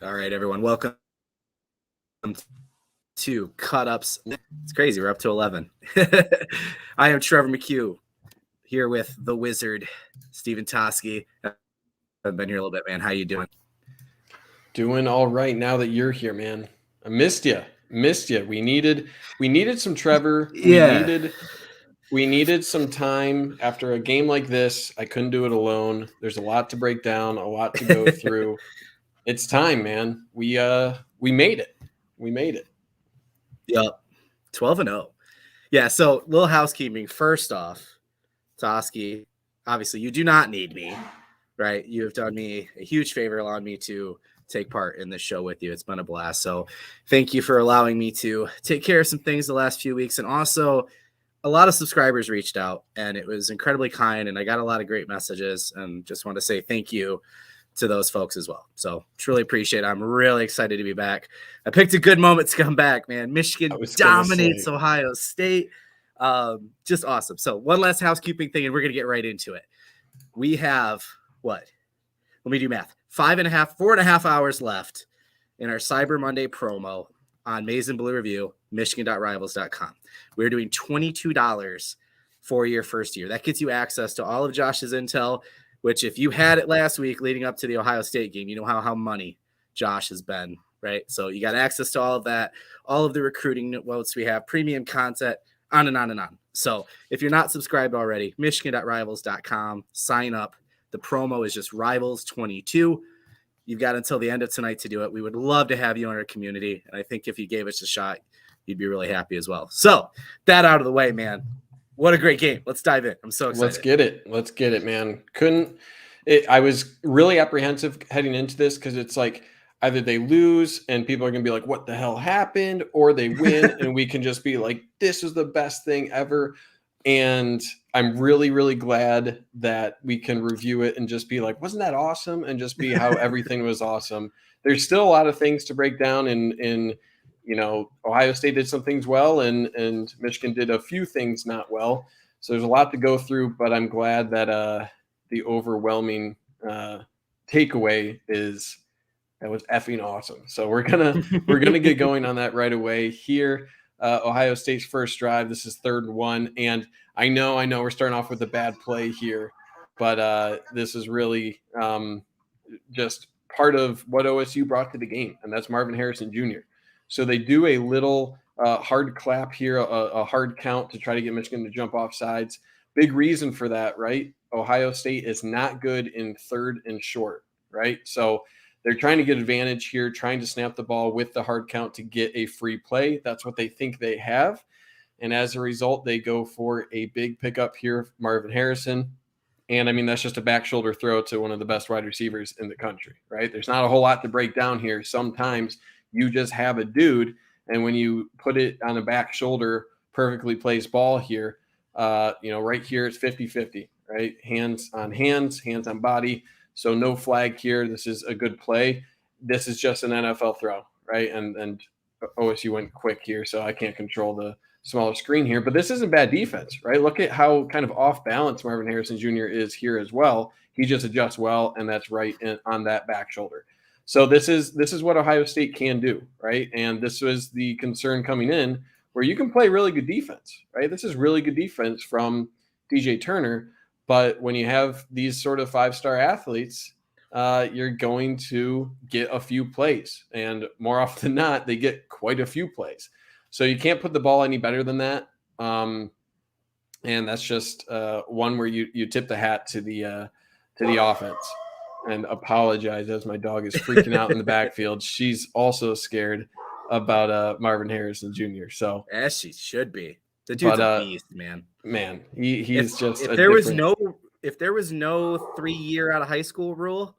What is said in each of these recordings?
All right, everyone. Welcome to Cut Ups. It's crazy. We're up to 11. I am Trevor McCue here with the wizard, Stephen Osentoski. I've been here a little bit, man. How you doing? Doing all right now that you're here, man. I missed you. We needed some Trevor. Yeah. We needed some time after a game like this. I couldn't do it alone. There's a lot to break down, a lot to go through. It's time, man. We made it. We made it. Yep. 12-0. Yeah, so little housekeeping. First off, Toski, obviously you do not need me, right? You have done me a huge favor allowing me to take part in this show with you. It's been a blast. So thank you for allowing me to take care of some things the last few weeks. And also a lot of subscribers reached out and it was incredibly kind. And I got a lot of great messages and just want to say thank you to those folks as well. So truly appreciate it. I'm really excited to be back. I picked a good moment to come back, man. Michigan dominates Ohio State. Just awesome. So one last housekeeping thing, and we're going to get right into it. We have what? Let me do math. 4.5 hours left in our Cyber Monday promo on Maize and Blue Review, Michigan.rivals.com. We're doing $22 for your first year. That gets you access to all of Josh's intel, which if you had it last week leading up to the Ohio State game, you know how money Josh has been, right? So you got access to all of that, all of the recruiting notes we have, premium content, on and on and on. So if you're not subscribed already, Michigan.rivals.com, sign up. The promo is just Rivals22. You've got until the end of tonight to do it. We would love to have you in our community. And I think if you gave us a shot, you'd be really happy as well. So that out of the way, man. What a great game. Let's dive in. I'm so excited. Let's get it, man. I was really apprehensive heading into this because it's like either they lose and people are going to be like, what the hell happened? Or they win and we can just be like, this is the best thing ever. And I'm really, really glad that we can review it and just be like, wasn't that awesome? And just be how everything was awesome. There's still a lot of things to break down in Ohio State did some things well and Michigan did a few things not well. So there's a lot to go through, but I'm glad that the overwhelming takeaway is that was effing awesome. So we're gonna get going on that right away here. Ohio State's first drive. This is 3rd and 1, and I know we're starting off with a bad play here, but this is really just part of what OSU brought to the game, and that's Marvin Harrison Jr. So they do a little hard clap here, a hard count to try to get Michigan to jump off sides. Big reason for that, right? Ohio State is not good in 3rd and short, right? So they're trying to get advantage here, trying to snap the ball with the hard count to get a free play. That's what they think they have. And as a result, they go for a big pickup here, Marvin Harrison. And I mean, that's just a back shoulder throw to one of the best wide receivers in the country, right? There's not a whole lot to break down here. Sometimes you just have a dude, and when you put it on a back shoulder, perfectly placed ball here, right here, it's 50-50, right? Hands on body. So no flag here. This is a good play. This is just an NFL throw, right? And OSU went quick here, so I can't control the smaller screen here. But this isn't bad defense, right? Look at how kind of off balance Marvin Harrison Jr. is here as well. He just adjusts well, and that's right on that back shoulder. So this is what Ohio State can do, right? And this was the concern coming in where you can play really good defense, right? This is really good defense from DJ Turner. But when you have these sort of 5-star athletes, you're going to get a few plays. And more often than not, they get quite a few plays. So you can't put the ball any better than that. And that's just one where you tip the hat to the offense. And apologize as my dog is freaking out in the backfield. She's also scared about Marvin Harrison Jr. So as she should be. The dude's a beast, man. Man, he's just if there was no 3-year out of high school rule,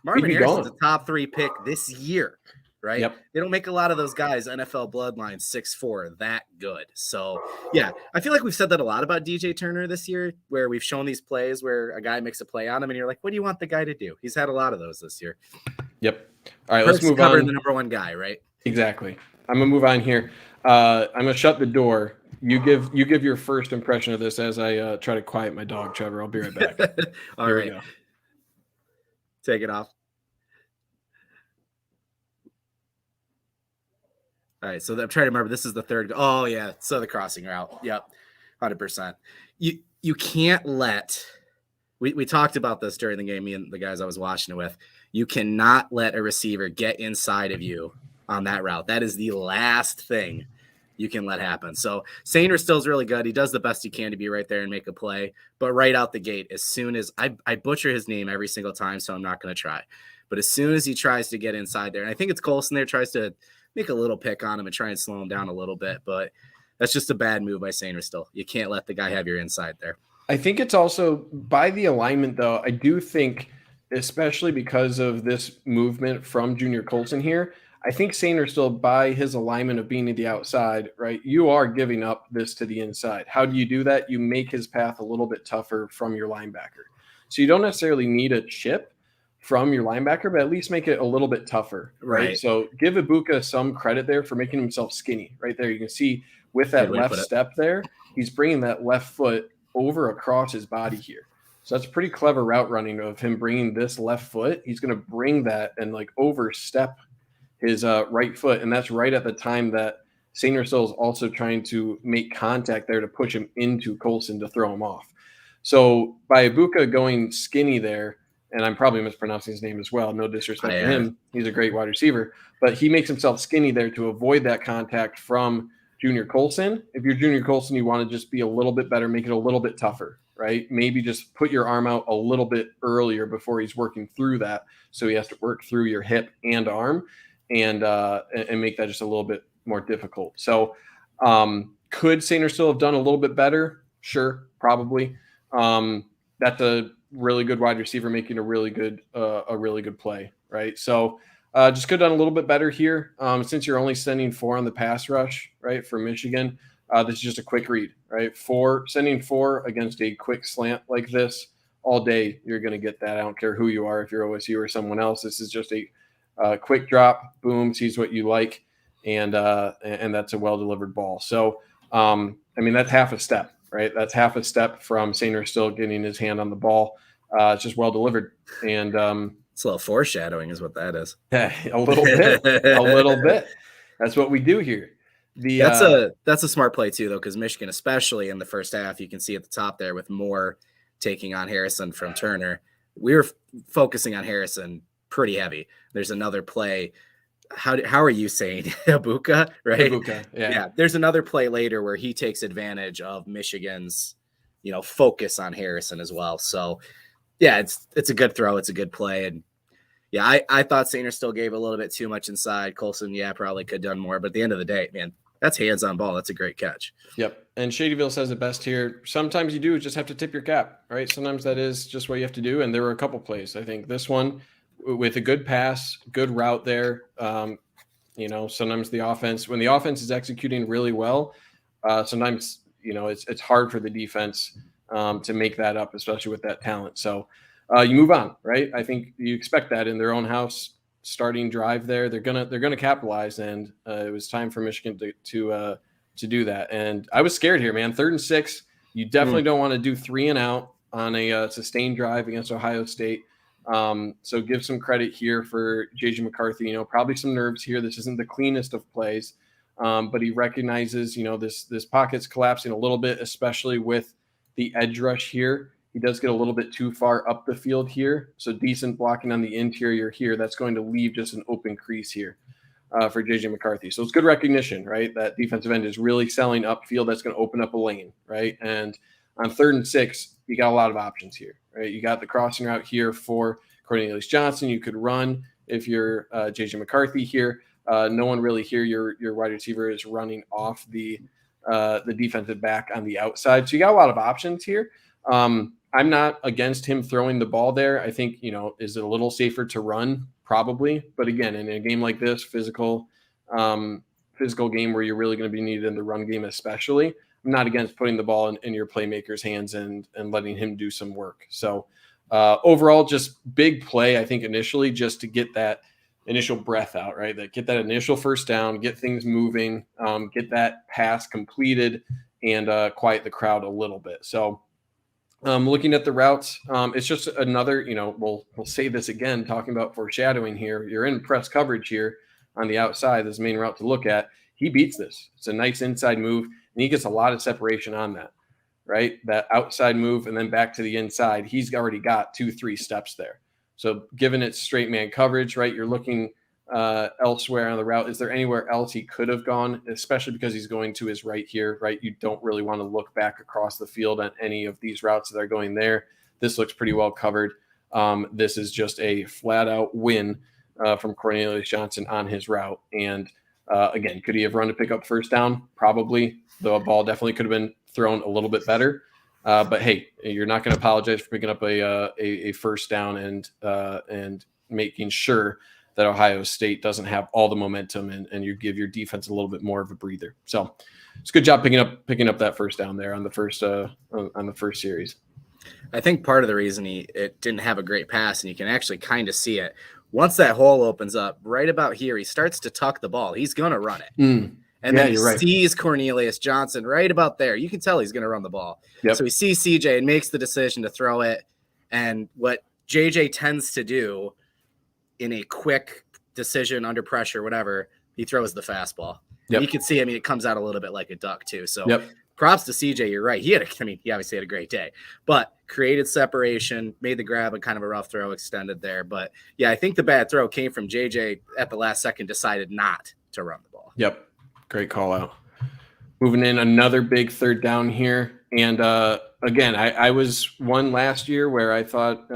Marvin Harrison's a top 3 pick this year, right? Yep. They don't make a lot of those guys NFL bloodline 6'4" that good. So yeah, I feel like we've said that a lot about DJ Turner this year, where we've shown these plays where a guy makes a play on him, and you're like, what do you want the guy to do? He's had a lot of those this year. Yep. All right, let's move on. The number 1 guy, right? Exactly. I'm gonna move on here. I'm gonna shut the door. You give your first impression of this as I try to quiet my dog, Trevor. I'll be right back. All right. Take it off. All right, so I'm trying to remember. This is the third. Oh yeah, so the crossing route. Yep, 100%. You can't let. We talked about this during the game. Me and the guys I was watching it with. You cannot let a receiver get inside of you on that route. That is the last thing you can let happen. So Sainristil is really good. He does the best he can to be right there and make a play. But right out the gate, as soon as I butcher his name every single time, so I'm not going to try. But as soon as he tries to get inside there, and I think it's Colson there, tries to make a little pick on him and try and slow him down a little bit. But that's just a bad move by Sainristil. You can't let the guy have your inside there. I think it's also by the alignment, though. I do think, especially because of this movement from Junior Colson here, I think Sainristil, by his alignment of being to the outside, right, you are giving up this to the inside. How do you do that? You make his path a little bit tougher from your linebacker. So you don't necessarily need a chip from your linebacker, but at least make it a little bit tougher, right? So give Ibuka some credit there for making himself skinny. Right there, you can see with that left step there, he's bringing that left foot over across his body here. So that's pretty clever route running of him bringing this left foot. He's going to bring that and like overstep his right foot. And that's right at the time that Sainristil is also trying to make contact there to push him into Colson to throw him off. So by Ibuka going skinny there, and I'm probably mispronouncing his name as well, no disrespect to him, he's a great wide receiver, but he makes himself skinny there to avoid that contact from Junior Colson. If you're Junior Colson, you want to just be a little bit better, make it a little bit tougher, right? Maybe just put your arm out a little bit earlier before he's working through that, so he has to work through your hip and arm, and make that just a little bit more difficult. So could Sainristil have done a little bit better? Sure, probably. That's a really good wide receiver making a really good play, right? So just could have done a little bit better here. Since you're only sending 4 on the pass rush, right, for Michigan, this is just a quick read, right? Sending 4 against a quick slant like this all day, you're going to get that. I don't care who you are, if you're OSU or someone else. This is just a quick drop, boom, sees what you like, and that's a well-delivered ball. So, I mean, that's half a step, right? That's half a step from Sainristil getting his hand on the ball. It's just well delivered, and it's a little foreshadowing, is what that is. Yeah, a little bit. That's what we do here. That's a smart play too, though, because Michigan, especially in the first half, you can see at the top there with Moore taking on Harrison from Turner. We were focusing on Harrison pretty heavy. There's another play. How are you saying Ibuka, right? Ibuka, yeah. There's another play later where he takes advantage of Michigan's, focus on Harrison as well. So, yeah, it's a good throw. It's a good play. And, yeah, I thought Sainristil gave a little bit too much inside. Colson, probably could have done more. But at the end of the day, man, that's hands-on ball. That's a great catch. Yep. And Shadyville says it best here. Sometimes you do just have to tip your cap, right? Sometimes that is just what you have to do. And there were a couple plays. I think this one, with a good pass, good route there. Sometimes when the offense is executing really well, sometimes, it's hard for the defense to make that up, especially with that talent. So you move on, right? I think you expect that in their own house starting drive there. They're gonna capitalize, and it was time for Michigan to do that. And I was scared here, man. 3rd and 6. You definitely don't want to do 3 and out on a sustained drive against Ohio State. So give some credit here for JJ McCarthy, probably some nerves here. This isn't the cleanest of plays, but he recognizes, this pocket's collapsing a little bit, especially with the edge rush here. He does get a little bit too far up the field here. So decent blocking on the interior here. That's going to leave just an open crease here for JJ McCarthy. So it's good recognition, right? That defensive end is really selling upfield. That's going to open up a lane, right? And on 3rd and 6, you got a lot of options here, right? You got the crossing route here for Cornelius Johnson. You could run if you're JJ McCarthy here. No one really here. Your wide receiver is running off the defensive back on the outside. So you got a lot of options here. I'm not against him throwing the ball there. I think, is it a little safer to run? Probably. But again, in a game like this, physical game where you're really going to be needed in the run game especially, I'm not against putting the ball in your playmaker's hands and letting him do some work. So overall, just big play, I think, initially, just to get that initial breath out, right? Get that initial first down, get things moving, get that pass completed, and quiet the crowd a little bit. So looking at the routes, it's just another, we'll say this again, talking about foreshadowing here. You're in press coverage here on the outside, this main route to look at. he beats this. It's a nice inside move, and he gets a lot of separation on that, right? That outside move and then back to the inside. He's already got 2-3 steps there. So given it's straight man coverage, right, you're looking elsewhere on the route. Is there anywhere else he could have gone, especially because he's going to his right here, right? You don't really want to look back across the field on any of these routes that are going there. This looks pretty well covered. This is just a flat out win from Cornelius Johnson on his route. And again, could he have run to pick up first down? Probably. The ball definitely could have been thrown a little bit better. But hey, you're not going to apologize for picking up a first down and making sure that Ohio State doesn't have all the momentum and you give your defense a little bit more of a breather. So it's a good job picking up that first down there on the first series. I think part of the reason it didn't have a great pass, and you can actually kind of see it, once that hole opens up right about here, he starts to tuck the ball. He's going to run it. And then he sees Cornelius Johnson right about there. You can tell he's going to run the ball. Yep. So he sees CJ and makes the decision to throw it. And what JJ tends to do in a quick decision under pressure, whatever, he throws the fastball. Yep. You can see, it comes out a little bit like a duck too. So props to CJ. You're right. He obviously had a great day, but created separation, made the grab and kind of a rough throw extended there. But yeah, I think the bad throw came from JJ at the last second, decided not to run the ball. Yep. Great call out. Moving in, another big third down here. And again, I was one last year where I thought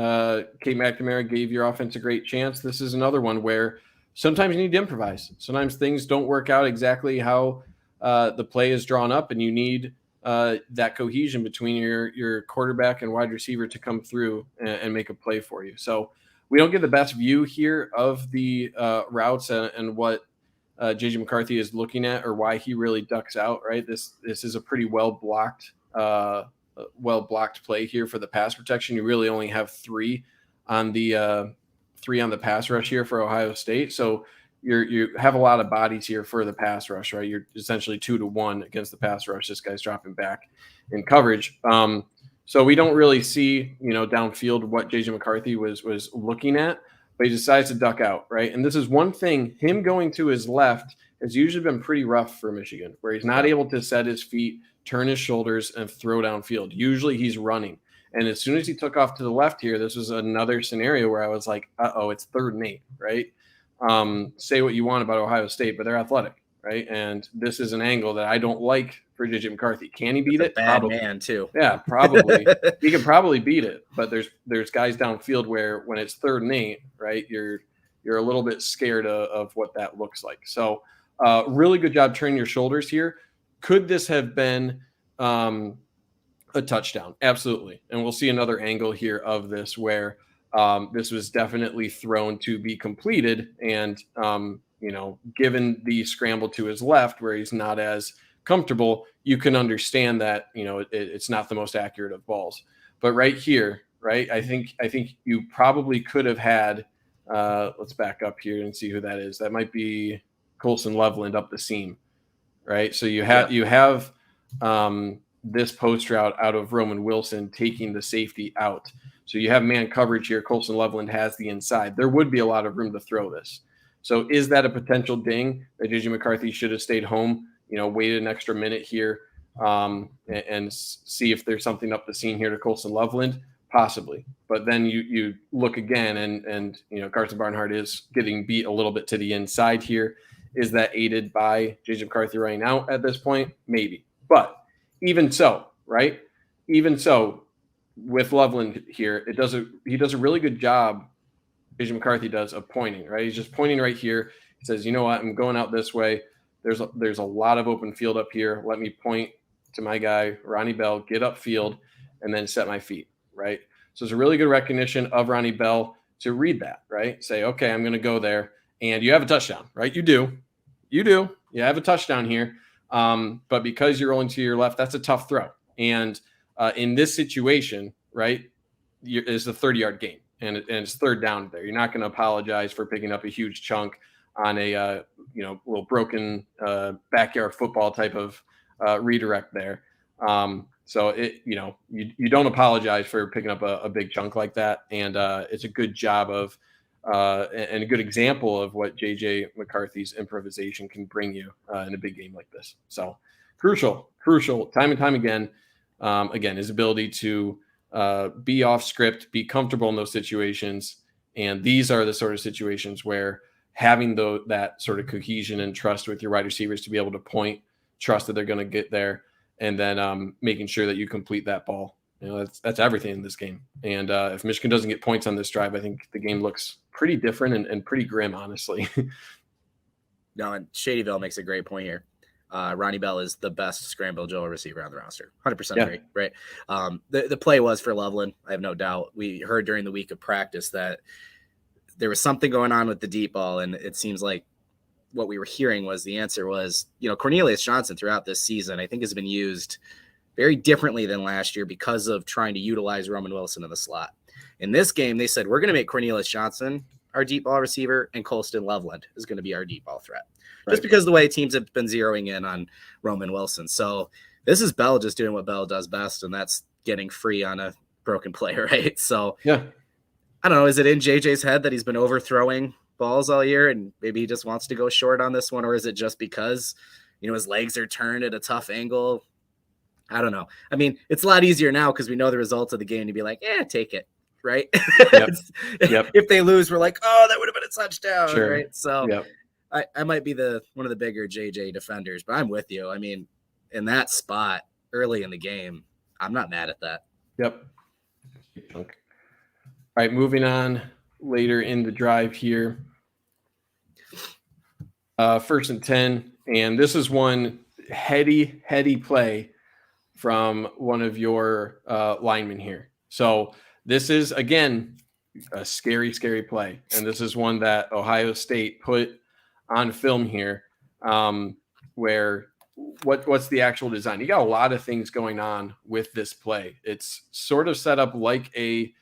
Kate McNamara gave your offense a great chance. This is another one where sometimes you need to improvise. Sometimes things don't work out exactly how the play is drawn up, and you need that cohesion between your quarterback and wide receiver to come through and make a play for you. So we don't get the best view here of the routes and what JJ McCarthy is looking at, or why he really ducks out, right? This is a pretty well blocked play here for the pass protection. You really only have three on the pass rush here for Ohio State. So you have a lot of bodies here for the pass rush, right? You're essentially 2-1 against the pass rush. This guy's dropping back in coverage. So we don't really see, downfield what JJ McCarthy was looking at, but he decides to duck out, right? And this is one thing, him going to his left has usually been pretty rough for Michigan, where he's not able to set his feet, turn his shoulders, and throw downfield. Usually he's running. And as soon as he took off to the left here, this was another scenario where I was like, it's 3rd and 8, right? Say what you want about Ohio State, but they're athletic, right? And this is an angle that I don't like for JJ McCarthy. Can he beat it? Bad probably. Man too. Yeah, probably. He can probably beat it, but there's guys downfield where when it's 3rd and 8, right, you're a little bit scared of what that looks like. So really good job turning your shoulders here. Could this have been a touchdown? Absolutely. And we'll see another angle here of this where this was definitely thrown to be completed. And, given the scramble to his left where he's not as comfortable, you can understand that, it's not the most accurate of balls. But right here, right, I think you probably could have had, let's back up here and see who that is. That might be Colson Loveland up the seam, right? So you have this post route out of Roman Wilson taking the safety out. So you have man coverage here. Colson Loveland has the inside. There would be a lot of room to throw this. So is that a potential ding that JJ McCarthy should have stayed home, waited an extra minute here and see if there's something up the seam here to Colson Loveland? Possibly. But then you look again and Carson Barnhart is getting beat a little bit to the inside here. Is that aided by JJ McCarthy running out at this point? Maybe. But even so, right? Even so, with Loveland here, he does a really good job, JJ McCarthy does, of pointing, right? He's just pointing right here. He says, you know what, I'm going out this way. There's a lot of open field up here. Let me point to my guy, Ronnie Bell, get upfield, and then set my feet, right? So it's a really good recognition of Ronnie Bell to read that, right? Say, okay, I'm going to go there. And you have a touchdown, right? You do. You have a touchdown here. But because you're rolling to your left, that's a tough throw. And in this situation, right, it's a 30-yard gain, and it's 3rd down there. You're not going to apologize for picking up a huge chunk on a little broken backyard football type of redirect there. So you don't apologize for picking up a big chunk like that, and it's a good job of and a good example of what JJ McCarthy's improvisation can bring you in a big game like this. So crucial time and time again. Again, his ability to be off script, be comfortable in those situations. And these are the sort of situations where having that sort of cohesion and trust with your wide receivers to be able to point, trust that they're going to get there, and then making sure that you complete that ball. That's everything in this game. And if Michigan doesn't get points on this drive, I think the game looks pretty different and pretty grim, honestly. No, and Shadyville makes a great point here. Ronnie Bell is the best scramble drill receiver on the roster. 100% agree, right? The play was for Loveland. I have no doubt. We heard during the week of practice that there was something going on with the deep ball, and it seems like what we were hearing was the answer was, Cornelius Johnson throughout this season, I think, has been used very differently than last year because of trying to utilize Roman Wilson in the slot. In this game, they said, we're going to make Cornelius Johnson our deep ball receiver, and Colston Loveland is going to be our deep ball threat. Just because of the way teams have been zeroing in on Roman Wilson. So this is Bell just doing what Bell does best, and that's getting free on a broken play, right? So yeah, I don't know. Is it in JJ's head that he's been overthrowing balls all year and maybe he just wants to go short on this one? Or is it just because, his legs are turned at a tough angle? I don't know. I mean, it's a lot easier now because we know the results of the game to be like, take it, right? Yep. If they lose, we're like, oh, that would have been a touchdown, sure. right? So yep. I might be one of the bigger JJ defenders, but I'm with you. I mean, in that spot early in the game, I'm not mad at that. Yep. All right, moving on later in the drive here. 1st and 10, and this is one heady play from one of your linemen here. So this is, again, a scary play, and this is one that Ohio State put on film here, where what's the actual design? You got a lot of things going on with this play. It's sort of set up like a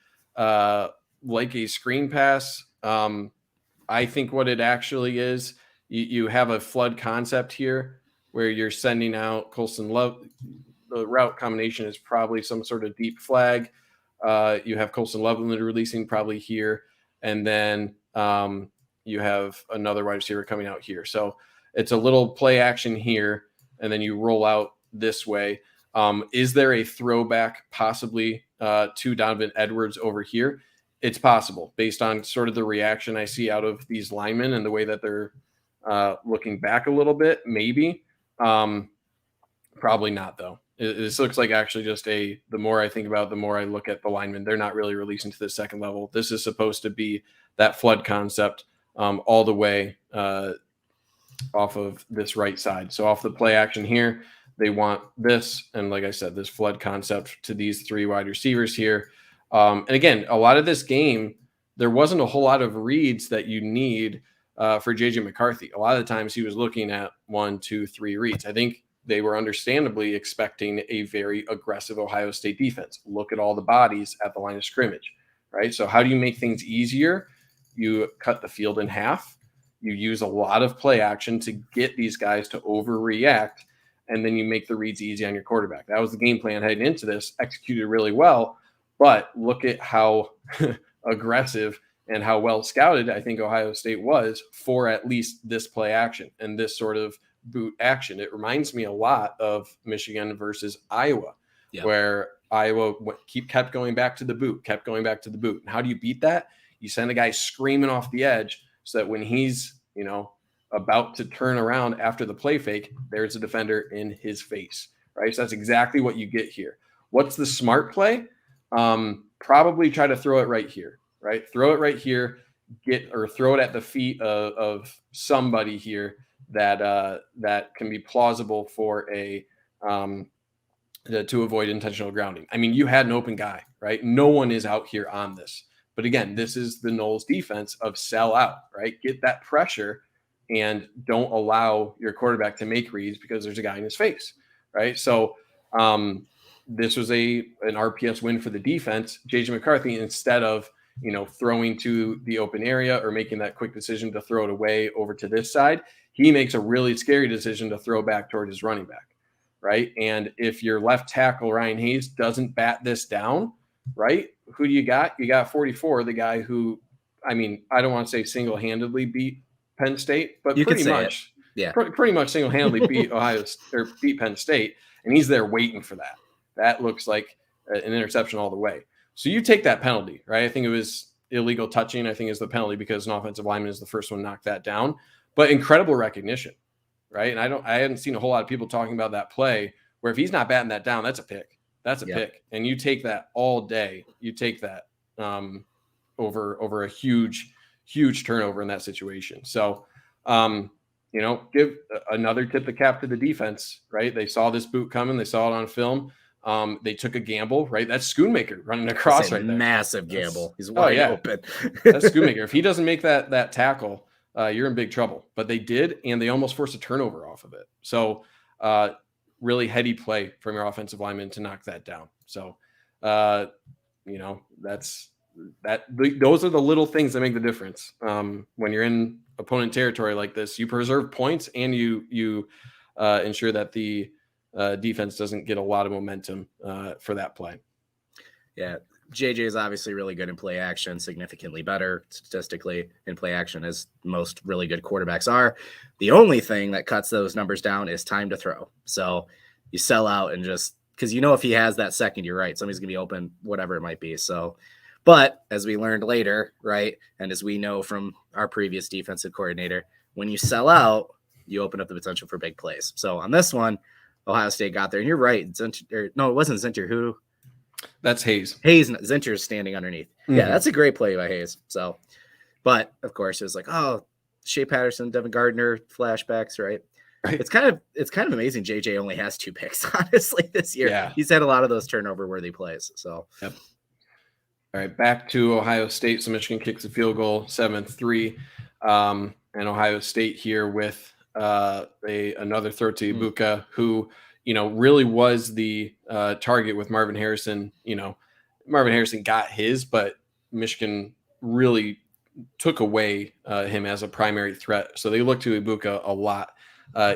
screen pass. I think what it actually is, you have a flood concept here where you're sending out Colston Love. The route combination is probably some sort of deep flag. You have Colston Loveland releasing probably here, and then you have another wide receiver coming out here. So it's a little play action here, and then you roll out this way. Is there a throwback possibly to Donovan Edwards over here? It's possible based on sort of the reaction I see out of these linemen and the way that they're looking back a little bit, maybe. Probably not, though. This looks like actually just the more I think about it, the more I look at the linemen, they're not really releasing to the second level. This is supposed to be that flood concept all the way off of this right side. So off the play action here, they want this. And like I said, this flood concept to these 3 wide receivers here. And again, a lot of this game, there wasn't a whole lot of reads that you need for JJ McCarthy. A lot of the times he was looking at 1, 2, 3 reads. I think they were understandably expecting a very aggressive Ohio State defense. Look at all the bodies at the line of scrimmage, right? So how do you make things easier? You cut the field in half. You use a lot of play action to get these guys to overreact, and then you make the reads easy on your quarterback. That was the game plan heading into this, executed really well, but look at how aggressive and how well scouted I think Ohio State was for at least this play action and this sort of boot action. It reminds me a lot of Michigan versus Iowa, where Iowa kept going back to the boot. And how do you beat that? You send a guy screaming off the edge so that when he's, about to turn around after the play fake, there's a defender in his face, right? So that's exactly what you get here. What's the smart play? Probably try to throw it right here, right? Throw it right here, throw it at the feet of somebody here that can be plausible for to avoid intentional grounding. I mean, you had an open guy, right? No one is out here on this. But again, this is the Noles defense of sell out, right? Get that pressure and don't allow your quarterback to make reads because there's a guy in his face, right? So this was an RPS win for the defense. JJ McCarthy, instead of throwing to the open area or making that quick decision to throw it away over to this side, he makes a really scary decision to throw back toward his running back, right? And if your left tackle, Ryan Hayes, doesn't bat this down, right, who do you got? You got 44, the guy who I mean, I don't want to say single-handedly beat Penn State, but You could pretty say much, pretty much single-handedly beat beat Penn State, and he's there waiting for that. That looks like an interception all the way. So you take that penalty, right? I think it was illegal touching, I think is the penalty because an offensive lineman is the first one to knock that down. But incredible recognition, right? And I hadn't seen a whole lot of people talking about that play where if he's not batting that down, that's a pick. That's a pick. And you take that all day. You take that over a huge turnover in that situation. So, give another tip the cap to the defense, right? They saw this boot coming. They saw it on film. They took a gamble, right? That's Schoonmaker running across right there. Massive gamble. He's wide open. That's Schoonmaker. If he doesn't make that tackle, you're in big trouble. But they did, and they almost forced a turnover off of it. So really heady play from your offensive lineman to knock that down. So, those are the little things that make the difference. When you're in opponent territory like this, you preserve points and you ensure that the defense doesn't get a lot of momentum for that play. Yeah. JJ is obviously really good in play action, significantly better statistically in play action as most really good quarterbacks are. The only thing that cuts those numbers down is time to throw. So you sell out and just because if he has that second, you're right. Somebody's gonna be open, whatever it might be. So, but as we learned later, right, and as we know from our previous defensive coordinator, when you sell out, you open up the potential for big plays. So on this one, Ohio State got there, and you're right. It wasn't Zinter. Who? That's Hayes. Zinter is standing underneath. Mm-hmm. Yeah, that's a great play by Hayes. So, but of course, it was like, Shea Patterson, Devin Gardner flashbacks, right? It's kind of amazing. JJ only has 2 picks, honestly, this year. Yeah. He's had a lot of those turnover-worthy plays. So, yep. All right, back to Ohio State. So Michigan kicks a field goal, 7-3, and Ohio State here with another throw to Ibuka, who really was the target with Marvin Harrison. Marvin Harrison got his, but Michigan really took away him as a primary threat. So they looked to Ibuka a lot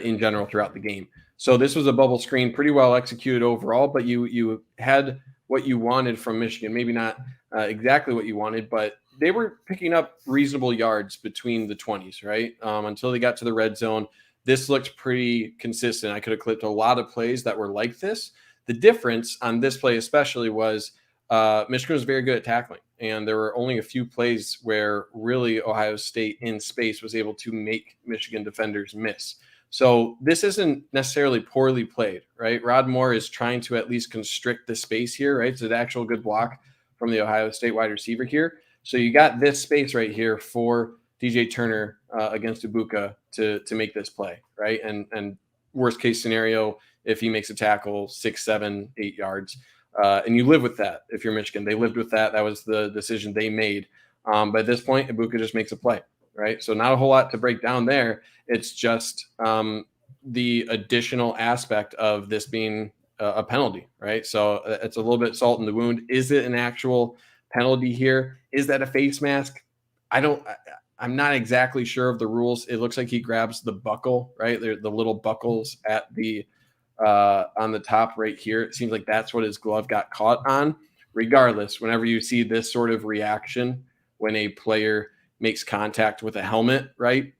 in general throughout the game. So this was a bubble screen, pretty well executed overall, but you had what you wanted from Michigan. Maybe not exactly what you wanted, but they were picking up reasonable yards between the 20s, right? Until they got to the red zone. This looked pretty consistent. I could have clipped a lot of plays that were like this. The difference on this play especially was Michigan was very good at tackling, and there were only a few plays where really Ohio State in space was able to make Michigan defenders miss. So this isn't necessarily poorly played, right? Rod Moore is trying to at least constrict the space here, right? It's an actual good block from the Ohio State wide receiver here. So you got this space right here for DJ Turner against Ibuka to make this play, right? And worst case scenario, if he makes a tackle 6, 7, 8 yards, and you live with that. If you're Michigan, they lived with that. That was the decision they made. But at this point, Ibuka just makes a play, right? So not a whole lot to break down there. It's just the additional aspect of this being a penalty, right? So it's a little bit salt in the wound. Is it an actual penalty here? Is that a face mask? I'm not exactly sure of the rules. It looks like he grabs the buckle, right? The little buckles at the on the top right here. It seems like that's what his glove got caught on. Regardless, whenever you see this sort of reaction when a player makes contact with a helmet, right,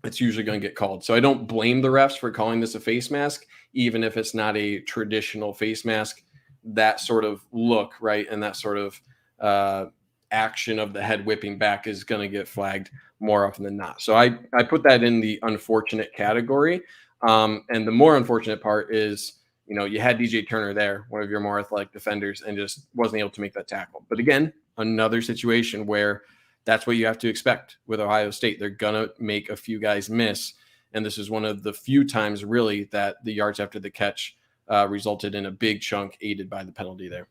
it's usually going to get called. So I don't blame the refs for calling this a face mask, even if it's not a traditional face mask. That sort of look, right, and that sort of action of the head whipping back is going to get flagged more often than not. So I put that in the unfortunate category. And the more unfortunate part is, you had DJ Turner there, one of your more athletic defenders, and just wasn't able to make that tackle. But again, another situation where that's what you have to expect with Ohio State. They're going to make a few guys miss. And this is one of the few times really that the yards after the catch resulted in a big chunk aided by the penalty there.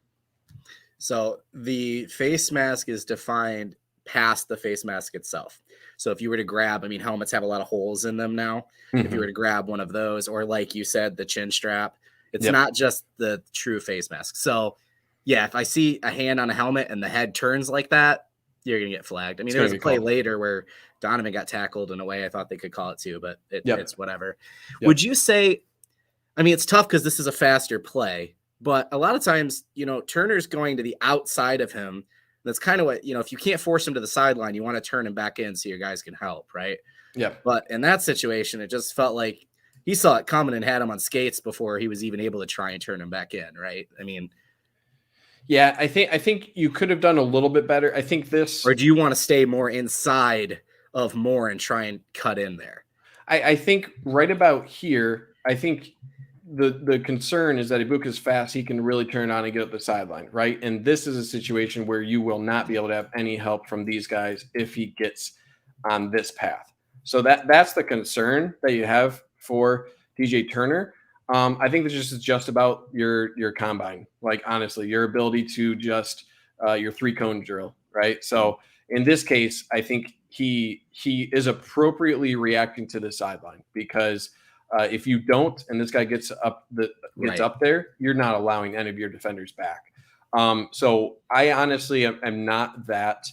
So the face mask is defined past the face mask itself. So if you were to grab, helmets have a lot of holes in them now. Mm-hmm. If you were to grab one of those, or like you said, the chin strap, it's not just the true face mask. So yeah, if I see a hand on a helmet and the head turns like that, you're going to get flagged. There was a play later where Donovan got tackled in a way I thought they could call it too, but it's whatever. Yep. Would you say, it's tough because this is a faster play, but a lot of times, Turner's going to the outside of him That's kind of what, if you can't force him to the sideline, you want to turn him back in so your guys can help, right? Yeah. But in that situation, it just felt like he saw it coming and had him on skates before he was even able to try and turn him back in, right? I mean, yeah, I think you could have done a little bit better. I think this. Or do you want to stay more inside of Moore and try and cut in there? I think right about here, I think the concern is that Ibuka's fast. He can really turn on and get up the sideline, right? And this is a situation where you will not be able to have any help from these guys if he gets on this path. So that's the concern that you have for DJ Turner. I think this is just about your combine. Like, honestly, your ability to just your 3-cone drill, right? So in this case, I think he is appropriately reacting to the sideline, because if you don't, and this guy gets up there, you're not allowing any of your defenders back. So I honestly am not that.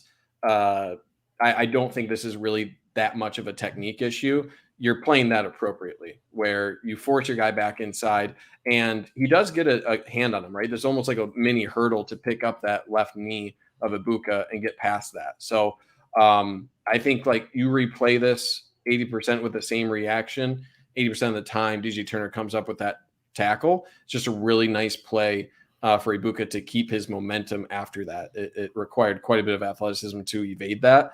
I don't think this is really that much of a technique issue. You're playing that appropriately, where you force your guy back inside, and he does get a hand on him, right? There's almost like a mini hurdle to pick up that left knee of Ibuka and get past that. So I think, like, you replay this 80% with the same reaction, 80% of the time DJ Turner comes up with that tackle. It's just a really nice play for Ibuka to keep his momentum after that. It required quite a bit of athleticism to evade that.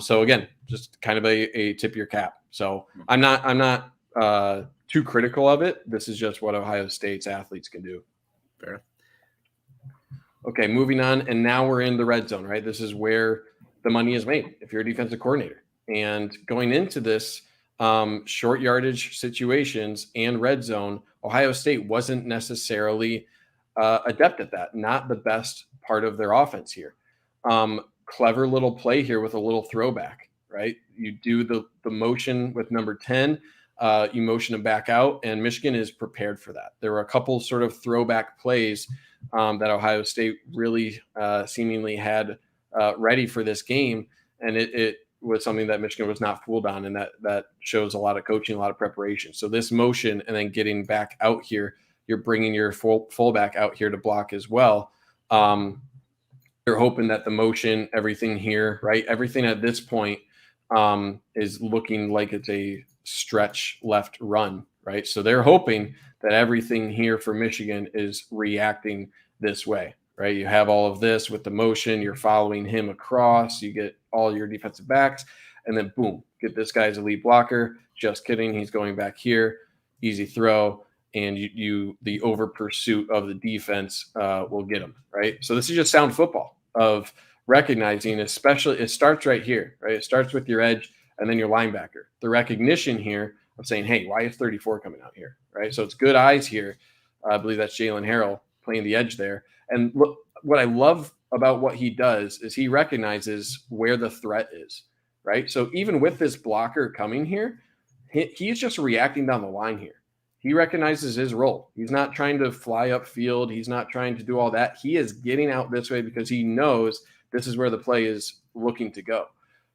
So again, just kind of a tip your cap. So I'm not too critical of it. This is just what Ohio State's athletes can do. Fair. Okay, moving on. And now we're in the red zone, right? This is where the money is made if you're a defensive coordinator. And going into this short yardage situations and red zone, Ohio State wasn't necessarily adept at that. Not the best part of their offense here. Clever little play here with a little throwback, right? You do the motion with number 10, you motion him back out, and Michigan is prepared for that. There were a couple sort of throwback plays that Ohio State really seemingly had ready for this game, and it was something that Michigan was not fooled on, and that shows a lot of coaching, a lot of preparation. So this motion and then getting back out here, you're bringing your fullback out here to block as well. You're hoping that the motion, everything here, right? Everything at this point is looking like it's a stretch left run, right? So they're hoping that everything here for Michigan is reacting this way, right? You have all of this with the motion, you're following him across, you get all your defensive backs, and then boom, get this guy's elite blocker. Just kidding, he's going back here, easy throw, and the over pursuit of the defense will get him, right? So this is just sound football of recognizing, especially it starts right here, right? It starts with your edge and then your linebacker. The recognition here of saying, hey, why is 34 coming out here, right? So it's good eyes here. I believe that's Jalen Harrell playing the edge there. And look, what I love about what he does is he recognizes where the threat is, right? So even with this blocker coming here, he's just reacting down the line here. He recognizes his role. He's not trying to fly upfield. He's not trying to do all that. He is getting out this way because he knows this is where the play is looking to go.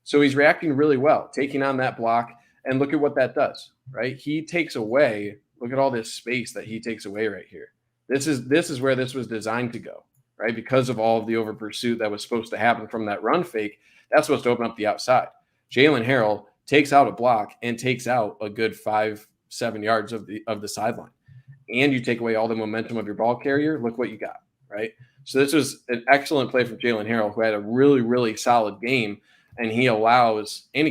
So he's reacting really well, taking on that block. And look at what that does, right? He takes away, look at all this space that he takes away right here. This is where this was designed to go, right? Because of all of the over pursuit that was supposed to happen from that run fake, that's supposed to open up the outside. Jalen Harrell takes out a block and takes out a good 5-7 yards of the sideline, and you take away all the momentum of your ball carrier. Look what you got, right? So this was an excellent play from Jalen Harrell, who had a really, really solid game, and he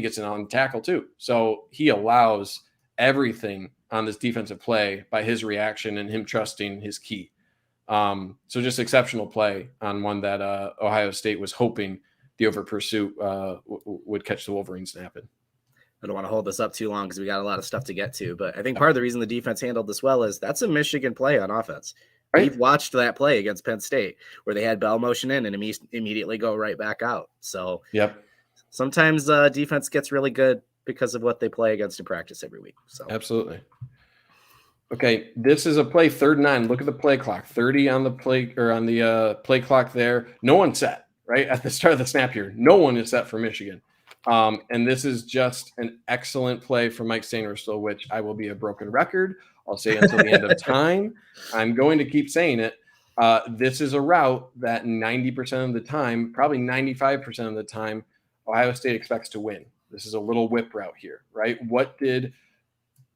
gets an on tackle too. So he allows everything on this defensive play by his reaction and him trusting his key. So just exceptional play on one that Ohio State was hoping the over pursuit would catch the Wolverines napping. I don't want to hold this up too long because we got a lot of stuff to get to, but I think part of the reason the defense handled this well is that's a Michigan play on offense. Right. We've watched that play against Penn State where they had bell motion in and immediately go right back out. So sometimes defense gets really good because of what they play against in practice every week. So absolutely. Okay, this is a play 3rd and 9. Look at the play clock. 30 on the play or on the play clock there. No one's set, right? At the start of the snap here. No one is set for Michigan. And this is just an excellent play from Mike Sainristil, which I will be a broken record. I'll say until the end of time. I'm going to keep saying it. This is a route that 90% of the time, probably 95% of the time, Ohio State expects to win. This is a little whip route here, right? What did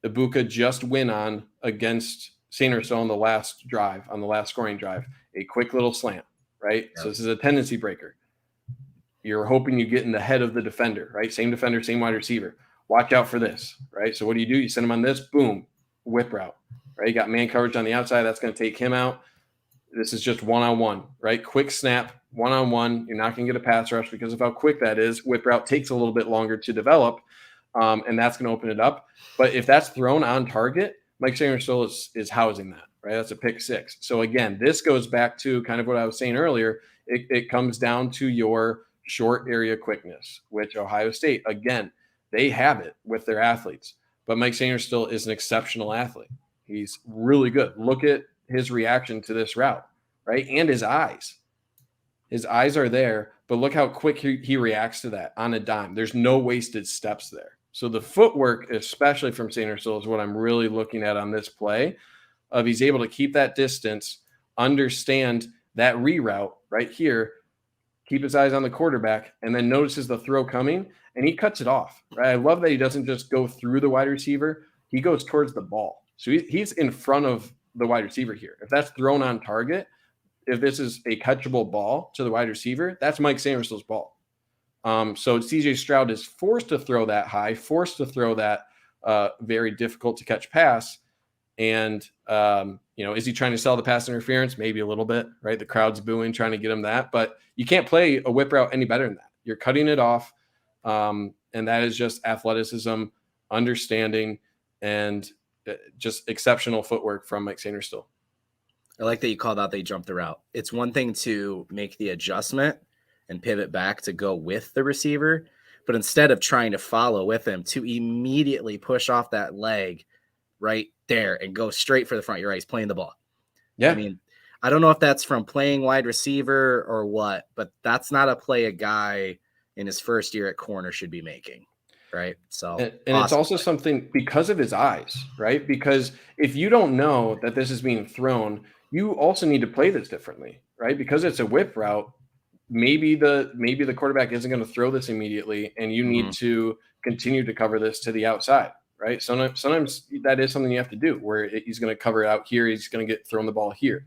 Ibuka just win on against Sainristil on the last drive, on the last scoring drive? A quick little slant, right? Yep. So this is a tendency breaker. You're hoping you get in the head of the defender, right? Same defender, same wide receiver. Watch out for this, right? So what do? You send him on this, boom, whip route, right? You got man coverage on the outside. That's going to take him out. This is just one-on-one, right? Quick snap, one-on-one. You're not going to get a pass rush because of how quick that is. Whip route takes a little bit longer to develop, and that's going to open it up. But if that's thrown on target, Mike Sainristil is housing that, right? That's a pick six. So again, this goes back to kind of what I was saying earlier. It comes down to your short area quickness, which Ohio State, again, they have it with their athletes. But Mike Sainristil is an exceptional athlete. He's really good. Look at his reaction to this route, right? And his eyes. His eyes are there, but look how quick he reacts to that on a dime. There's no wasted steps there. So the footwork, especially from Sainristil, is what I'm really looking at on this play, of he's able to keep that distance, understand that reroute right here, keep his eyes on the quarterback, and then notices the throw coming, and he cuts it off, right? I love that he doesn't just go through the wide receiver. He goes towards the ball. So he's in front of the wide receiver here. If that's thrown on target, if this is a catchable ball to the wide receiver, that's Mike Sainristil's ball. So CJ Stroud is forced to throw that high, forced to throw that very difficult to catch pass. And, is he trying to sell the pass interference? Maybe a little bit, right? The crowd's booing, trying to get him that. But you can't play a whip route any better than that. You're cutting it off. And that is just athleticism, understanding, and just exceptional footwork from Mike Sainristil. I like that you called out they jumped the route. It's one thing to make the adjustment and pivot back to go with the receiver, but instead of trying to follow with him, to immediately push off that leg right there and go straight for the front. You're right, he's playing the ball. Yeah. I mean, I don't know if that's from playing wide receiver or what, but that's not a play a guy in his first year at corner should be making. Right. So, and it's also something because of his eyes, right? Because if you don't know that this is being thrown, you also need to play this differently, right? Because it's a whip route. Maybe the quarterback isn't going to throw this immediately, and you need to continue to cover this to the outside, right? Sometimes that is something you have to do where he's going to cover it out here. He's going to get thrown the ball here,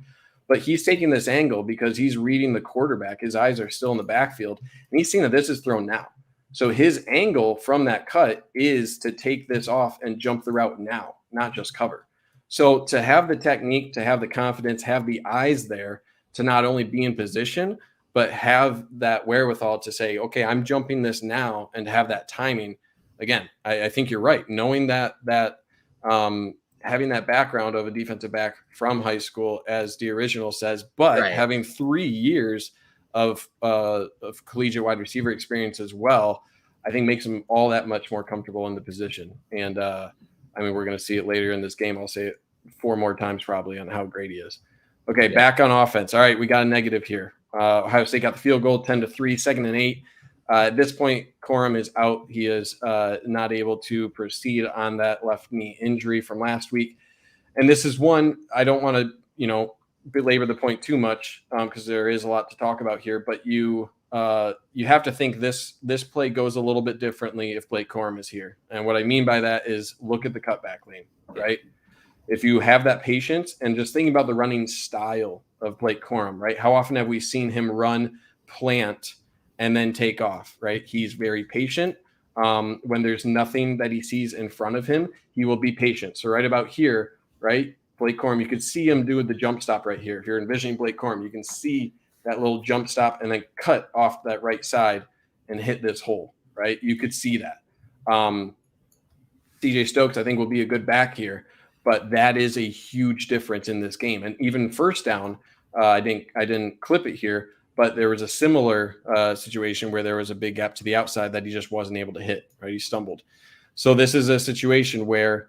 but he's taking this angle because he's reading the quarterback. His eyes are still in the backfield, and he's seeing that this is thrown now. So his angle from that cut is to take this off and jump the route now, not just cover. So to have the technique, to have the confidence, have the eyes there to not only be in position, but have that wherewithal to say, okay, I'm jumping this now, and have that timing. Again, I think you're right. Knowing that having that background of a defensive back from high school, as the original says, but having 3 years of collegiate wide receiver experience as well, I think makes him all that much more comfortable in the position. And we're going to see it later in this game. I'll say it 4 more times probably on how great he is. Okay, back on offense. All right, we got a negative here. Ohio State got the field goal, 10-3, 2nd and 8. At this point, Corum is out. He is not able to proceed on that left knee injury from last week. And this is one I don't want to, belabor the point too much because there is a lot to talk about here, but you have to think this play goes a little bit differently if Blake Corum is here. And what I mean by that is look at the cutback lane, right? If you have that patience and just thinking about the running style of Blake Corum, right? How often have we seen him run, plant, and then take off, right? He's very patient. When there's nothing that he sees in front of him, he will be patient. So right about here, right? Blake Corum, you could see him do the jump stop right here. If you're envisioning Blake Corum, you can see that little jump stop and then cut off that right side and hit this hole, right? You could see that. CJ Stokes, I think, will be a good back here, but that is a huge difference in this game. And even first down, I didn't clip it here, but there was a similar situation where there was a big gap to the outside that he just wasn't able to hit, right? He stumbled. So this is a situation where,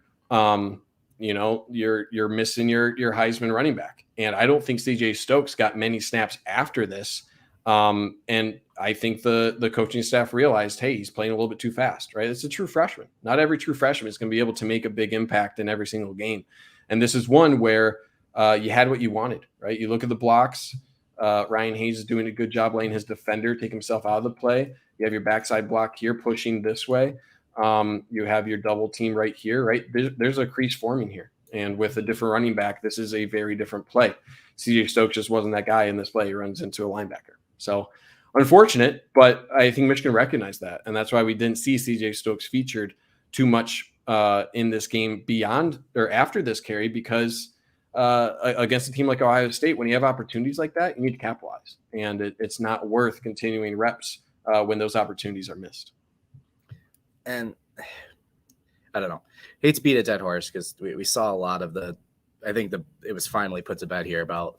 you're missing your Heisman running back. And I don't think CJ Stokes got many snaps after this. And I think the coaching staff realized, hey, he's playing a little bit too fast, right? It's a true freshman. Not every true freshman is going to be able to make a big impact in every single game. And this is one where you had what you wanted, right? You look at the blocks. Ryan Hayes is doing a good job letting his defender take himself out of the play. You have your backside block here pushing this way. You have your double team right here, right? There's a crease forming here. And with a different running back, this is a very different play. CJ Stokes just wasn't that guy in this play. He runs into a linebacker. So unfortunate, but I think Michigan recognized that. And that's why we didn't see CJ Stokes featured too much in this game beyond or after this carry, because against a team like Ohio State, when you have opportunities like that, you need to capitalize. And it's not worth continuing reps when those opportunities are missed. And I don't know. Hate to beat a dead horse, because we saw a lot of I think it was finally put to bed here about,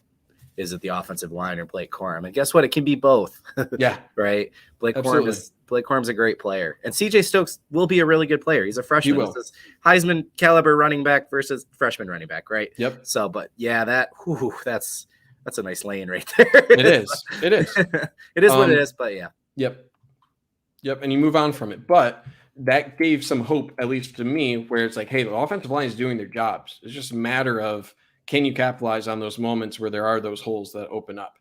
is it the offensive line or Blake Corum? And guess what? It can be both. Yeah. Right? Blake Corum's a great player. And CJ Stokes will be a really good player. He's a freshman. This is Heisman caliber running back versus freshman running back, right? Yep. So, but yeah, that's a nice lane right there. It is. It is. It is what it is, but yeah. Yep. And you move on from it. But that gave some hope, at least to me, where it's like, hey, the offensive line is doing their jobs. It's just a matter of, can you capitalize on those moments where there are those holes that open up?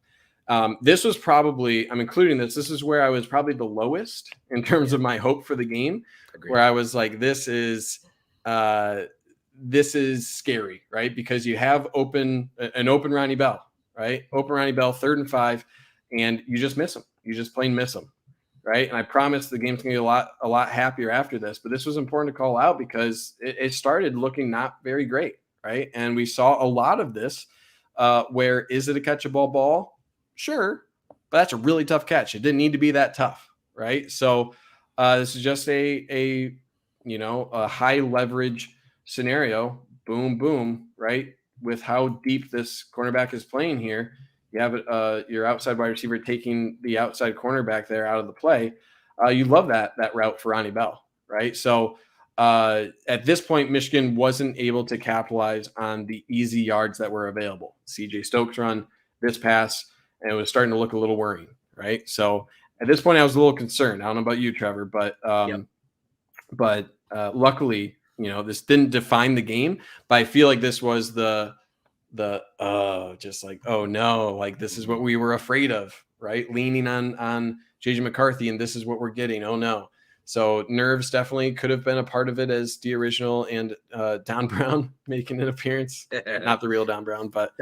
This was probably, I'm including this is where I was probably the lowest in terms of my hope for the game. Agreed. Where I was like, this is scary, right? Because you have an open Ronnie Bell, right? Open Ronnie Bell, 3rd and 5, and you just miss him. You just plain miss him. Right. And I promise the game's going to be a lot happier after this, but this was important to call out because it started looking not very great. Right. And we saw a lot of this where, is it a catchable ball? Sure. But that's a really tough catch. It didn't need to be that tough. Right. So this is just a high leverage scenario. Boom, boom. Right. With how deep this cornerback is playing here. You have your outside wide receiver taking the outside cornerback there out of the play. You love that route for Ronnie Bell, right? So at this point, Michigan wasn't able to capitalize on the easy yards that were available. CJ Stokes run, this pass, and it was starting to look a little worrying, right? So at this point, I was a little concerned. I don't know about you, Trevor, but luckily, this didn't define the game. But I feel like this was just like, oh no, like this is what we were afraid of, right? Leaning on JJ McCarthy, and this is what we're getting. Oh no. So nerves definitely could have been a part of it, as the original and Don Brown making an appearance. Not the real Don Brown, but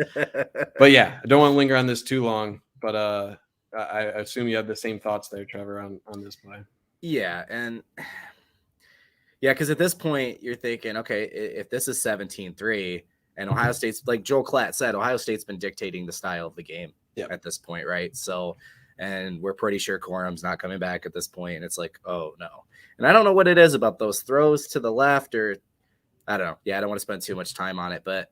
yeah, I don't want to linger on this too long, but I assume you have the same thoughts there, Trevor, on this play. Yeah. And yeah, because at this point you're thinking, okay, if this is 17-3, and Ohio State's, like Joel Klatt said, Ohio State's been dictating the style of the game at this point, right? So, and we're pretty sure Corum's not coming back at this point, and it's like, oh no. And I don't know what it is about those throws to the left, or I don't know. Yeah, I don't want to spend too much time on it, but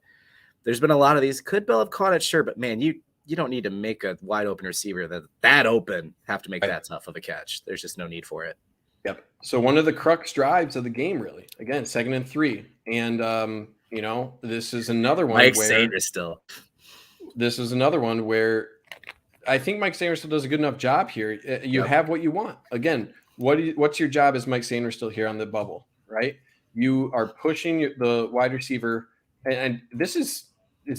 there's been a lot of these. Could Bell have caught it? Sure, but man, you don't need to make a wide open receiver that open have to make that tough of a catch. There's just no need for it. Yep. So one of the crux drives of the game, really, again, 2nd and 3, and this is another one Mike where Sainristil. This is another one where I think Mike Sainristil does a good enough job here. You have what you want. Again, what's your job as Mike Sainristil here on the bubble, right? You are pushing the wide receiver, and this is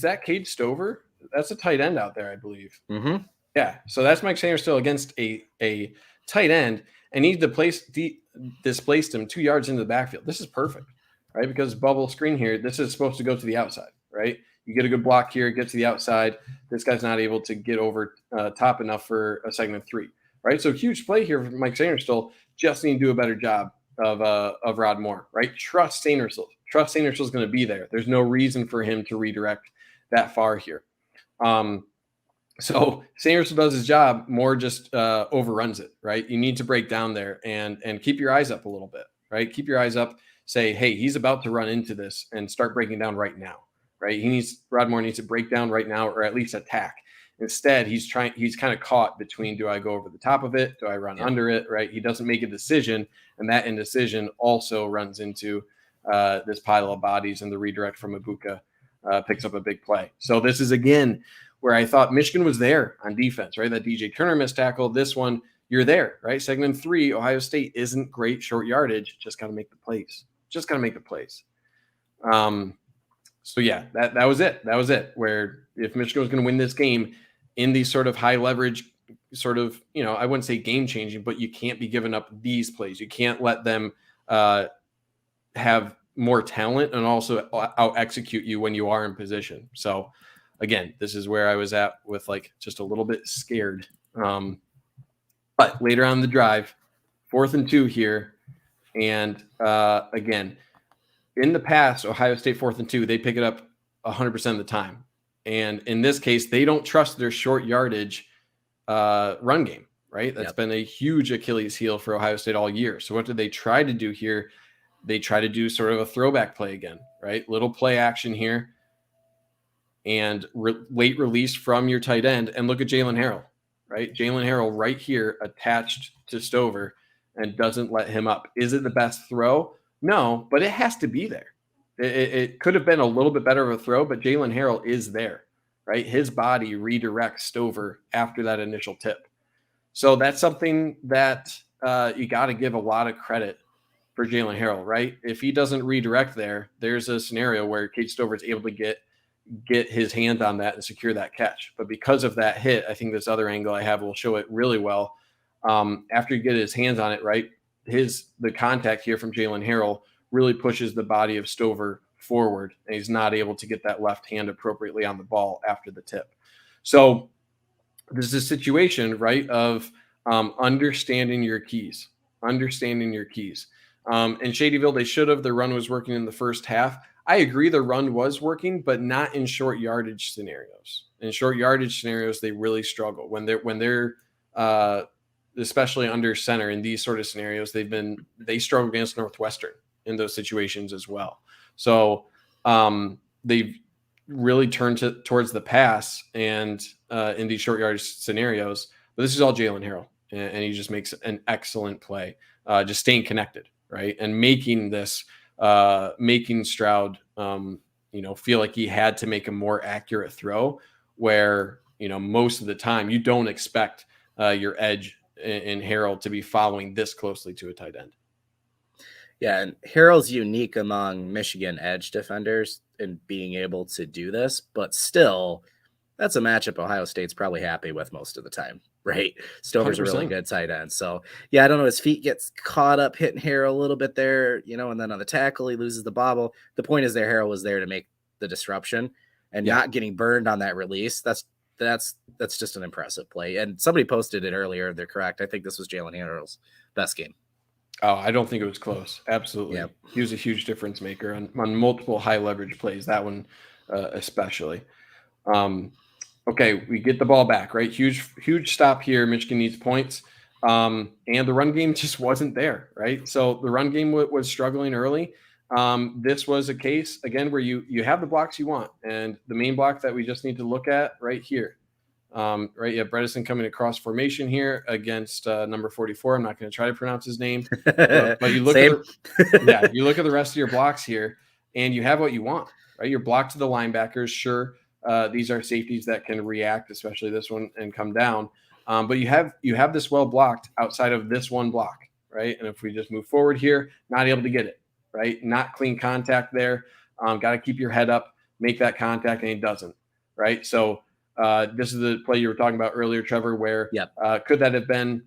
that Cade Stover? That's a tight end out there, I believe. Mm-hmm. Yeah, so that's Mike Sainristil against a tight end, and he displaced him 2 yards into the backfield. This is perfect. Right, because bubble screen here, this is supposed to go to the outside, right? You get a good block here, get to the outside. This guy's not able to get over top enough for a 2nd and 3, right? So huge play here from Mike Sainristil. Just need to do a better job of Rod Moore, right? Trust Sainristil. Trust Sainristil's going to be there. There's no reason for him to redirect that far here. So Sainristil does his job. Moore just overruns it, right? You need to break down there and keep your eyes up a little bit, right? Keep your eyes up. Say, hey, he's about to run into this, and start breaking down right now, right? Rod Moore needs to break down right now, or at least attack. Instead, he's kind of caught between, do I go over the top of it? Do I run under it? Right? He doesn't make a decision, and that indecision also runs into this pile of bodies, and the redirect from Ibuka picks up a big play. So this is, again, where I thought Michigan was there on defense, right? That DJ Turner missed tackle. This one, you're there, right? 2nd and 3, Ohio State isn't great short yardage. Just got to make the plays. So yeah, that was it. That was it. Where if Michigan was going to win this game in these sort of high leverage, sort of, I wouldn't say game changing, but you can't be giving up these plays. You can't let them have more talent and also out execute you when you are in position. So again, this is where I was at with like just a little bit scared. But later on the drive, 4th and 2 here. And again, in the past, Ohio State 4th and 2, they pick it up 100% of the time. And in this case, they don't trust their short yardage run game, right? That's been a huge Achilles heel for Ohio State all year. So what did they try to do here? They try to do sort of a throwback play again, right? Little play action here and late release from your tight end. And look at Jalen Harrell, right? Jalen Harrell right here attached to Stover and doesn't let him up. Is it the best throw? No, but it has to be there. It could have been a little bit better of a throw, but Jalen Harrell is there, right? His body redirects Stover after that initial tip. So that's something that you got to give a lot of credit for Jalen Harrell, right? If he doesn't redirect there, there's a scenario where Cade Stover is able to get his hand on that and secure that catch. But because of that hit, I think this other angle I have will show it really well. After you get his hands on it, right, the contact here from Jalen Harrell really pushes the body of Stover forward, and he's not able to get that left hand appropriately on the ball after the tip. So this is a situation, right, of understanding your keys. In Shadyville, they should have. The run was working in the first half. I agree the run was working, but not in short yardage scenarios. In short yardage scenarios, they really struggle. When they're especially under center in these sort of scenarios, they struggle against Northwestern in those situations as well. So they've really turned towards the pass and in these short yardage scenarios. But this is all Jalen Harrell, and he just makes an excellent play, just staying connected, right, and making Stroud, feel like he had to make a more accurate throw. Where most of the time you don't expect your edge in Harrell to be following this closely to a tight end. Yeah, and Harrell's unique among Michigan edge defenders in being able to do this, but still, that's a matchup Ohio State's probably happy with most of the time, right? Stover's 100%. A really good tight end. So, yeah, I don't know. His feet gets caught up hitting Harrell a little bit there, and then on the tackle, he loses the bobble. The point is Harrell was there to make the disruption and not getting burned on that release. That's just an impressive play. And somebody posted it earlier. They're correct. I think this was Jalen Harrell's best game. Oh, I don't think it was close. Absolutely. Yep. He was a huge difference maker on multiple high leverage plays. That one especially. Okay, we get the ball back, right? Huge stop here. Michigan needs points. And the run game just wasn't there, right? So the run game was struggling early. This was a case, again, where you have the blocks you want. And the main block that we just need to look at right here. Right, you have Bredesen coming across formation here against number 44. I'm not going to try to pronounce his name, but you look you look at the rest of your blocks here, and you have what you want, right? You're blocked to the linebackers. Sure, these are safeties that can react, especially this one, and come down. But you have this well blocked outside of this one block, right? And if we just move forward here, not able to get it, right? Not clean contact there. Got to keep your head up, make that contact, and he doesn't, right? So. This is the play you were talking about earlier, Trevor, where could that have been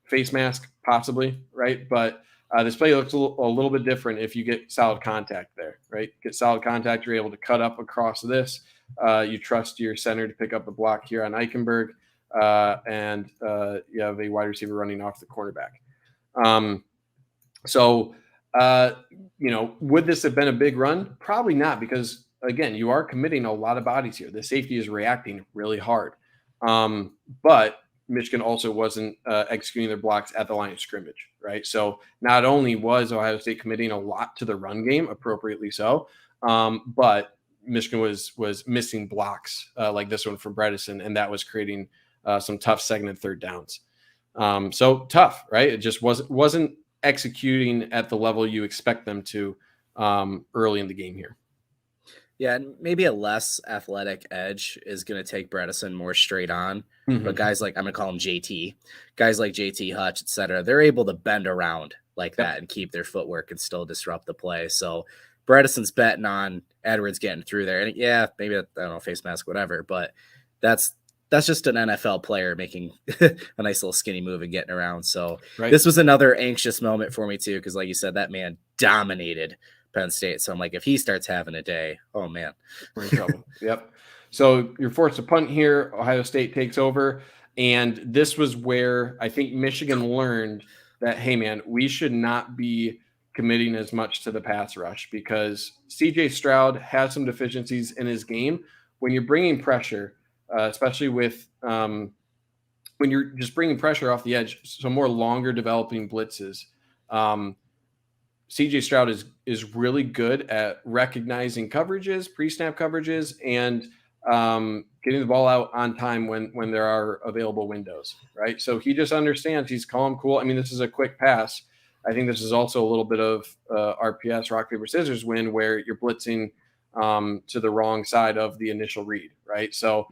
face mask? Possibly, right? But this play looks a little bit different if you get solid contact there, right? Get solid contact, you're able to cut up across this. You trust your center to pick up the block here on Eichenberg, and you have a wide receiver running off the cornerback. Would this have been a big run? Probably not, because again, you are committing a lot of bodies here. The safety is reacting really hard. But Michigan also wasn't executing their blocks at the line of scrimmage, right? So not only was Ohio State committing a lot to the run game, appropriately so, but Michigan was missing blocks like this one from Bredesen, and that was creating some tough second and third downs. So tough, right? It just wasn't executing at the level you expect them to early in the game here. Yeah, and maybe a less athletic edge is going to take Bredesen more straight on. Mm-hmm. But guys like, I'm going to call him JT, guys like JT Hutch, et cetera, they're able to bend around like that and keep their footwork and still disrupt the play. So Bredeson's betting on Edwards getting through there. And yeah, maybe, I don't know, face mask, whatever, but that's just an NFL player making a nice little skinny move and getting around. So This was another anxious moment for me too, because like you said, that man dominated Penn State. So I'm like, if he starts having a day, oh man, we're in trouble. Yep. So you're forced to punt here. Ohio State takes over. And this was where I think Michigan learned that, hey, man, we should not be committing as much to the pass rush, because CJ Stroud has some deficiencies in his game. When you're bringing pressure, especially with when you're just bringing pressure off the edge, so more longer developing blitzes, CJ Stroud is really good at recognizing coverages, pre-snap coverages, and getting the ball out on time when there are available windows, right? So he just understands. He's calm, cool. I mean, this is a quick pass. I think this is also a little bit of RPS, rock, paper, scissors win, where you're blitzing to the wrong side of the initial read, right? So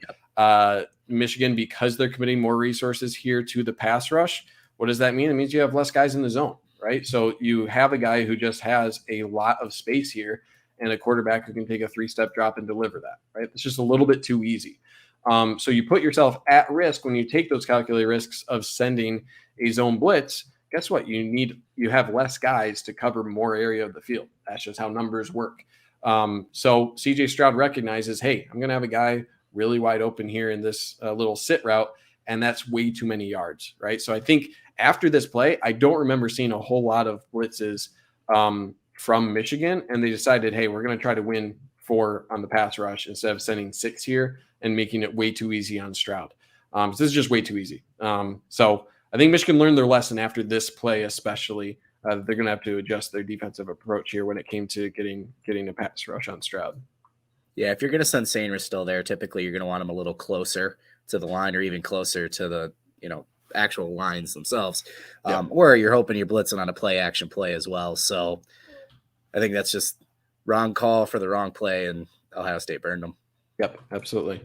Michigan, because they're committing more resources here to the pass rush, what does that mean? It means you have less guys in the zone, right? So you have a guy who just has a lot of space here, and a quarterback who can take a 3-step drop and deliver that, right? It's just a little bit too easy. So you put yourself at risk when you take those calculated risks of sending a zone blitz. Guess what? You have less guys to cover more area of the field. That's just how numbers work. So CJ Stroud recognizes, hey, I'm going to have a guy really wide open here in this little sit route, and that's way too many yards, right? So I think after this play, I don't remember seeing a whole lot of blitzes from Michigan, and they decided, hey, we're going to try to win 4 on the pass rush instead of sending 6 here and making it way too easy on Stroud. So this is just way too easy. So I think Michigan learned their lesson after this play, especially. They're going to have to adjust their defensive approach here when it came to getting a pass rush on Stroud. Yeah, if you're going to send Sainristil there, typically you're going to want him a little closer to the line, or even closer to the actual lines themselves, or you're hoping you're blitzing on a play action play as well. So I think that's just wrong call for the wrong play, and Ohio State burned them. Yep, absolutely.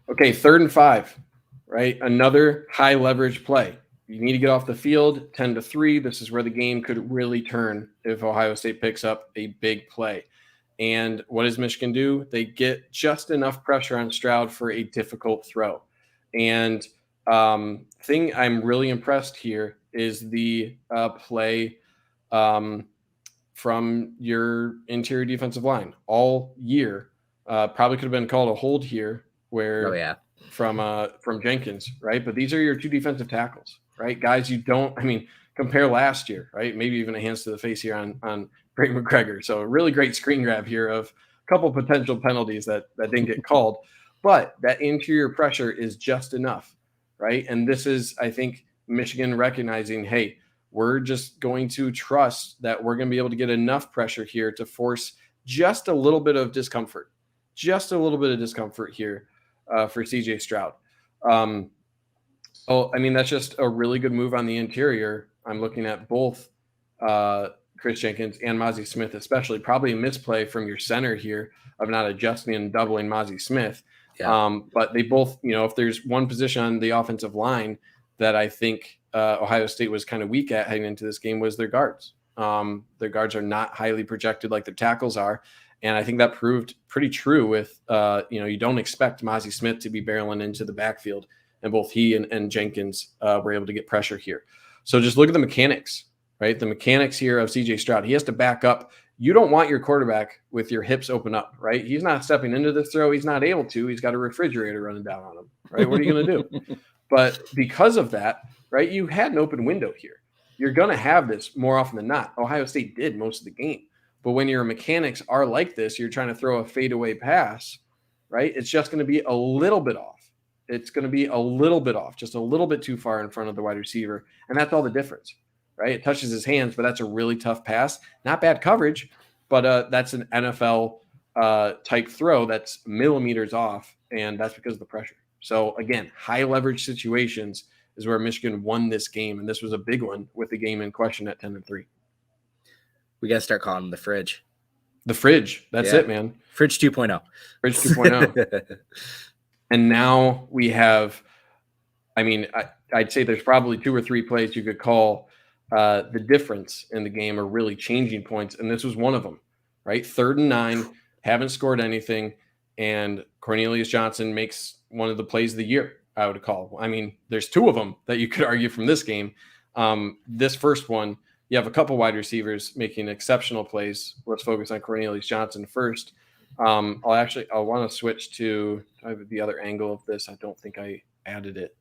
Okay, 3rd and 5, right? Another high leverage play. You need to get off the field, 10-3. This is where the game could really turn if Ohio State picks up a big play. And what does Michigan do? They get just enough pressure on Stroud for a difficult throw. And thing I'm really impressed here is the play from your interior defensive line all year. Probably could have been called a hold here, where from Jenkins, right? But these are your 2 defensive tackles, right? Guys, compare last year, right? Maybe even a hands to the face here on Greg McGregor. So a really great screen grab here of a couple potential penalties that didn't get called, but that interior pressure is just enough, right? And this is, I think, Michigan recognizing, hey, we're just going to trust that we're going to be able to get enough pressure here to force just a little bit of discomfort here for CJ Stroud. That's just a really good move on the interior. I'm looking at both Chris Jenkins and Mazi Smith, especially. Probably a misplay from your center here of not adjusting and doubling Mazi Smith. Yeah. But they both, if there's one position on the offensive line that I think Ohio State was kind of weak at heading into this game was their guards. Their guards are not highly projected like their tackles are. And I think that proved pretty true with, you don't expect Mazi Smith to be barreling into the backfield. And both he and Jenkins were able to get pressure here. So just look at the mechanics, right? The mechanics here of CJ Stroud. He has to back up. You don't want your quarterback with your hips open up, right? He's not stepping into the throw. He's not able to. He's got a refrigerator running down on him, right? What are you going to do? But because of that, right, you had an open window here. You're going to have this more often than not. Ohio State did most of the game. But when your mechanics are like this, you're trying to throw a fadeaway pass, right? It's just going to be a little bit off. It's going to be a little bit off, just a little bit too far in front of the wide receiver. And that's all the difference, right? It touches his hands, but that's a really tough pass. Not bad coverage, but that's an NFL type throw that's millimeters off, and that's because of the pressure. So, again, high leverage situations is where Michigan won this game, and this was a big one with the game in question at 10-3. We got to start calling him the fridge. The fridge. That's it, man. Fridge 2.0. Fridge 2.0. And now we have, I'd say there's probably 2 or 3 plays you could call the difference in the game or really changing points. And this was one of them, right? 3rd and 9, haven't scored anything, and Cornelius Johnson makes one of the plays of the year, I would call. I mean, there's 2 of them that you could argue from this game. This first one, you have a couple wide receivers making exceptional plays. Let's focus on Cornelius Johnson first. I'll want to switch to the other angle of this. I don't think I added it.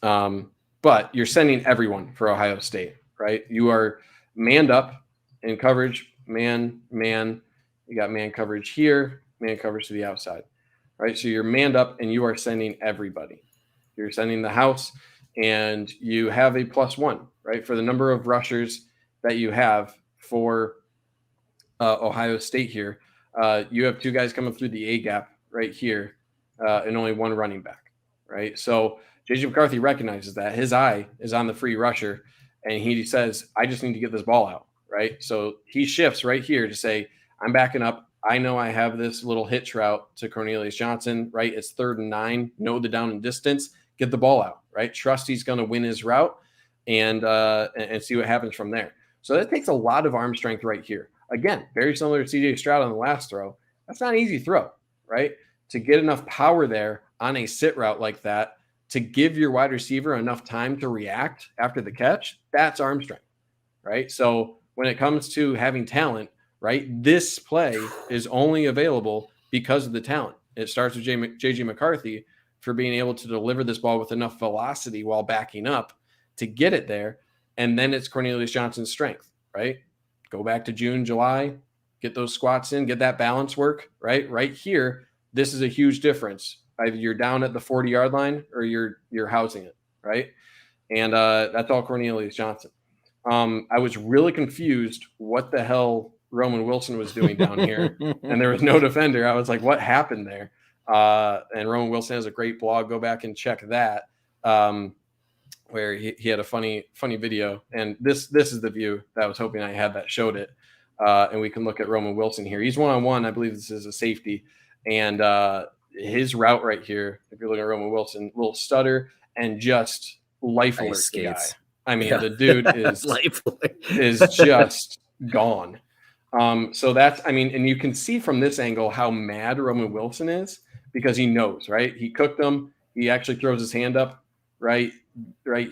But you're sending everyone for Ohio State, right? You are manned up in coverage, man. You got man coverage here, man coverage to the outside, right? So you're manned up and you are sending everybody. You're sending the house, and you have a +1, right? For the number of rushers that you have for Ohio State here. You have 2 guys coming through the A gap right here, and only 1 running back, right? So JJ McCarthy recognizes that. His eye is on the free rusher, and he says, I just need to get this ball out, right? So he shifts right here to say, I'm backing up. I know I have this little hitch route to Cornelius Johnson, right? It's 3rd and 9. Know the down and distance. Get the ball out, right? Trust he's going to win his route and see what happens from there. So that takes a lot of arm strength right here. Again, very similar to CJ Stroud on the last throw. That's not an easy throw, right? To get enough power there on a sit route like that, to give your wide receiver enough time to react after the catch, that's arm strength, right? So when it comes to having talent, right, this play is only available because of the talent. It starts with JJ McCarthy for being able to deliver this ball with enough velocity while backing up to get it there. And then it's Cornelius Johnson's strength, right? Go back to June, July, get those squats in, get that balance work, right? Right here, this is a huge difference. Either you're down at the 40-yard line or you're housing it, right? And that's all Cornelius Johnson. I was really confused what the hell Roman Wilson was doing down here, and there was no defender. I was like, what happened there? And Roman Wilson has a great blog. Go back and check that, where he had a funny video. And this is the view that I was hoping I had that showed it. And we can look at Roman Wilson here. He's one-on-one. I believe this is a safety. And his route right here, if you're looking at Roman Wilson, little stutter and just life alert the guy. I mean, the dude is just gone. So that's, I mean, and you can see from this angle how mad Roman Wilson is, because he knows, right? He cooked him. He actually throws his hand up right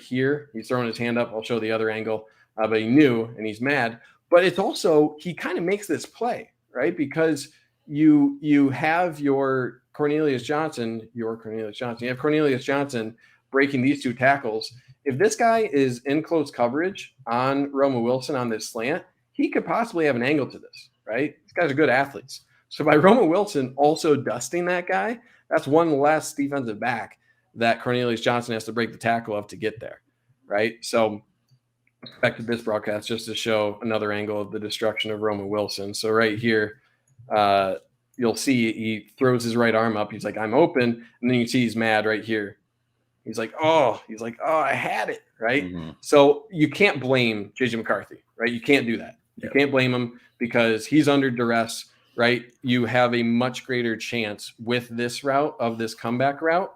here. He's throwing his hand up. I'll show the other angle, but he knew, and he's mad. But it's also, he kind of makes this play, right? Because you have your Cornelius Johnson, you have Cornelius Johnson breaking these 2 tackles. If this guy is in close coverage on Roman Wilson on this slant, he could possibly have an angle to this, right? These guys are good athletes. So by Roman Wilson also dusting that guy, that's one less defensive back that Cornelius Johnson has to break the tackle of to get there, right? So back to this broadcast just to show another angle of the destruction of Roman Wilson. So right here, you'll see he throws his right arm up. He's like, I'm open. And then you see he's mad right here. He's like, oh, I had it, right? Mm-hmm. So you can't blame JJ McCarthy, right? You can't do that. You can't blame him because he's under duress, right? You have a much greater chance with this route of this comeback route.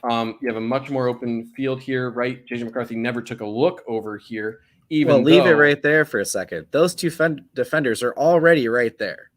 You have a much more open field here, right? JJ McCarthy never took a look over here. Leave it right there for a second. Those 2 defenders are already right there.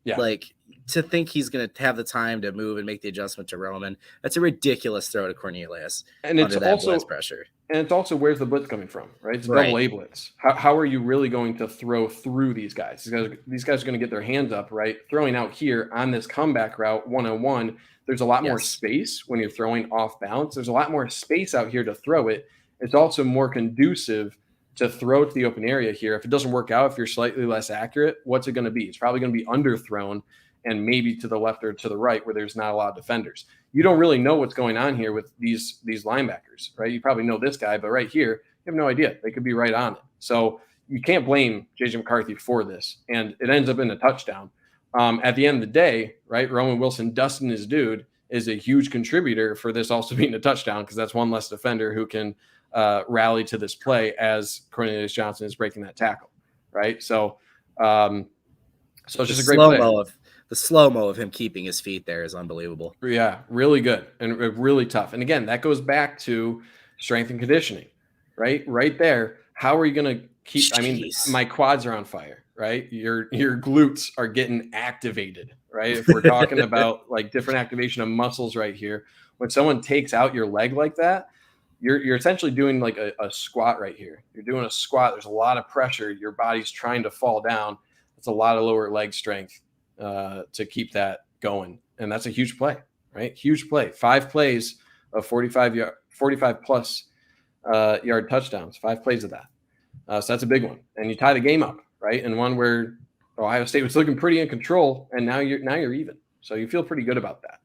Yeah. Like, to think he's going to have the time to move and make the adjustment to Roman, that's a ridiculous throw to Cornelius. And it's also blitz pressure. And it's also, where's the blitz coming from, right? It's a double A blitz. How are you really going to throw through these guys? These guys are going to get their hands up, right? Throwing out here on this comeback route, 1-on-1, there's a lot more space when you're throwing off balance. There's a lot more space out here to throw it. It's also more conducive to throw to the open area here. If it doesn't work out, if you're slightly less accurate, what's it going to be? It's probably going to be underthrown and maybe to the left or to the right where there's not a lot of defenders. You don't really know what's going on here with these linebackers, right? You probably know this guy, but right here, you have no idea. They could be right on it. So you can't blame JJ McCarthy for this. And it ends up in a touchdown. At the end of the day, right, Roman Wilson dusting his dude is a huge contributor for this also being a touchdown, because that's one less defender who can rally to this play as Cornelius Johnson is breaking that tackle, right? So it's just a great play. The slow-mo of him keeping his feet there is unbelievable. Yeah, really good and really tough. And again, that goes back to strength and conditioning, right? Right there. How are you going to keep – I mean, my quads are on fire, right? Your glutes are getting activated, right? If we're talking about like different activation of muscles right here, when someone takes out your leg like that, you're essentially doing like a squat right here. You're doing a squat. There's a lot of pressure. Your body's trying to fall down. It's a lot of lower leg strength to keep that going. And that's a huge play, right? Huge play. 5 plays of 45 plus yard touchdowns, 5 plays of that. So that's a big one. And you tie the game up, right? And one where Ohio State was looking pretty in control, and now you're even. So you feel pretty good about that.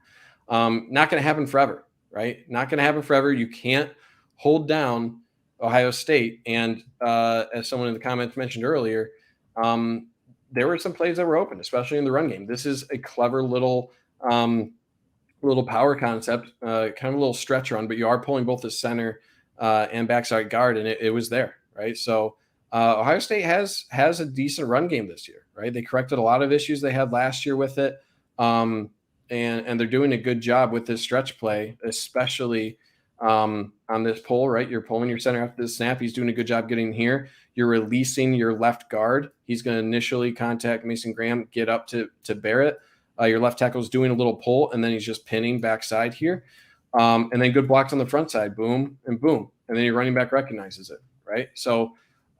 Not going to happen forever, right? Not going to happen forever. You can't hold down Ohio State. And as someone in the comments mentioned earlier, there were some plays that were open, especially in the run game. This is a clever little power concept, kind of a little stretch run, but you are pulling both the center and backside guard, and it was there, right? So Ohio State has a decent run game this year, right? They corrected a lot of issues they had last year with it, and they're doing a good job with this stretch play, especially on this pull, right? You're pulling your center after the snap. He's doing a good job getting here. You're releasing your left guard. He's going to initially contact Mason Graham, get up to Barrett. Your left tackle is doing a little pull, and then he's just pinning backside here. And then good blocks on the front side, boom and boom. And then your running back recognizes it, right? So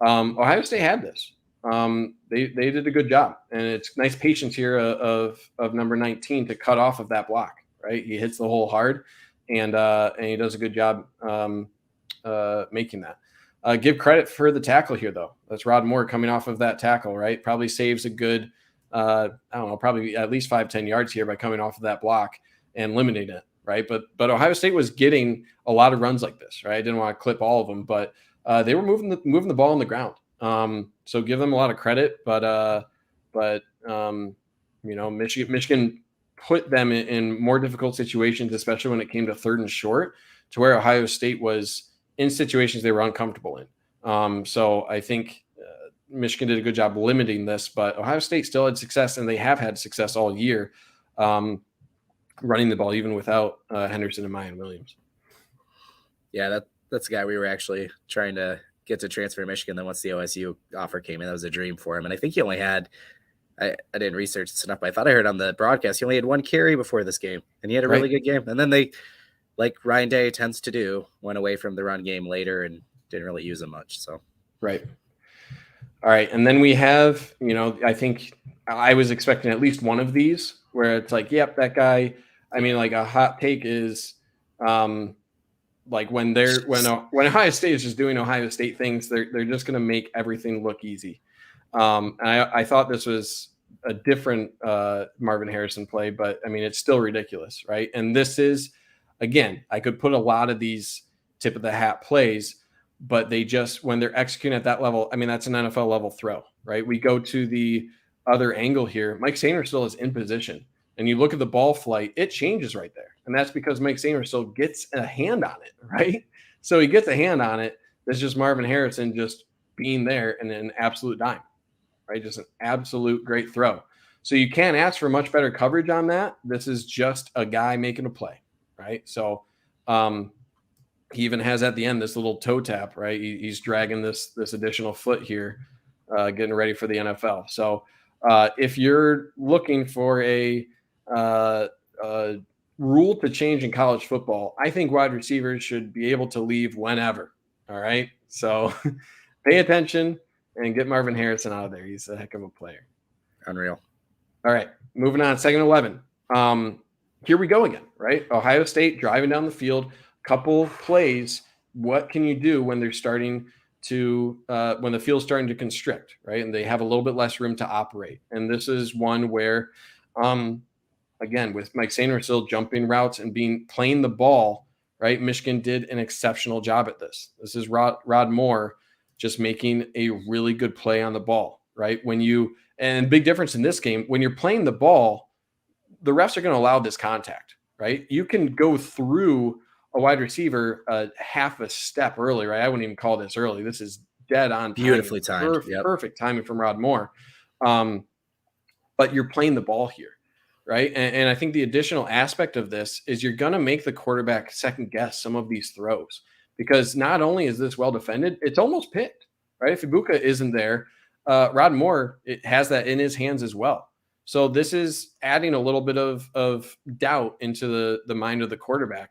Ohio State had this. They did a good job. And it's nice patience here of number 19 to cut off of that block, right? He hits the hole hard, and he does a good job making that. Give credit for the tackle here, though. That's Rod Moore coming off of that tackle, right? Probably saves a good probably at least 5-10 yards here by coming off of that block and limiting it, right? But Ohio State was getting a lot of runs like this, right? I didn't want to clip all of them, but they were moving the ball on the ground. So give them a lot of credit, but Michigan put them in more difficult situations, especially when it came to 3rd and short, to where Ohio State was in situations they were uncomfortable in. So I think Michigan did a good job limiting this, but Ohio State still had success, and they have had success all year running the ball, even without Henderson and Mayan Williams. Yeah, that's a guy we were actually trying to get to transfer to Michigan. Then once the OSU offer came in, that was a dream for him. And I think he only had, I didn't research this enough, but I thought I heard on the broadcast, he only had 1 carry before this game, and he had a really good game. And then they, like Ryan Day tends to do, went away from the run game later and didn't really use him much. So, right. All right. And then we have, I think I was expecting at least one of these where it's like, yep, that guy, I mean, like a hot take is like when Ohio State is just doing Ohio State things, they're just going to make everything look easy. And I thought this was a different Marvin Harrison play, but I mean, it's still ridiculous, right? And this is, again, I could put a lot of these tip of the hat plays, but they just, when they're executing at that level, I mean, that's an NFL level throw, right? We go to the other angle here. Mike Sainristil is in position, and you look at the ball flight, it changes right there. And that's because Mike Sainristil gets a hand on it, right? So he gets a hand on it. It's just Marvin Harrison just being there and an absolute dime, right? Just an absolute great throw. So you can't ask for much better coverage on that. This is just a guy making a play, right? So he even has at the end this little toe tap, right? He's dragging this additional foot here, getting ready for the NFL. So if you're looking for a rule to change in college football, I think wide receivers should be able to leave whenever. All right. So pay attention and get Marvin Harrison out of there. He's a heck of a player. Unreal. All right. Moving on. 2nd and 11. Here we go again, right? Ohio State driving down the field, couple plays. What can you do when they're starting to, when the field's starting to constrict, right? And they have a little bit less room to operate. And this is one where, again, with Mike Sainristil jumping routes and playing the ball, right? Michigan did an exceptional job at this. This is Rod Moore just making a really good play on the ball, right? And big difference in this game, when you're playing the ball, the refs are going to allow this contact, right? You can go through a wide receiver half a step early, right? I wouldn't even call this early. This is dead on. Beautifully timed. Perfect timing from Rod Moore. But you're playing the ball here, right? And I think the additional aspect of this is you're going to make the quarterback second guess some of these throws, because not only is this well defended, it's almost picked, right? If Ibuka isn't there, Rod Moore, it has that in his hands as well. So this is adding a little bit of doubt into the mind of the quarterback.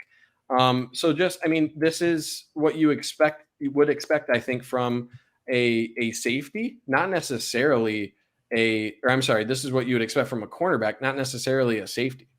This is what you would expect, I think, from a safety, not necessarily this is what you would expect from a cornerback, not necessarily a safety,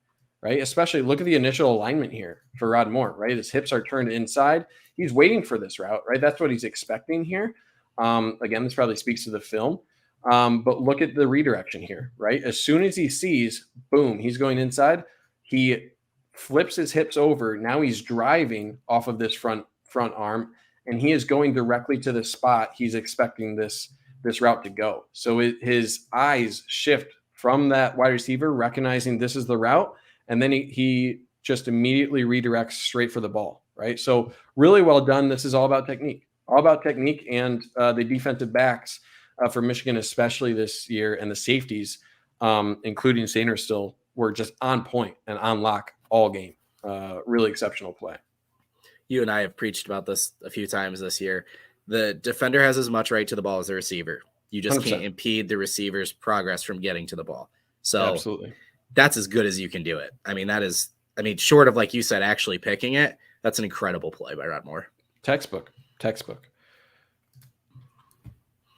right? Especially look at the initial alignment here for Rod Moore, right? His hips are turned inside. He's waiting for this route, right? That's what he's expecting here. Again, this probably speaks to the film. But look at the redirection here, right? As soon as he sees, boom, he's going inside. He flips his hips over. Now he's driving off of this front arm, and he is going directly to the spot he's expecting this route to go. So his eyes shift from that wide receiver, recognizing this is the route, and then he just immediately redirects straight for the ball, right? So really well done. This is all about technique, and the defensive backs for Michigan, especially this year, and the safeties, including Sainristil, were just on point and on lock all game. Really exceptional play. You and I have preached about this a few times this year. The defender has as much right to the ball as the receiver. You just 100%. Can't impede the receiver's progress from getting to the ball. So absolutely, that's as good as you can do it. I mean, short of, like you said, actually picking it, that's an incredible play by Rod Moore. Textbook.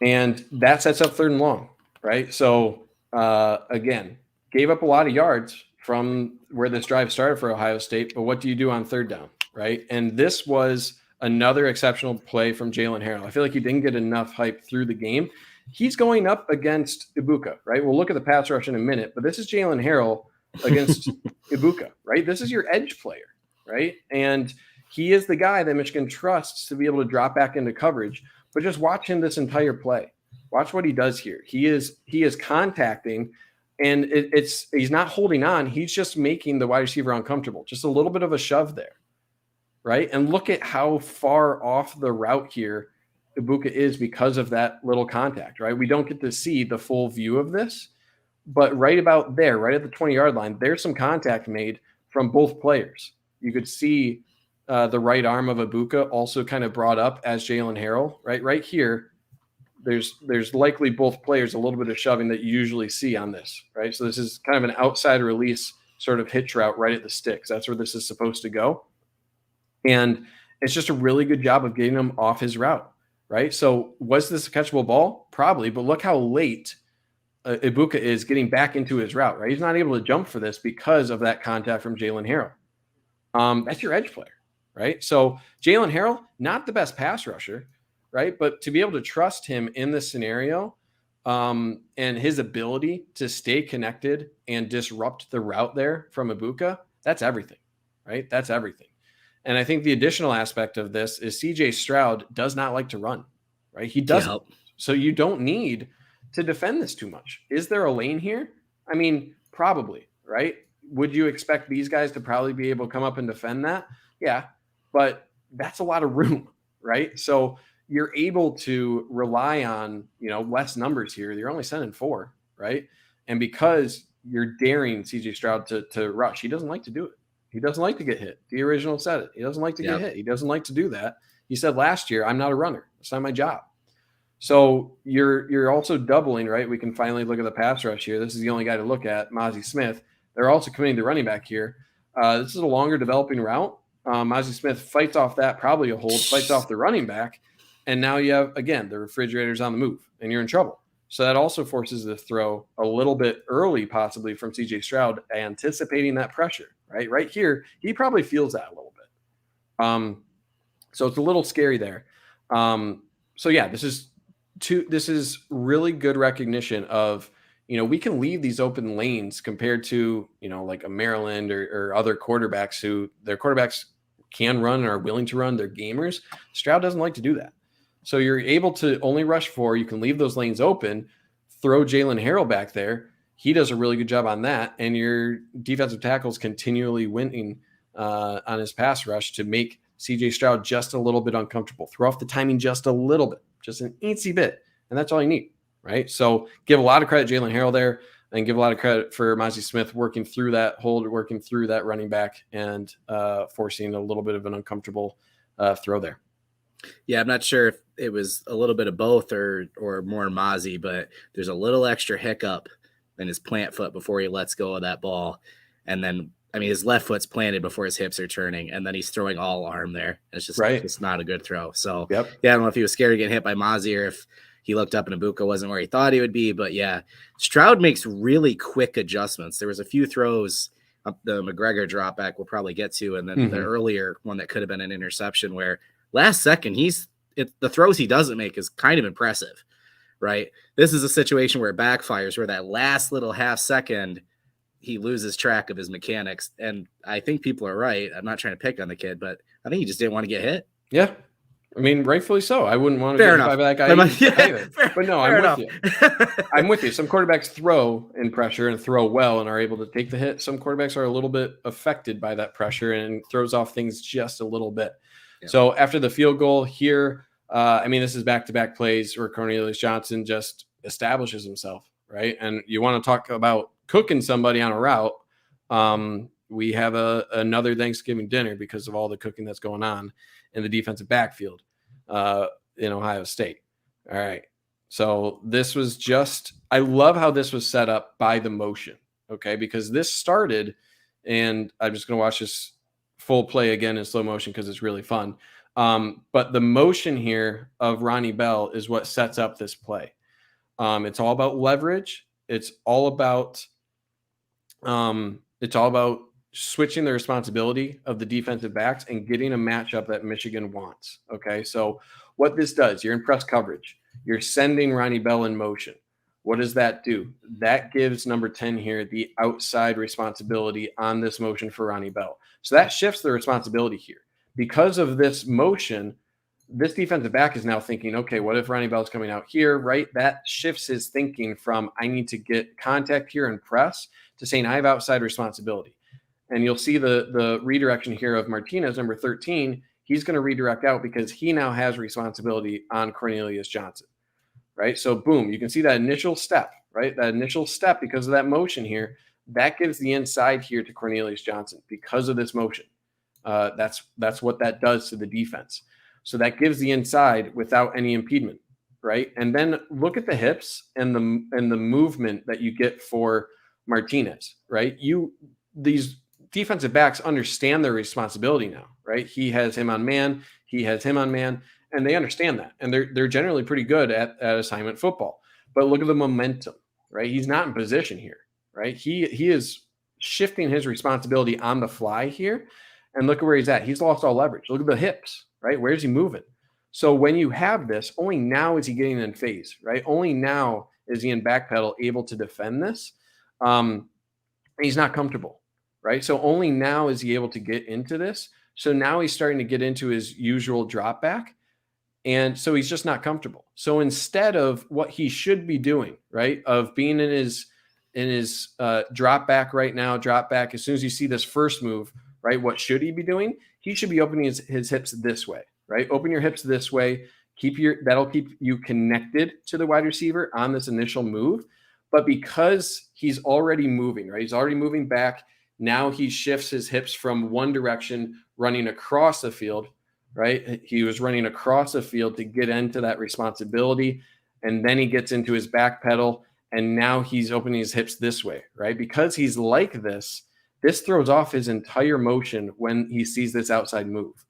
And that sets up 3rd and long, right? So, again, gave up a lot of yards from where this drive started for Ohio State, but what do you do on 3rd down, right? And this was another exceptional play from Jalen Harrell. I feel like he didn't get enough hype through the game. He's going up against Ibuka, right? We'll look at the pass rush in a minute, but this is Jalen Harrell against Ibuka, right? This is your edge player, right? And he is the guy that Michigan trusts to be able to drop back into coverage. But just watch him this entire play. Watch what he does here. He is contacting, and he's not holding on. He's just making the wide receiver uncomfortable. Just a little bit of a shove there, right? And look at how far off the route here Ibuka is because of that little contact, right? We don't get to see the full view of this, but right about there, right at the 20-yard line, there's some contact made from both players. You could see the right arm of Ibuka also kind of brought up as Jalen Harrell, right? Right here, there's likely both players a little bit of shoving that you usually see on this, right? So this is kind of an outside release sort of hitch route right at the sticks. That's where this is supposed to go. And it's just a really good job of getting him off his route, right? So was this a catchable ball? Probably, but look how late Ibuka is getting back into his route, right? He's not able to jump for this because of that contact from Jalen Harrell. That's your edge player. Right. So Jalen Harrell, not the best pass rusher, right? But to be able to trust him in this scenario and his ability to stay connected and disrupt the route there from Ibuka, that's everything, right? That's everything. And I think the additional aspect of this is CJ Stroud does not like to run, right? He doesn't. Yep. So you don't need to defend this too much. Is there a lane here? I mean, probably, right? Would you expect these guys to probably be able to come up and defend that? Yeah. But that's a lot of room, right? So you're able to rely on, less numbers here. You're only sending 4, right? And because you're daring CJ Stroud to rush, he doesn't like to do it. He doesn't like to get hit. The original said it. He doesn't like to get hit. He doesn't like to do that. He said last year, I'm not a runner. It's not my job. So you're also doubling, right? We can finally look at the pass rush here. This is the only guy to look at, Mazi Smith. They're also committing the running back here. This is a longer developing route. Mazi Smith fights off that, probably a hold, fights off the running back. And now you have, again, the refrigerator's on the move and you're in trouble. So that also forces the throw a little bit early, possibly from CJ Stroud, anticipating that pressure, right? Right here, he probably feels that a little bit. So it's a little scary there. This is really good recognition of, we can leave these open lanes compared to, like a Maryland or other quarterbacks who their quarterbacks can run and are willing to run. They're gamers. Stroud doesn't like to do that. So you're able to only rush 4. You can leave those lanes open, throw Jalen Harrell back there. He does a really good job on that. And your defensive tackles continually winning on his pass rush to make CJ Stroud just a little bit uncomfortable. Throw off the timing just a little bit, just an eensy bit. And that's all you need, right? So give a lot of credit to Jalen Harrell there, and give a lot of credit for Mazi Smith working through that hold, working through that running back, and forcing a little bit of an uncomfortable throw there. Yeah, I'm not sure if it was a little bit of both or more Mozzie, but there's a little extra hiccup in his plant foot before he lets go of that ball. And then, I mean, his left foot's planted before his hips are turning, and then he's throwing all arm there. It's just not a good throw. So, Yep. yeah, I don't know if he was scared of getting hit by Mozzie or if he looked up and Ibuka wasn't where he thought he would be. But, yeah, Stroud makes really quick adjustments. There was a few throws, the McGregor drop back we'll probably get to, and then the earlier one that could have been an interception where last second the throws he doesn't make is kind of impressive, right? This is a situation where it backfires, where that last little half second he loses track of his mechanics. And I think people are right. I'm not trying to pick on the kid, but I think he just didn't want to get hit. Yeah. I mean, rightfully so. I wouldn't want to get hit by that guy either. But no, I'm with you. I'm with you. Some quarterbacks throw in pressure and throw well and are able to take the hit. Some quarterbacks are a little bit affected by that pressure and throws off things just a little bit. Yeah. So after the field goal here, I mean, this is back-to-back plays where Cornelius Johnson just establishes himself, right? And you want to talk about cooking somebody on a route. We have another Thanksgiving dinner because of all the cooking that's going on in the defensive backfield in Ohio State. All right. So this was I love how this was set up by the motion. Okay. Because this started, and I'm just going to watch this full play again in slow motion because it's really fun. But the motion here of Ronnie Bell is what sets up this play. It's all about leverage. It's all about switching the responsibility of the defensive backs and getting a matchup that Michigan wants. Okay, so what this does, you're in press coverage. You're sending Ronnie Bell in motion. What does that do? That gives number 10 here the outside responsibility on this motion for Ronnie Bell. So that shifts the responsibility here. Because of this motion, this defensive back is now thinking, okay, what if Ronnie Bell's coming out here, right? That shifts his thinking from I need to get contact here and press to saying I have outside responsibility. And you'll see the redirection here of Martinez, number 13. He's going to redirect out because he now has responsibility on Cornelius Johnson, right? So boom, you can see that initial step, right? That initial step because of that motion here, that gives the inside here to Cornelius Johnson because of this motion. That's what that does to the defense. So that gives the inside without any impediment, right? And then look at the hips and the movement that you get for Martinez, right? These defensive backs understand their responsibility now, right? He has him on man, and they understand that. And they're generally pretty good at assignment football. But look at the momentum, right? He's not in position here, right? He is shifting his responsibility on the fly here. And look at where he's at. He's lost all leverage. Look at the hips, right? Where's he moving? So when you have this, only now is he getting in phase, right? Only now is he in backpedal able to defend this. He's not comfortable, right? So only now is he able to get into this. So now he's starting to get into his usual drop back. And so he's just not comfortable. So instead of what he should be doing, right, of being in his drop back right now, drop back, as soon as you see this first move, right, what should he be doing? He should be opening his hips this way, right? Open your hips this way. That'll keep you connected to the wide receiver on this initial move. But because he's already moving, right? He's already moving back. Now he shifts his hips from one direction, running across the field, right? He was running across the field to get into that responsibility. And then he gets into his back pedal. And now he's opening his hips this way, right? Because he's like this throws off his entire motion when he sees this outside move,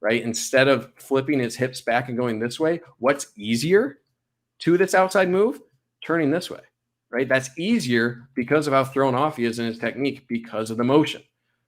right? Instead of flipping his hips back and going this way, what's easier to this outside move? Turning this way, right? That's easier because of how thrown off he is in his technique because of the motion,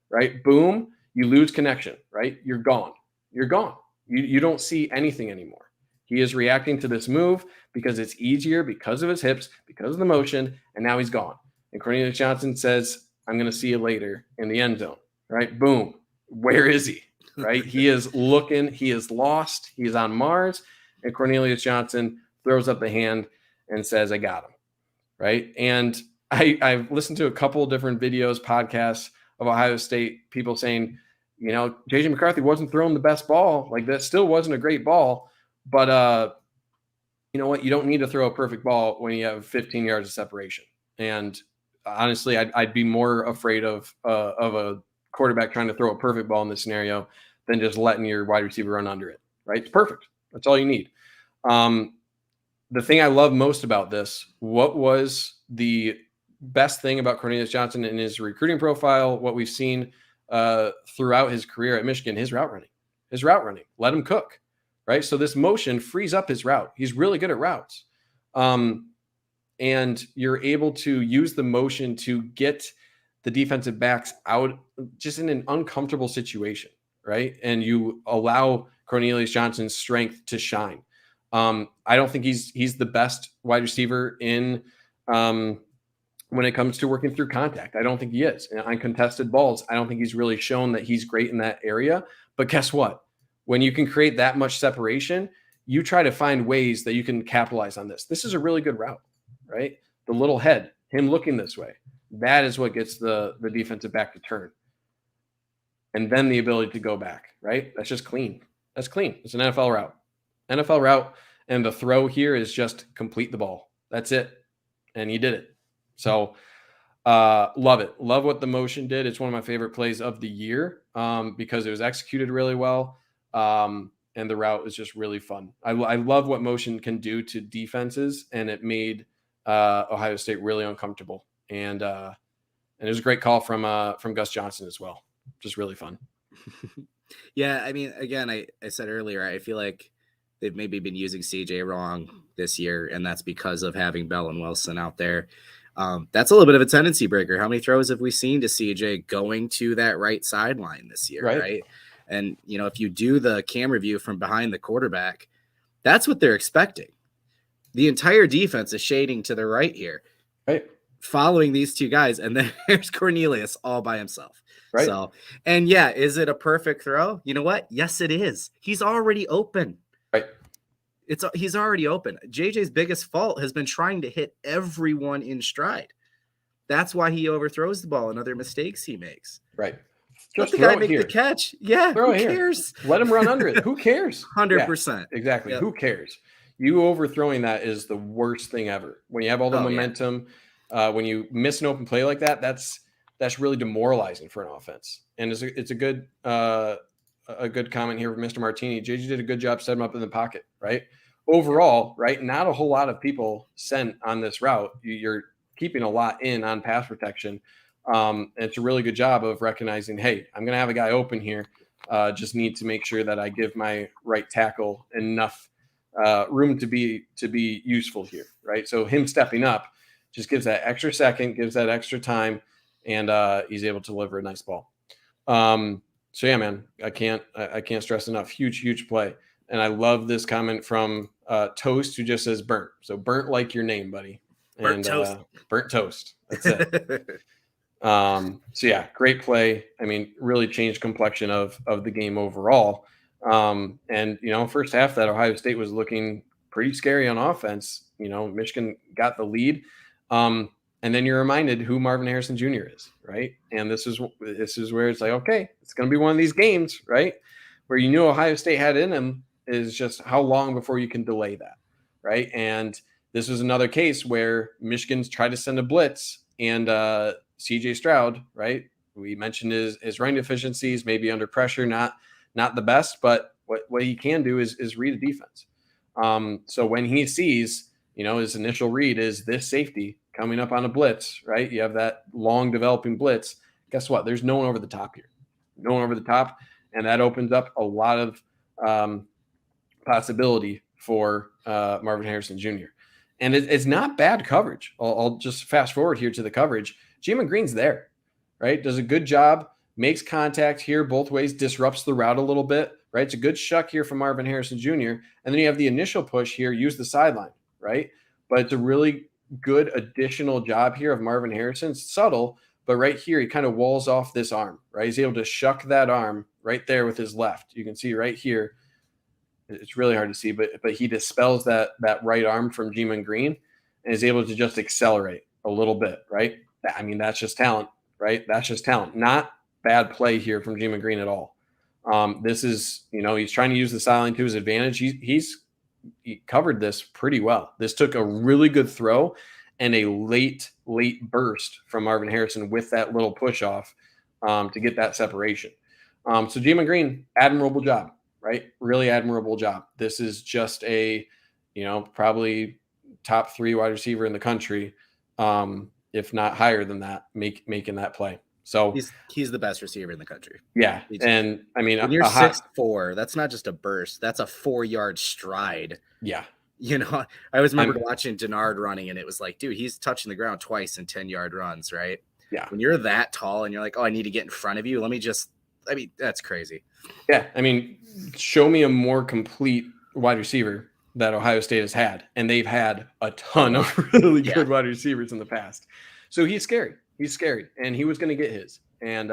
right? Boom, you lose connection, right? You're gone. You're gone. You don't see anything anymore. He is reacting to this move because it's easier because of his hips, because of the motion, and now he's gone. And Cornelius Johnson says, I'm going to see you later in the end zone, right? Boom. Where is he, right? He is looking. He is lost. He is on Mars. And Cornelius Johnson throws up the hand and says, I got him, right? And I've listened to a couple of different videos, podcasts of Ohio State, people saying, JJ McCarthy wasn't throwing the best ball. Like, that still wasn't a great ball. But you know what? You don't need to throw a perfect ball when you have 15 yards of separation. And honestly, I'd be more afraid of a quarterback trying to throw a perfect ball in this scenario than just letting your wide receiver run under it, right? It's perfect. That's all you need. The thing I love most about this, what was the best thing about Cornelius Johnson in his recruiting profile, what we've seen throughout his career at Michigan, his route running, let him cook, right? So this motion frees up his route. He's really good at routes. And you're able to use the motion to get the defensive backs out just in an uncomfortable situation, right? And you allow Cornelius Johnson's strength to shine. I don't think he's the best wide receiver in when it comes to working through contact. I don't think he is. On contested balls, I don't think he's really shown that he's great in that area. But guess what? When you can create that much separation, you try to find ways that you can capitalize on this. This is a really good route, right? The little head, him looking this way, that is what gets the defensive back to turn. And then the ability to go back, right? That's just clean. That's clean. It's an NFL route. And the throw here is just complete the ball. That's it. And he did it. So love it. Love what the motion did. It's one of my favorite plays of the year because it was executed really well. And the route is just really fun. I love what motion can do to defenses, and it made Ohio State really uncomfortable. And it was a great call from Gus Johnson as well. Just really fun. Yeah, I mean, again, I said earlier, I feel like they've maybe been using CJ wrong this year, and that's because of having Bell and Wilson out there. That's a little bit of a tendency breaker. How many throws have we seen to CJ going to that right sideline this year, right? And, if you do the camera view from behind the quarterback, that's what they're expecting. The entire defense is shading to the right here, right, following these two guys, and then there's Cornelius all by himself. Right. So, and yeah, is it a perfect throw? You know what? Yes, it is. He's already open. Right. He's already open. JJ's biggest fault has been trying to hit everyone in stride. That's why he overthrows the ball and other mistakes he makes. Right. Just let the guy make the catch. Yeah. Who cares? Let him run under it. Who cares? 100%. Yeah, exactly. Yep. Who cares? You overthrowing that is the worst thing ever. When you have all the momentum, when you miss an open play like that, that's really demoralizing for an offense. And it's a good comment here from Mr. Martini. JJ did a good job setting him up in the pocket, right? Overall, right, not a whole lot of people sent on this route. You're keeping a lot in on pass protection. It's a really good job of recognizing, hey, I'm going to have a guy open here. Just need to make sure that I give my right tackle enough room to be useful here, right? So him stepping up just gives that extra second, gives that extra time, and he's able to deliver a nice ball. So yeah, man, I can't stress enough. Huge play. And I love this comment from Toast, who just says burnt. So burnt like your name, buddy. Burnt toast. Burnt toast. That's it. So yeah, great play. I mean, really changed complexion of the game overall. And first half that Ohio State was looking pretty scary on offense. Michigan got the lead. And then you're reminded who Marvin Harrison Jr. is, right? And this is where it's like, okay, it's going to be one of these games, right? Where Ohio State had in him is just how long before you can delay that, right? And this was another case where Michigan's tried to send a blitz, and CJ Stroud, right? We mentioned his running deficiencies, maybe under pressure, not the best, but what he can do is read a defense. So when he sees, his initial read is this safety coming up on a blitz, right? You have that long developing blitz. Guess what? There's no one over the top here. No one over the top. And that opens up a lot of possibility for Marvin Harrison Jr. And it's not bad coverage. I'll just fast forward here to the coverage. Jalen Green's there, right? Does a good job, makes contact here both ways, disrupts the route a little bit, right? It's a good shuck here from Marvin Harrison Jr. And then you have the initial push here, use the sideline, right? But it's a really good additional job here of Marvin Harrison. It's subtle, but right here, he kind of walls off this arm, right? He's able to shuck that arm right there with his left. You can see right here. It's really hard to see, but he dispels that right arm from Jalen Green and is able to just accelerate a little bit, right? I mean, that's just talent, right? That's just talent. Not bad play here from Jalen Green at all. This is, he's trying to use the sideline to his advantage. He covered this pretty well. This took a really good throw and a late burst from Marvin Harrison with that little push off to get that separation. So Jalen Green, admirable job. right? Really admirable job. This is just a, probably top 3 wide receiver in the country, if not higher than that, making that play. So he's the best receiver in the country. Yeah. And I mean, when you're 6'4", that's not just a burst, that's a 4-yard stride. Yeah. I always remember watching Denard running, and it was like, dude, he's touching the ground twice in 10-yard runs, right? Yeah. When you're that tall and you're like, oh, I need to get in front of you. That's crazy. Yeah. I mean, show me a more complete wide receiver that Ohio State has had. And they've had a ton of really good wide receivers in the past. So he's scary. He's scary. And he was going to get his. And,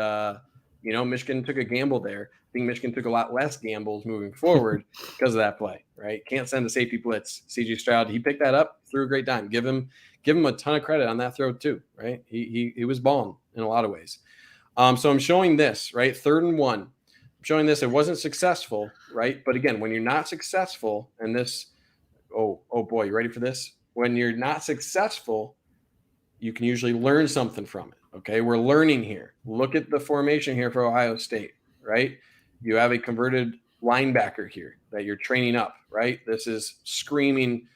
Michigan took a gamble there. I think Michigan took a lot less gambles moving forward because of that play, right? Can't send a safety blitz. CJ Stroud, he picked that up, threw a great dime. Give him a ton of credit on that throw too, right? He was balling in a lot of ways. So I'm showing this, right? 3rd and 1. I'm showing this. It wasn't successful, right? But again, when you're not successful, and this, oh boy, you ready for this? When you're not successful, you can usually learn something from it. Okay, we're learning here. Look at the formation here for Ohio State, right? You have a converted linebacker here that you're training up, right? This is screaming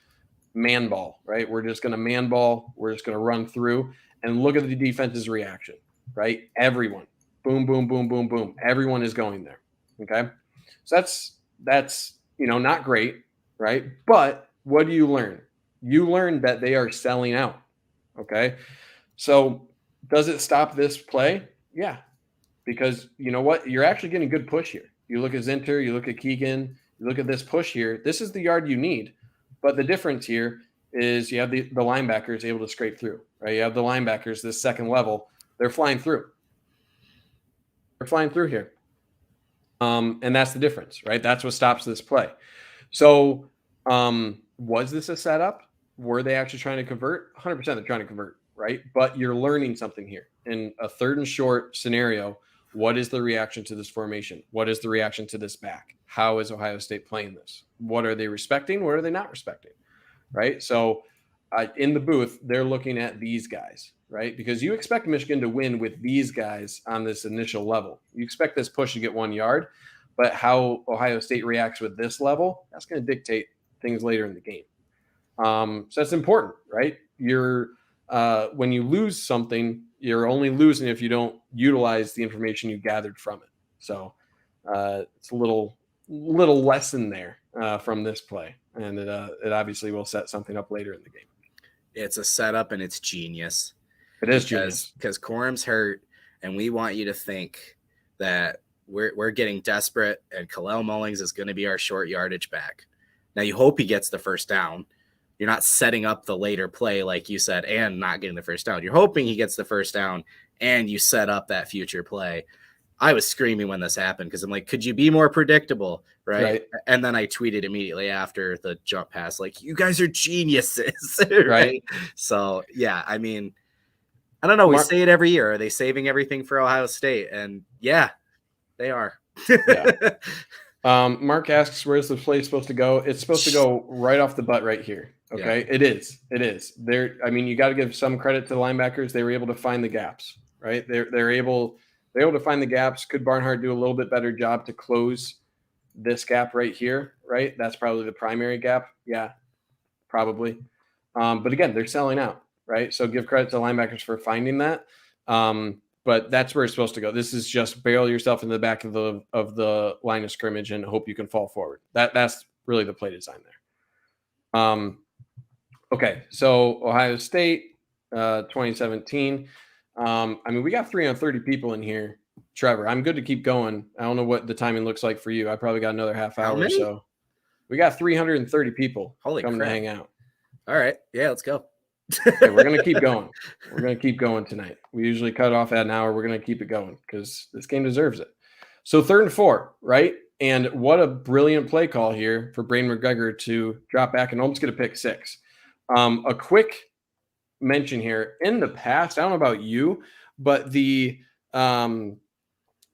man ball, right? We're just going to man ball. We're just going to run through, and look at the defense's reaction, right? Everyone, boom, boom, boom, boom, boom. Everyone is going there. Okay, so that's not great, right? But what do you learn? You learn that they are selling out. Okay, so does it stop this play? Yeah, because you know what? You're actually getting good push here. You look at Zinter, you look at Keegan, you look at this push here. This is the yard you need. But the difference here is you have the linebackers able to scrape through, right? You have the linebackers, this second level, they're flying through. They're flying through here. And that's the difference, right? That's what stops this play. So was this a setup? Were they actually trying to convert? 100% they're trying to convert, right? But you're learning something here. In a 3rd and short scenario, what is the reaction to this formation? What is the reaction to this back? How is Ohio State playing this? What are they respecting? What are they not respecting? Right? So in the booth, they're looking at these guys, right? Because you expect Michigan to win with these guys on this initial level. You expect this push to get 1 yard, but how Ohio State reacts with this level, that's going to dictate things later in the game. So that's important, right? You're when you lose something, you're only losing if you don't utilize the information you gathered from it. So it's a little lesson there from this play, and it obviously will set something up later in the game. It's a setup, and it's genius. It is genius because Corum's hurt, and we want you to think that we're getting desperate, and Kalel Mullings is going to be our short yardage back. Now you hope he gets the first down. You're not setting up the later play, like you said, and not getting the first down. You're hoping he gets the first down and you set up that future play. I was screaming when this happened because I'm like, could you be more predictable? Right. And then I tweeted immediately after the jump pass, like, you guys are geniuses. Right. So, yeah, I mean, I don't know. We say it every year. Are they saving everything for Ohio State? And yeah, they are. Yeah. Mark asks, where's the play supposed to go? It's supposed to go right off the butt right here. Okay. Yeah. It is there. I mean, you got to give some credit to the linebackers. They were able to find the gaps, right? They're able to find the gaps. Could Barnhart do a little bit better job to close this gap right here? Right. That's probably the primary gap. Yeah, probably. But again, they're selling out, right? So give credit to linebackers for finding that. But that's where it's supposed to go. This is just barrel yourself into the back of the line of scrimmage and hope you can fall forward. That's really the play design there. Okay, so Ohio State, 2017. I mean, we got 330 people in here. Trevor, I'm good to keep going. I don't know what the timing looks like for you. I probably got another half hour or so. We got 330 people coming to hang out. All right. Yeah, let's go. Okay, we're going to keep going. We're going to keep going tonight. We usually cut off at an hour. We're going to keep it going because this game deserves it. So 3rd and 4, right? And what a brilliant play call here for Braden McGregor to drop back and almost get a pick 6. A quick mention here. In the past, I don't know about you, but the 3rd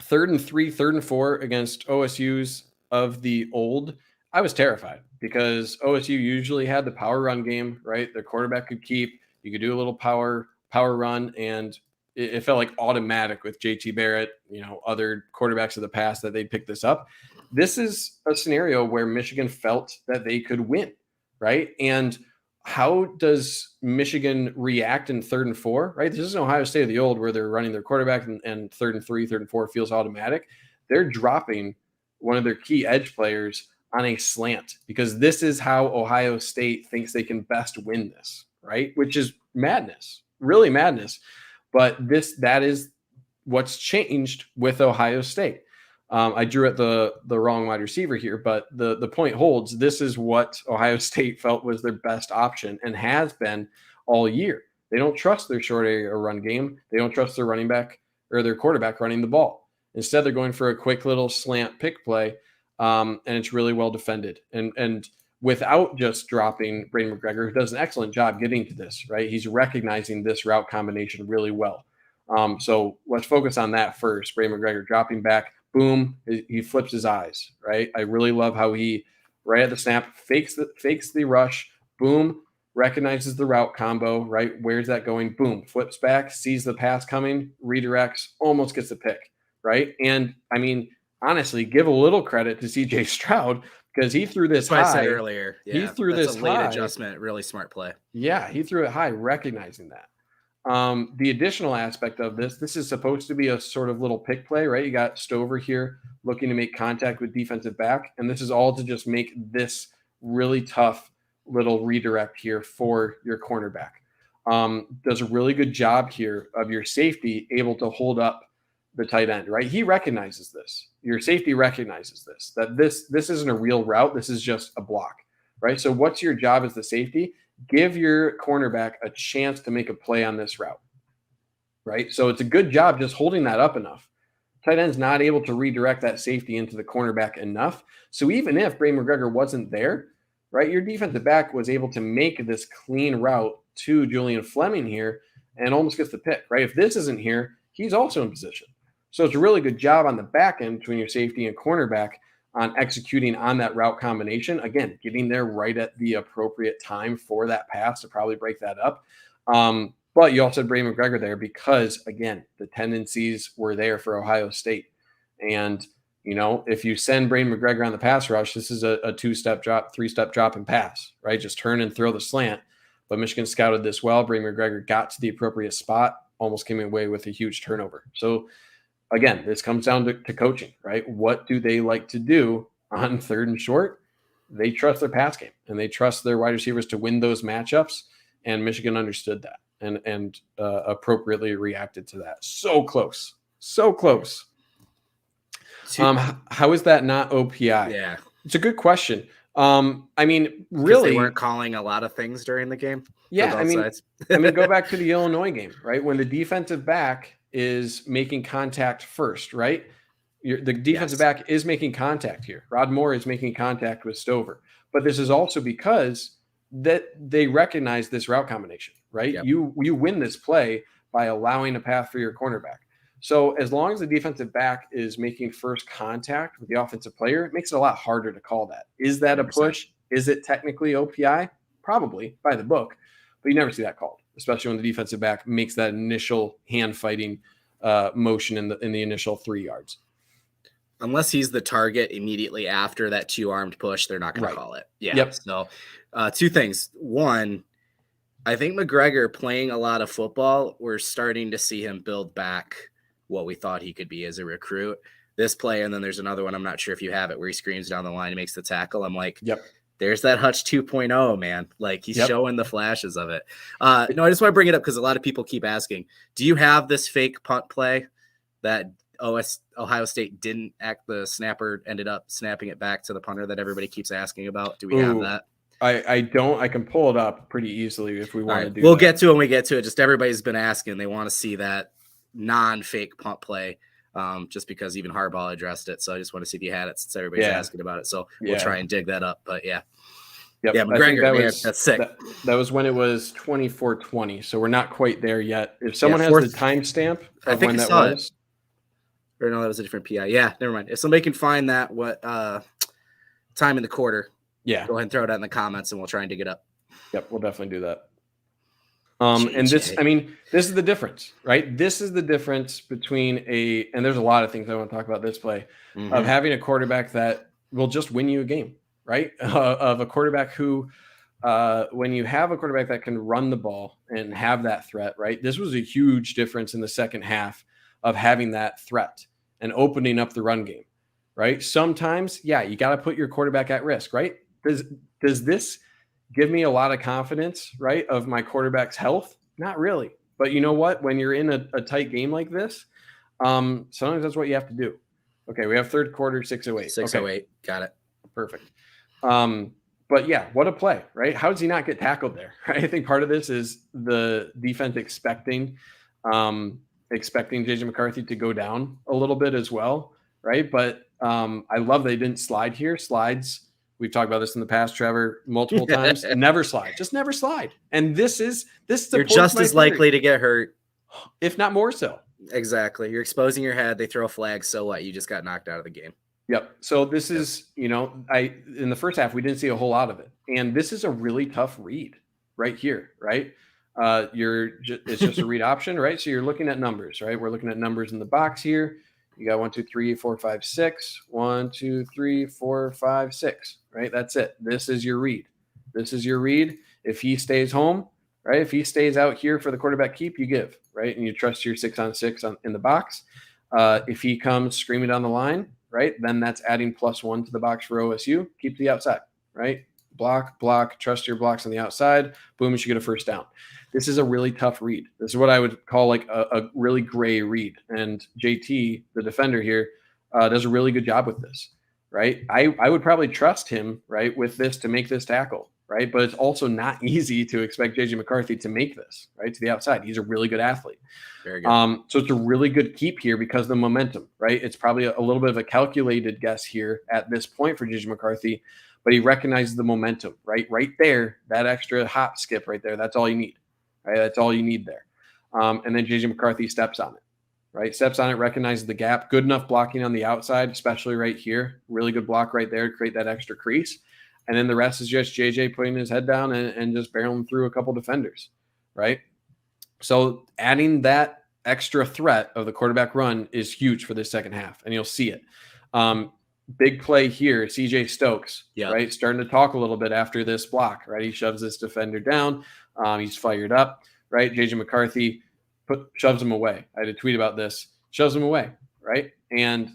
and 3, 3rd and 4 against OSU's of the old, I was terrified because OSU usually had the power run game, right? Their quarterback could keep, you could do a little power run, and it felt like automatic with JT Barrett, other quarterbacks of the past that they'd pick this up. this is a scenario where Michigan felt that they could win, right? And how does Michigan react in 3rd and 4, right? This isn't Ohio State of the old where they're running their quarterback and 3rd and 3, 3rd and 4 feels automatic. They're dropping one of their key edge players on a slant because this is how Ohio State thinks they can best win this, right? Which is madness, really madness. But that is what's changed with Ohio State. I drew at the wrong wide receiver here, but the point holds. This is what Ohio State felt was their best option and has been all year. They don't trust their short area run game. They don't trust their running back or their quarterback running the ball. Instead, they're going for a quick little slant pick play, and it's really well defended. And without just dropping Braden McGregor, who does an excellent job getting to this, right? He's recognizing this route combination really well. So let's focus on that first. Braden McGregor dropping back. Boom, he flips his eyes, right? I really love how he, right at the snap, fakes the rush, boom, recognizes the route combo, right? Where's that going? Boom, flips back, sees the pass coming, redirects, almost gets the pick, right? And, I mean, honestly, give a little credit to CJ Stroud because he threw this high. I said earlier. Yeah, he threw this a late high. adjustment, really smart play. Yeah, he threw it high, recognizing that. The additional aspect of this is supposed to be a sort of little pick play, right? You got Stover here looking to make contact with defensive back, and this is all to just make this really tough little redirect here for your cornerback. Does a really good job here of your safety able to hold up the tight end, right? He recognizes this. Your safety recognizes this, that this isn't a real route. This is just a block, right? So what's your job as the safety? Give your cornerback a chance to make a play on this route, right? So it's a good job just holding that up enough. Tight end's not able to redirect that safety into the cornerback enough. So even if Braden McGregor wasn't there, right, your defensive back was able to make this clean route to Julian Fleming here and almost gets the pick, right? If this isn't here, he's also in position. So it's a really good job on the back end between your safety and cornerback on executing on that route combination. Again, getting there right at the appropriate time for that pass to probably break that up. But you also had Braden McGregor there because, again, the tendencies were there for Ohio State. And, you know, if you send Braden McGregor on the pass rush, this is a 2-step drop, 3-step drop and pass, right? Just turn and throw the slant. But Michigan scouted this well. Braden McGregor got to the appropriate spot, almost came away with a huge turnover. So, again, this comes down to coaching, right? What do they like to do on 3rd and short? They trust their pass game, and they trust their wide receivers to win those matchups, and Michigan understood that and appropriately reacted to that. So close. So close. How is that not OPI? Yeah. It's a good question. I mean, really, they weren't calling a lot of things during the game. Yeah, I mean, go back to the Illinois game, right? When the defensive back is making contact first, right? The defensive back is making contact here. Rod Moore is making contact with Stover. But this is also because that they recognize this route combination, right? Yep. You win this play by allowing a path for your cornerback. So as long as the defensive back is making first contact with the offensive player, it makes it a lot harder to call that. Is that a push? 100%. Is it technically OPI? Probably by the book, but you never see that called, especially when the defensive back makes that initial hand fighting motion in the initial 3 yards. Unless he's the target immediately after that 2-armed push, they're not going to call it. Yeah. Yep. So 2 things. One, I think McGregor playing a lot of football, we're starting to see him build back what we thought he could be as a recruit. This play, and then there's another one, I'm not sure if you have it, where he screams down the line and makes the tackle. I'm like, yep. There's that Hutch 2.0, man. Like, he's showing the flashes of it. No, I just want to bring it up because a lot of people keep asking, do you have this fake punt play that Ohio State didn't act? The snapper ended up snapping it back to the punter that everybody keeps asking about. Do we have that? I don't. I can pull it up pretty easily if we want to do We'll get to it when we get to it. Just everybody's been asking. They want to see that non-fake punt play. Just because even Harbaugh addressed it. So I just want to see if you had it since everybody's asking about it. So we'll try and dig that up. But yeah. Yep. Yeah, McGregor, that's sick. That was when it was 24-20. So we're not quite there yet. If someone has the timestamp of when that was. Or no, that was a different PI. Yeah, never mind. If somebody can find that, what time in the quarter, go ahead and throw it out in the comments and we'll try and dig it up. Yep, we'll definitely do that. And this, JJ. this is the difference, right? This is the difference between and there's a lot of things I want to talk about this play, of having a quarterback that will just win you a game, right? Of a quarterback who, when you have a quarterback that can run the ball and have that threat, right? This was a huge difference in the second half of having that threat and opening up the run game, right? Sometimes, yeah, you got to put your quarterback at risk, right? Does this give me a lot of confidence, right, of my quarterback's health? Not really. But you know what? When you're in a tight game like this, sometimes that's what you have to do. Okay, we have third quarter, 6:08. 6:08. Okay, Got it. perfect. But yeah, what a play, right? How does he not get tackled there? Right? I think part of this is the defense expecting JJ McCarthy to go down a little bit as well, right? But I love they didn't slide here. Slides, we've talked about this in the past, Trevor, multiple times. Never slide. Just never slide. And this you're just as likely to get hurt, if not more so. Exactly. You're exposing your head. They throw a flag. So what? You just got knocked out of the game. Yep. So this is, in the first half, we didn't see a whole lot of it. And this is a really tough read right here, right? It's just a read option, right? So you're looking at numbers, right? We're looking at numbers in the box here. You got 1, 2, 3, 4, 5, 6. 1, 2, 3, 4, 5, 6, right? That's it. This is your read. This is your read. If he stays home, right? If he stays out here for the quarterback keep, you give, right? And you trust your 6-on-6 in the box. If he comes screaming down the line, right, then that's adding +1 to the box for OSU. Keep the outside, right? Block, trust your blocks on the outside. Boom, you should get a first down. This is a really tough read. This is what I would call like a really gray read. And JT, the defender here, does a really good job with this, right? I would probably trust him, right, with this to make this tackle, right? But it's also not easy to expect JJ McCarthy to make this, right, to the outside. He's a really good athlete. Very good. So it's a really good keep here because of the momentum, right? It's probably a little bit of a calculated guess here at this point for JJ McCarthy, but he recognizes the momentum, right? Right there, that extra hop skip right there, that's all you need, right? That's all you need there. And then JJ McCarthy steps on it, right? Steps on it, recognizes the gap. Good enough blocking on the outside, especially right here. Really good block right there to create that extra crease. And then the rest is just JJ putting his head down and just barreling through a couple defenders, right? So adding that extra threat of the quarterback run is huge for this second half, and you'll see it. Big play here, CJ Stokes, right? Starting to talk a little bit after this block, right? He shoves this defender down. He's fired up, right? JJ McCarthy shoves him away. I had a tweet about this. Shoves him away, right? And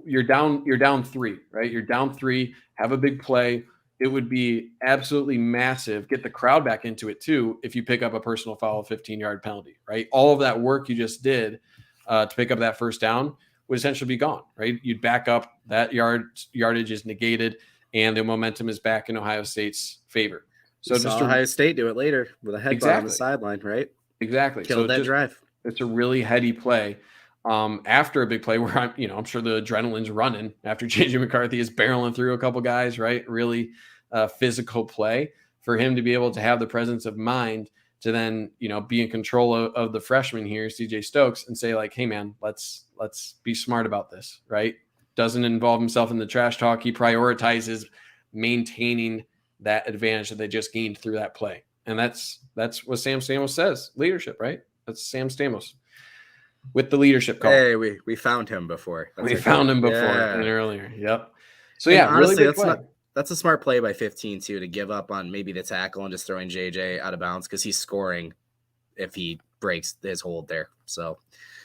you're down 3, right? You're down 3, have a big play. It would be absolutely massive. Get the crowd back into it too if you pick up a personal foul, 15-yard penalty, right? All of that work you just did to pick up that first down would essentially be gone, right? You'd back up, that yardage is negated, and the momentum is back in Ohio State's favor. So just Ohio State do it later with a headbutt on the sideline, right? Exactly. Killed that drive. It's a really heady play. After a big play where I'm sure the adrenaline's running after JJ McCarthy is barreling through a couple guys, right? Really physical play for him to be able to have the presence of mind to then, be in control of the freshman here, CJ Stokes, and say like, hey man, let's be smart about this, right? Doesn't involve himself in the trash talk. He prioritizes maintaining that advantage that they just gained through that play. And that's what Sam Stamos says. Leadership, right? That's Sam Stamos with the leadership call. Hey, we found him before. We found him before and earlier. Yep. So and yeah, honestly, really big play. That's a smart play by 15 too, to give up on maybe the tackle and just throwing JJ out of bounds because he's scoring if he breaks his hold there. So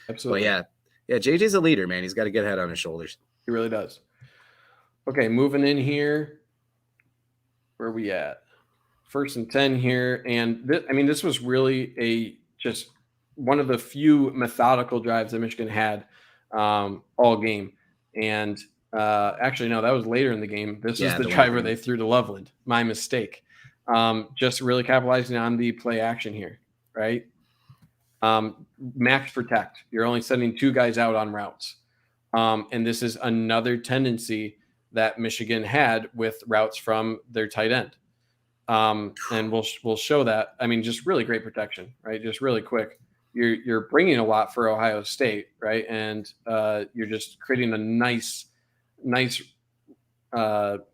absolutely. But yeah, JJ's a leader, man. He's got a good head on his shoulders. He really does. Okay, moving in here. Where are we at? 1st and 10 here. And this was really just one of the few methodical drives that Michigan had all game. And actually, no, that was later in the game. This is the drive where they threw to Loveland. My mistake. Just really capitalizing on the play action here, right? Max protect. You're only sending 2 guys out on routes. And this is another tendency that Michigan had with routes from their tight end. And we'll show that. Just really great protection, right? Just really quick. You're bringing a lot for Ohio State, right? And you're just creating a nice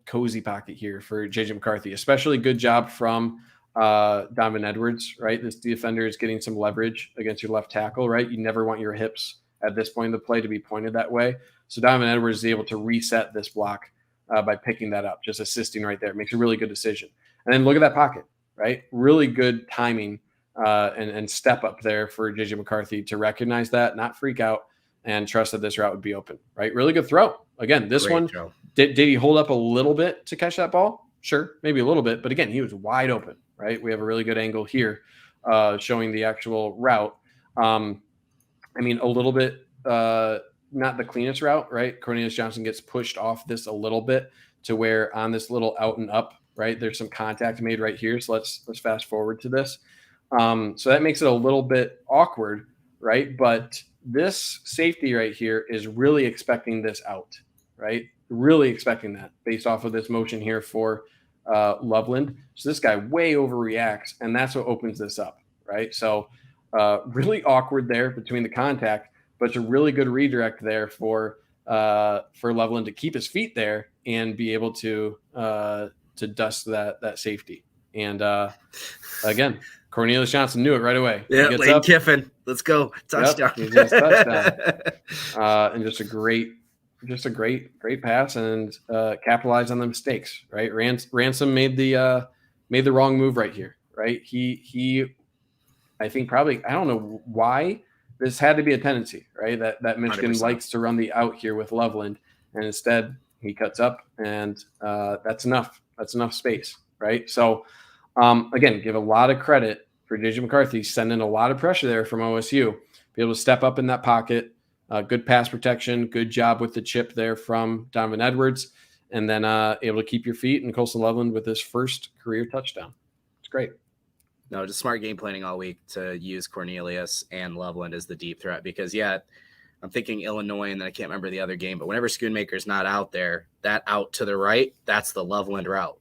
cozy pocket here for JJ McCarthy. Especially good job from Donovan Edwards, right? This defender is getting some leverage against your left tackle, right? You never want your hips at this point in the play to be pointed that way. So Donovan Edwards is able to reset this block by picking that up, just assisting right there. It makes a really good decision. And then look at that pocket, right? Really good timing and step up there for JJ McCarthy to recognize that, not freak out, and trust that this route would be open, right? Really good throw. Again, this one, did he hold up a little bit to catch that ball? Sure, maybe a little bit. But again, he was wide open, right? We have a really good angle here showing the actual route. I mean, a little bit, not the cleanest route, right? Cornelius Johnson gets pushed off this a little bit to where on this little out and up, right? There's some contact made right here. So let's fast forward to this. So that makes it a little bit awkward, right? But this safety right here is really expecting this out, right? Really expecting that based off of this motion here for Loveland. So this guy way overreacts, and that's what opens this up, right? So really awkward there between the contact, but it's a really good redirect there for Loveland to keep his feet there and be able to dust that safety. And again, Cornelius Johnson knew it right away. Yeah, Lane Kiffin, let's go, touchdown! Yep, he just touchdown. And just a great pass and capitalized on the mistakes. Right, Ransom made the wrong move right here. Right, he I think probably, I don't know why this had to be a tendency. Right, that Michigan 100%. Likes to run the out here with Loveland, and instead he cuts up, and that's enough. That's enough space. Right, so. Again, give a lot of credit for JJ McCarthy sending a lot of pressure there from OSU. Be able to step up in that pocket, good pass protection, good job with the chip there from Donovan Edwards, and then able to keep your feet and Colson Loveland with his first career touchdown. It's great. No, just smart game planning all week to use Cornelius and Loveland as the deep threat because, yeah, I'm thinking Illinois, and then I can't remember the other game, but whenever Schoonmaker's not out there, that out to the right, that's the Loveland route.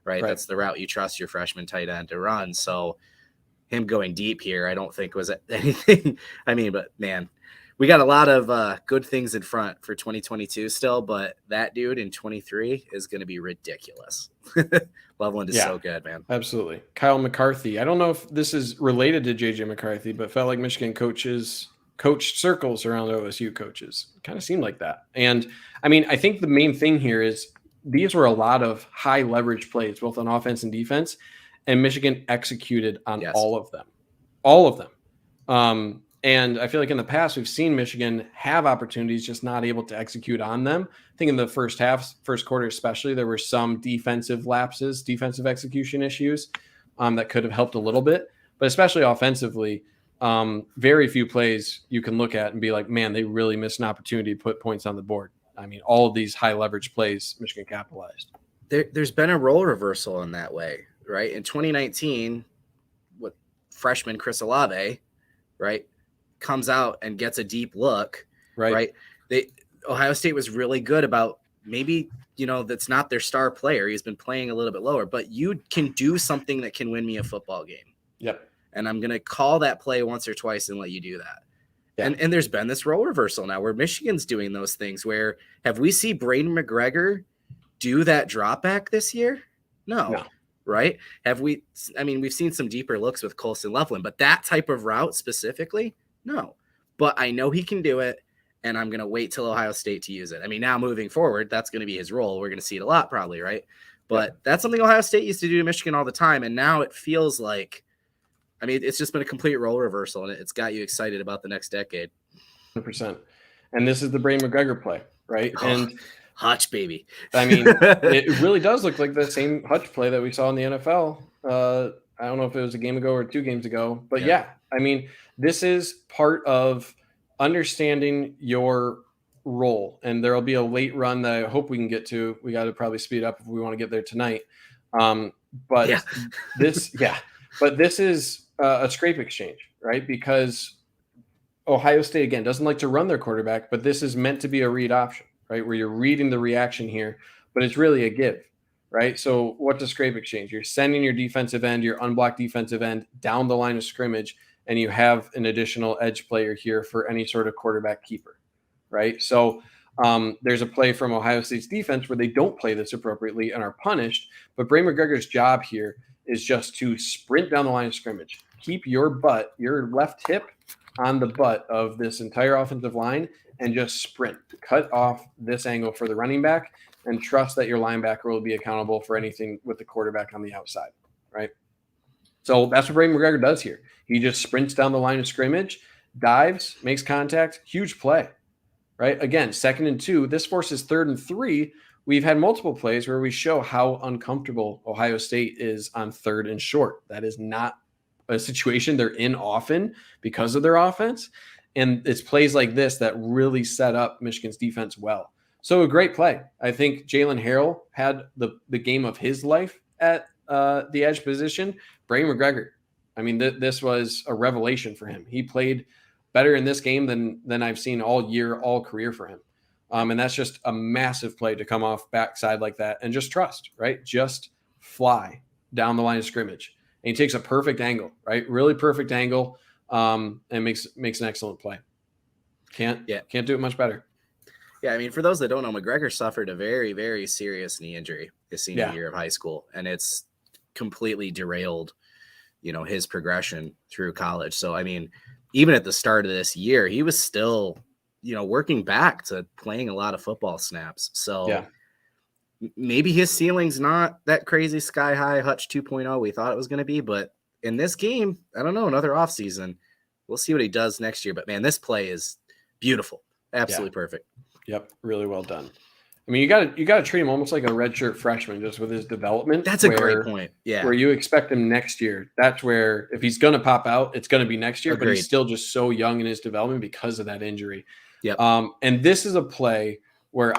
Right. That's the route you trust your freshman tight end to run. So him going deep here, I don't think was anything. I mean, but man, we got a lot of good things in front for 2022 still, but that dude in 23 is going to be ridiculous. Loveland is so good, man. Absolutely. Kyle McCarthy. I don't know if this is related to JJ McCarthy, but felt like Michigan coached circles around OSU coaches. Kind of seemed like that. And I mean, I think the main thing here is these were a lot of high leverage plays, both on offense and defense, and Michigan executed on all of them. And I feel like in the past, we've seen Michigan have opportunities, just not able to execute on them. I think in the first quarter especially, there were some defensive lapses, defensive execution issues that could have helped a little bit. But especially offensively, very few plays you can look at and be like, man, they really missed an opportunity to put points on the board. I mean, all of these high leverage plays, Michigan capitalized. There's been a role reversal in that way, right? In 2019, with freshman Chris Olave, right, comes out and gets a deep look, right? Ohio State was really good about maybe, that's not their star player. He's been playing a little bit lower, but you can do something that can win me a football game. Yep. And I'm going to call that play once or twice and let you do that. Yeah. And there's been this role reversal now where Michigan's doing those things where have we seen Braden McGregor do that drop back this year? No. Right? We've seen some deeper looks with Colson Loveland, but that type of route specifically, no. But I know he can do it, and I'm going to wait till Ohio State to use it. I mean, now moving forward, that's going to be his role. We're going to see it a lot probably, right? But that's something Ohio State used to do to Michigan all the time, and now it feels like it's just been a complete role reversal, and it's got you excited about the next decade. 100%. And this is the Braden McGregor play, right? And Hutch, baby. I mean, it really does look like the same Hutch play that we saw in the NFL. I don't know if it was a game ago or 2 games ago, but this is part of understanding your role. And there'll be a late run that I hope we can get to. We got to probably speed up if we want to get there tonight. This is a scrape exchange, right? Because Ohio State, again, doesn't like to run their quarterback, but this is meant to be a read option, right? Where you're reading the reaction here, but it's really a give, right? So what's a scrape exchange? You're sending your defensive end, your unblocked defensive end down the line of scrimmage, and you have an additional edge player here for any sort of quarterback keeper, right? So there's a play from Ohio State's defense where they don't play this appropriately and are punished, but Braden McGregor's job here is just to sprint down the line of scrimmage. Keep your left hip on the butt of this entire offensive line and just sprint. Cut off this angle for the running back and trust that your linebacker will be accountable for anything with the quarterback on the outside, right? So that's what Brady McGregor does here. He just sprints down the line of scrimmage, dives, makes contact, huge play, right? Again, 2nd and 2. This forces 3rd and 3. We've had multiple plays where we show how uncomfortable Ohio State is on 3rd and short. That is not a situation they're in often because of their offense. And it's plays like this that really set up Michigan's defense well. So a great play. I think Jalen Harrell had the game of his life at the edge position. Brady McGregor, I mean, this was a revelation for him. He played better in this game than I've seen all year, all career for him. And that's just a massive play to come off backside like that and just trust, right? Just fly down the line of scrimmage. And he takes a perfect angle, right? Really perfect angle, and makes an excellent play. Can't do it much better. Yeah, I mean, for those that don't know, McGregor suffered a very, very serious knee injury his senior year of high school, and it's completely derailed, his progression through college. So, I mean, even at the start of this year, he was still, working back to playing a lot of football snaps. So maybe his ceiling's not that crazy sky high Hutch 2.0 we thought it was going to be, but in this game, I don't know, another offseason, we'll see what he does next year. But man, this play is beautiful. Absolutely perfect. Yep. Really well done. I mean, you got to treat him almost like a redshirt freshman just with his development. That's a great point. Yeah. Where you expect him next year. That's where if he's going to pop out, it's going to be next year, but he's still just so young in his development because of that injury. Yep. And this is a play where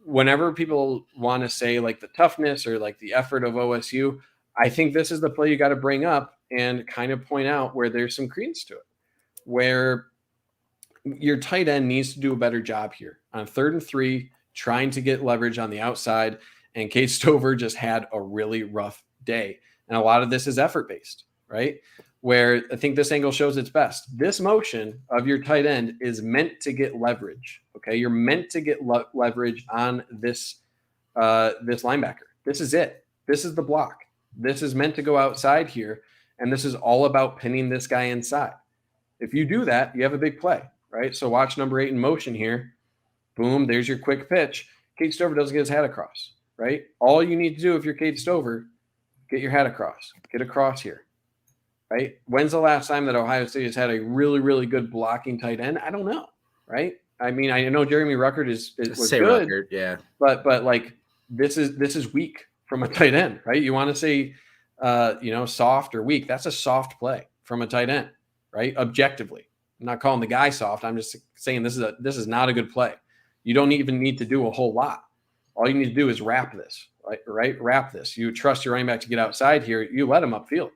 whenever people want to say like the toughness or like the effort of OSU, I think this is the play you got to bring up and kind of point out where there's some credence to it, where your tight end needs to do a better job here on 3rd and 3, trying to get leverage on the outside. And Cade Stover just had a really rough day. And a lot of this is effort-based, right? Where I think this angle shows its best. This motion of your tight end is meant to get leverage, okay? You're meant to get leverage on this linebacker. This is it. This is the block. This is meant to go outside here, and this is all about pinning this guy inside. If you do that, you have a big play, right? So watch number 8 in motion here. Boom, there's your quick pitch. Cade Stover doesn't get his head across, right? All you need to do if you're Cade Stover, get your head across. Get across here, right? When's the last time that Ohio State has had a really, really good blocking tight end? I don't know, right? I mean, I know Jeremy Ruckert was good, Ruckert, yeah. But like this is weak from a tight end, right? You want to say, soft or weak. That's a soft play from a tight end, right? Objectively, I'm not calling the guy soft. I'm just saying this is not a good play. You don't even need to do a whole lot. All you need to do is wrap this, right? Wrap this. You trust your running back to get outside here. You let him upfield,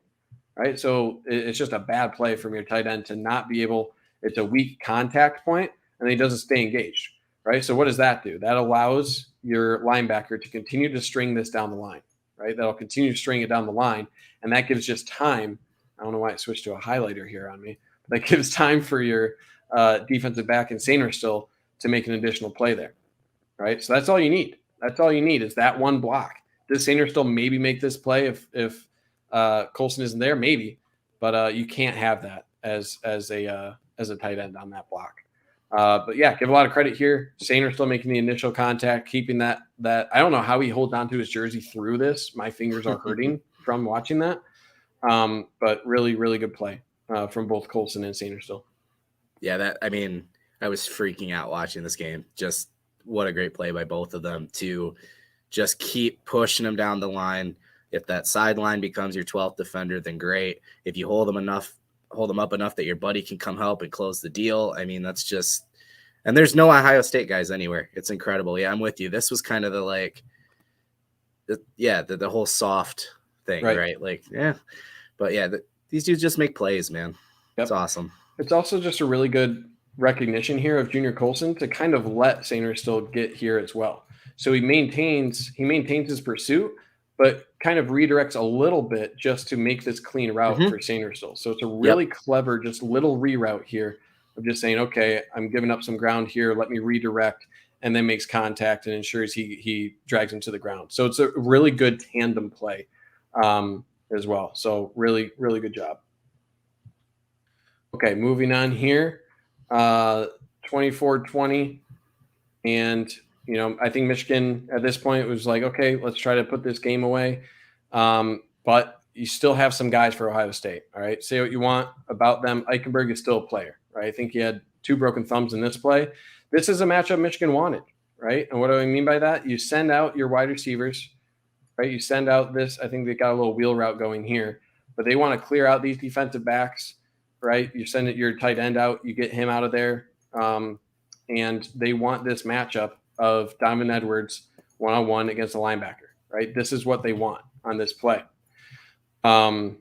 right? So it's just a bad play from your tight end to not be able. It's a weak contact point, and he doesn't stay engaged, right? So what does that do? That allows your linebacker to continue to string this down the line, right? That'll continue to string it down the line, and that gives just time. I don't know why it switched to a highlighter here on me, but that gives time for your defensive back in Sainristil to make an additional play there, right? So that's all you need. That's all you need is that one block. Does Sainristil maybe make this play if Colson isn't there? Maybe, but you can't have that as a tight end on that block. But yeah, give a lot of credit here. Sainristil making the initial contact, keeping that I don't know how he holds on to his jersey through this. My fingers are hurting from watching that. But really, really good play from both Colson and Sainristil. Yeah, I was freaking out watching this game. Just what a great play by both of them to just keep pushing them down the line. If that sideline becomes your 12th defender, then great. If you hold them up enough that your buddy can come help and close the deal. I mean, that's just, and there's no Ohio State guys anywhere. It's incredible. Yeah, I'm with you. This was kind of the whole soft thing, right? Like, yeah, but yeah, these dudes just make plays, man. Yep. It's awesome. It's also just a really good recognition here of Junior Colson to kind of let Sainristil get here as well. So he maintains his pursuit, but kind of redirects a little bit just to make this clean route for Sainristil. So it's a really clever, just little reroute here of just saying, okay, I'm giving up some ground here. Let me redirect, and then makes contact and ensures he drags him to the ground. So it's a really good tandem play as well. So really, really good job. Okay, moving on here, 24-20. And, I think Michigan at this point was like, okay, let's try to put this game away. But you still have some guys for Ohio State. All right. Say what you want about them. Eichenberg is still a player, right? I think he had 2 broken thumbs in this play. This is a matchup Michigan wanted, right? And what do I mean by that? You send out your wide receivers, right? You send out this. I think they got a little wheel route going here, but they want to clear out these defensive backs, right? You send your tight end out, you get him out of there. And they want this matchup of Donovan Edwards one-on-one against a linebacker, right? This is what they want on this play. So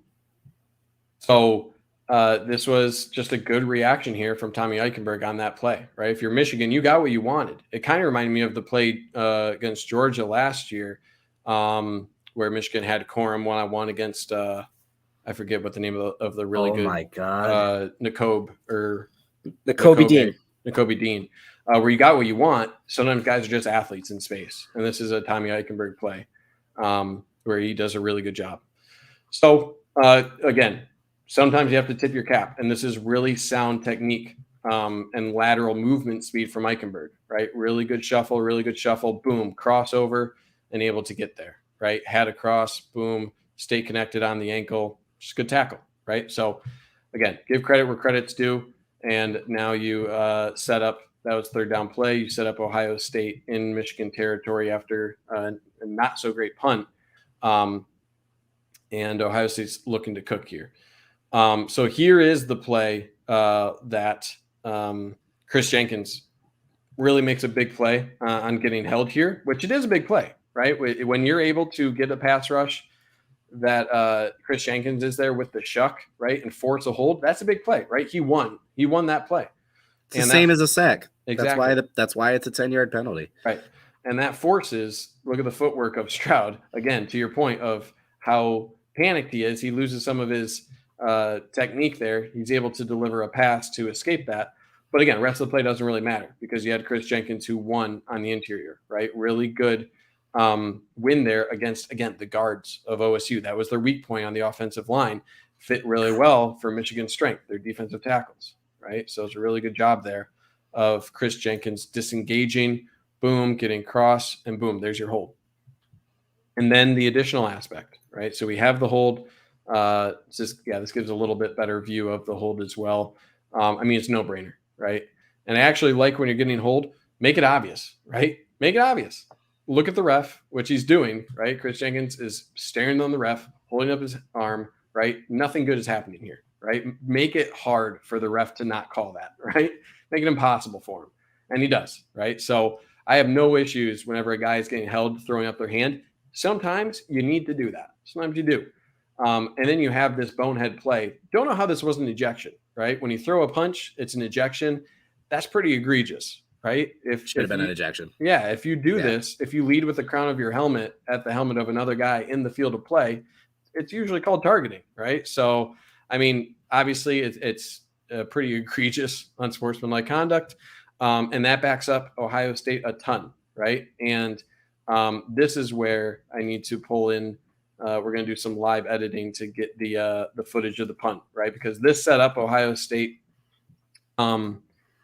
this was just a good reaction here from Tommy Eichenberg on that play, right? If you're Michigan, you got what you wanted. It kind of reminded me of the play against Georgia last year, where Michigan had Corum one-on-one against I forget what the name of the really good. Oh my God, Nakobe Dean, where you got what you want. Sometimes guys are just athletes in space, and this is a Tommy Eichenberg play where he does a really good job. So again, sometimes you have to tip your cap, and this is really sound technique and lateral movement speed from Eichenberg, right? Really good shuffle, boom, crossover, and able to get there, right? Had a cross, boom, stay connected on the ankle, just good tackle, right? So again, give credit where credit's due. And now you set up, that was 3rd down play. You set up Ohio State in Michigan territory after a not so great punt. And Ohio State's looking to cook here. So here is the play that Chris Jenkins really makes a big play on getting held here, which it is a big play, right? When you're able to get a pass rush that Chris Jenkins is there with the shuck, right, and force a hold, that's a big play, right? He won that play. It's the same as a sack. Exactly. That's why it's a 10-yard penalty. Right. And that forces, look at the footwork of Stroud, again, to your point of how panicked he is. He loses some of his technique there. He's able to deliver a pass to escape that. But again, rest of the play doesn't really matter because you had Chris Jenkins who won on the interior, right? Really good win there against, again, the guards of OSU. That was their weak point on the offensive line. Fit really well for Michigan's strength, their defensive tackles, right? So it's a really good job there of Chris Jenkins disengaging, boom, getting cross, and boom, there's your hold. And then the additional aspect, right? So we have the hold. This gives a little bit better view of the hold as well. It's no brainer, right? And I actually like when you're getting hold, make it obvious, right? Make it obvious. Look at the ref, which he's doing, right? Chris Jenkins is staring on the ref, holding up his arm, right? Nothing good is happening here, right? Make it hard for the ref to not call that, right? Make it impossible for him. And he does, right? So I have no issues whenever a guy is getting held, throwing up their hand. Sometimes you need to do that. Sometimes you do. And then you have this bonehead play. Don't know how this wasn't an ejection, right? When you throw a punch, it's an ejection. That's pretty egregious, right? Should have been an ejection. Yeah, if you do this, if you lead with the crown of your helmet at the helmet of another guy in the field of play, it's usually called targeting, right? So, obviously it's pretty egregious unsportsmanlike conduct, and that backs up Ohio State a ton, right? And this is where I need to pull in. We're going to do some live editing to get the footage of the punt, right? Because this set up Ohio State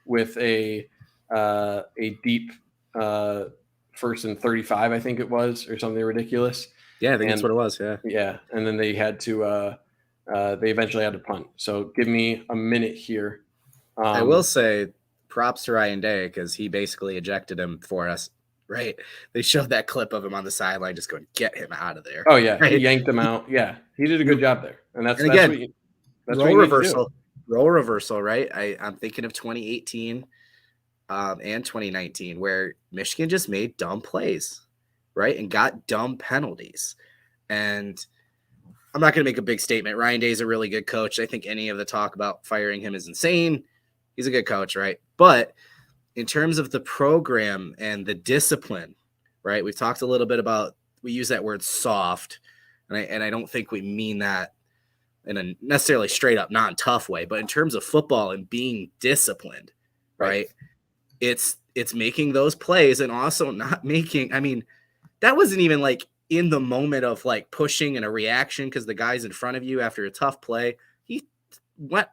with a deep 1st and 35, I think it was, or something ridiculous. Yeah, I think that's what it was. Yeah. Yeah. And then they had to, they eventually had to punt. So give me a minute here. I will say props to Ryan Day because he basically ejected him for us, right? They showed that clip of him on the sideline just going, get him out of there. Oh, yeah. Right? He yanked him out. Yeah. He did a good job there. And that's again, that's role reversal, right? I'm thinking of 2018 and 2019 where Michigan just made dumb plays, right? And got dumb penalties. And I'm not going to make a big statement. Ryan Day is a really good coach. I think any of the talk about firing him is insane. He's a good coach, right? But in terms of the program and the discipline, right? We've talked a little bit about, we use that word soft, and I don't think we mean that in a necessarily straight up non-tough way, but in terms of football and being disciplined, right? It's making those plays and also not making, that wasn't even like in the moment of like pushing and a reaction because the guy's in front of you after a tough play, he went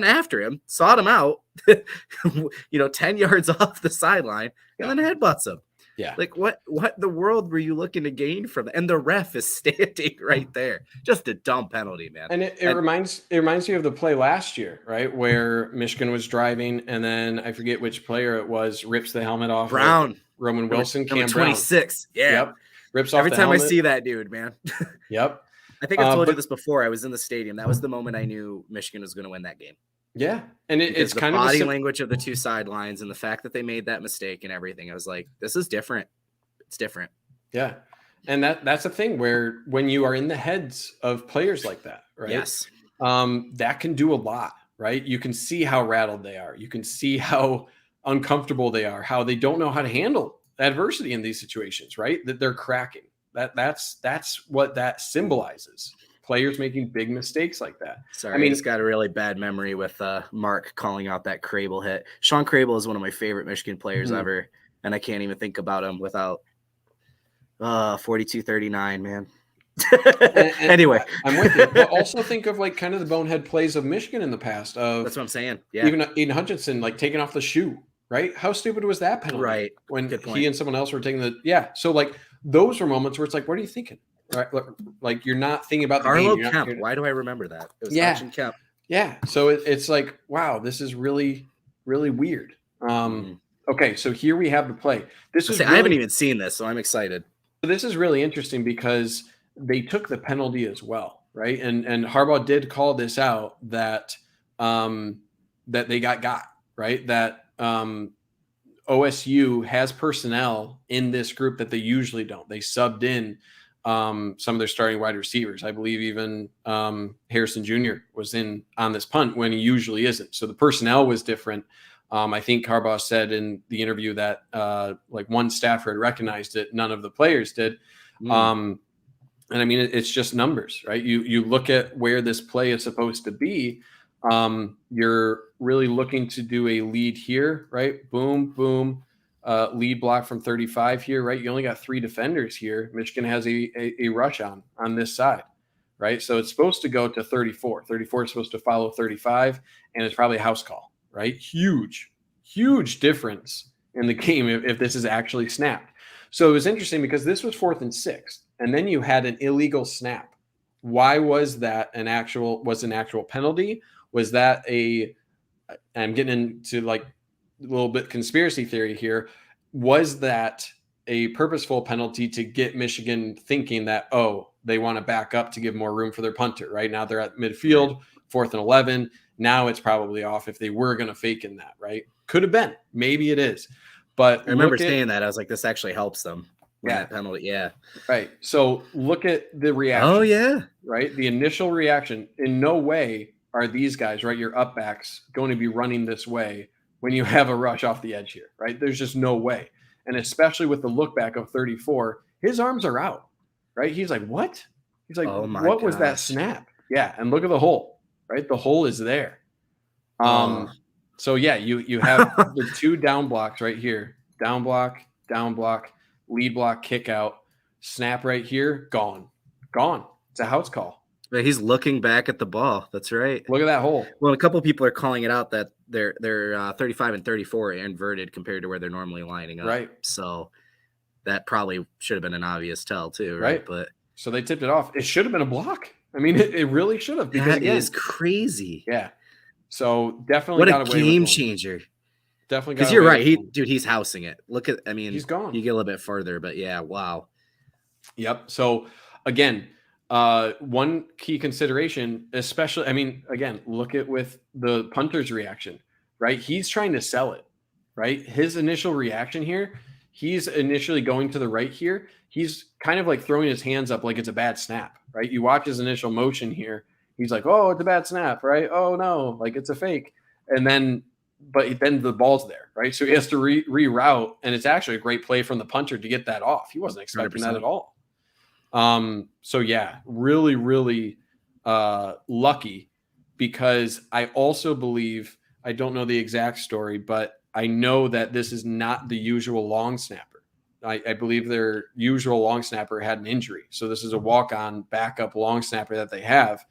after him, sought him out, 10 yards off the sideline, and then headbutts him. Yeah. Like what the world were you looking to gain from that? And the ref is standing right there. Just a dumb penalty, man. And it reminds me of the play last year, right? Where Michigan was driving and then I forget which player it was, rips the helmet off. Brown. Roman Wilson, number Cam 26. Brown. Yeah. Yep. Rips off Every the time helmet. I see that dude, man. Yep. I think I've told you this before. I was in the stadium. That was the moment I knew Michigan was going to win that game. Yeah. And it's the kind of body language of the two sidelines and the fact that they made that mistake and everything. I was like, this is different. It's different. Yeah. And that's a thing where when you are in the heads of players like that, right? Yes. That can do a lot, right? You can see how rattled they are. You can see how uncomfortable they are, how they don't know how to handle adversity in these situations, right? That they're cracking. That's what that symbolizes. Players making big mistakes like that. Sorry, I just got a really bad memory with Mark calling out that Crable hit. Sean Crable is one of my favorite Michigan players ever, and I can't even think about him without 42-39, man. Anyway, I'm with you. But also think of like kind of the bonehead plays of Michigan in the past. That's what I'm saying. Yeah, even Aiden Hutchinson like taking off the shoe, right? How stupid was that penalty? Right. When he and someone else were taking So like those were moments where it's like, what are you thinking? Right? Like you're not thinking about the Carlo game. Kemp. Why do I remember that? It was Hutchin Kemp. Yeah. So it's like, wow, this is really, really weird. Okay, so here we have the play. I haven't even seen this, so I'm excited. This is really interesting because they took the penalty as well, right? And Harbaugh did call this out that that they got right, that OSU has personnel in this group that they usually don't. They subbed in some of their starting wide receivers. I believe even Harrison Jr. was in on this punt when he usually isn't. So the personnel was different. I think Harbaugh said in the interview that like one staffer had recognized it, none of the players did. And I mean, it's just numbers, right? You look at where this play is supposed to be. You're really looking to do a lead here, right? Boom, boom. Lead block from 35 here, right? You only got 3 defenders here. Michigan has a rush on this side, right? So it's supposed to go to 34. 34 is supposed to follow 35, and it's probably a house call, right? Huge difference in the game if this is actually snapped. So it was interesting because this was 4th and 6, and then you had an illegal snap. Why was that an actual penalty? Was that I'm getting into like a little bit conspiracy theory here. Was that a purposeful penalty to get Michigan thinking that, they want to back up to give more room for their punter, right? Now they're at midfield, 4th and 11. Now it's probably off if they were going to fake in that, right? Could have been. Maybe it is. But I remember saying that. I was like, this actually helps them. That penalty. Yeah. Right. So look at the reaction. Oh, yeah. Right. The initial reaction. In no way are these guys, right, your up backs, going to be running this way when you have a rush off the edge here, right? There's just no way. And especially with the look back of 34, his arms are out, right? He's like, what? He's like, what was that snap? Yeah. And look at the hole, right? The hole is there. So yeah, you have the 2 down blocks right here. Down block, lead block, kick out, snap right here, gone. It's a house call. But he's looking back at the ball. That's right. Look at that hole. Well, a couple of people are calling it out that they're 35 and 34 are inverted compared to where they're normally lining up. Right. So that probably should have been an obvious tell too, right? But so they tipped it off. It should have been a block. I mean, it really should have, because that is crazy. Yeah. So definitely what got a away game with changer. Definitely got because you're right. He's housing it. Look at, he's gone. You get a little bit further, but yeah, wow. Yep. So again, one key consideration, especially, again, look at with the punter's reaction, right? He's trying to sell it, right? His initial reaction here, he's initially going to the right here. He's kind of like throwing his hands up like it's a bad snap, right? You watch his initial motion here. He's like, oh, it's a bad snap, right? Oh no, like it's a fake. And then, but then the ball's there, right? So he has to reroute, and it's actually a great play from the punter to get that off. He wasn't expecting 100%. That at all. So yeah, really, really lucky, because I also believe, I don't know the exact story, but I know that this is not the usual long snapper, I believe their usual long snapper had an injury. So this is a walk-on backup long snapper that they have.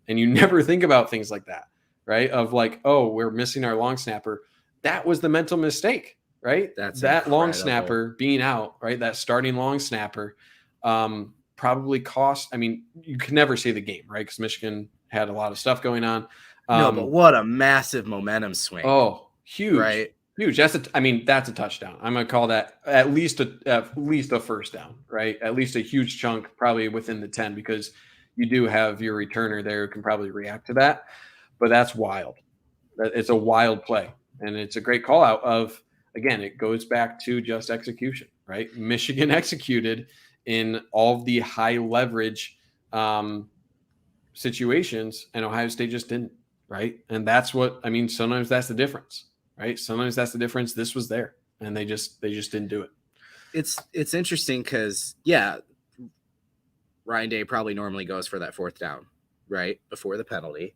And you never think about things like that, right? Of like, oh, we're missing our long snapper. That was the mental mistake, right? That's that incredible. Long snapper being out, right? That starting long snapper probably cost, I mean, you can never say the game, right? Because Michigan had a lot of stuff going on. No, but what a massive momentum swing. Oh, huge. Right? Huge. That's a touchdown. I'm gonna call that at least a first down, right? At least a huge chunk, probably within the 10, because you do have your returner there who can probably react to that. But that's wild. It's a wild play, and it's a great call out of, again, it goes back to just execution, right? Michigan executed in all of the high leverage situations, and Ohio State just didn't, right? And that's what I mean. Sometimes that's the difference. Right. Sometimes that's the difference. This was there, and they just didn't do it. It's interesting because, yeah, Ryan Day probably normally goes for that fourth down, right, before the penalty.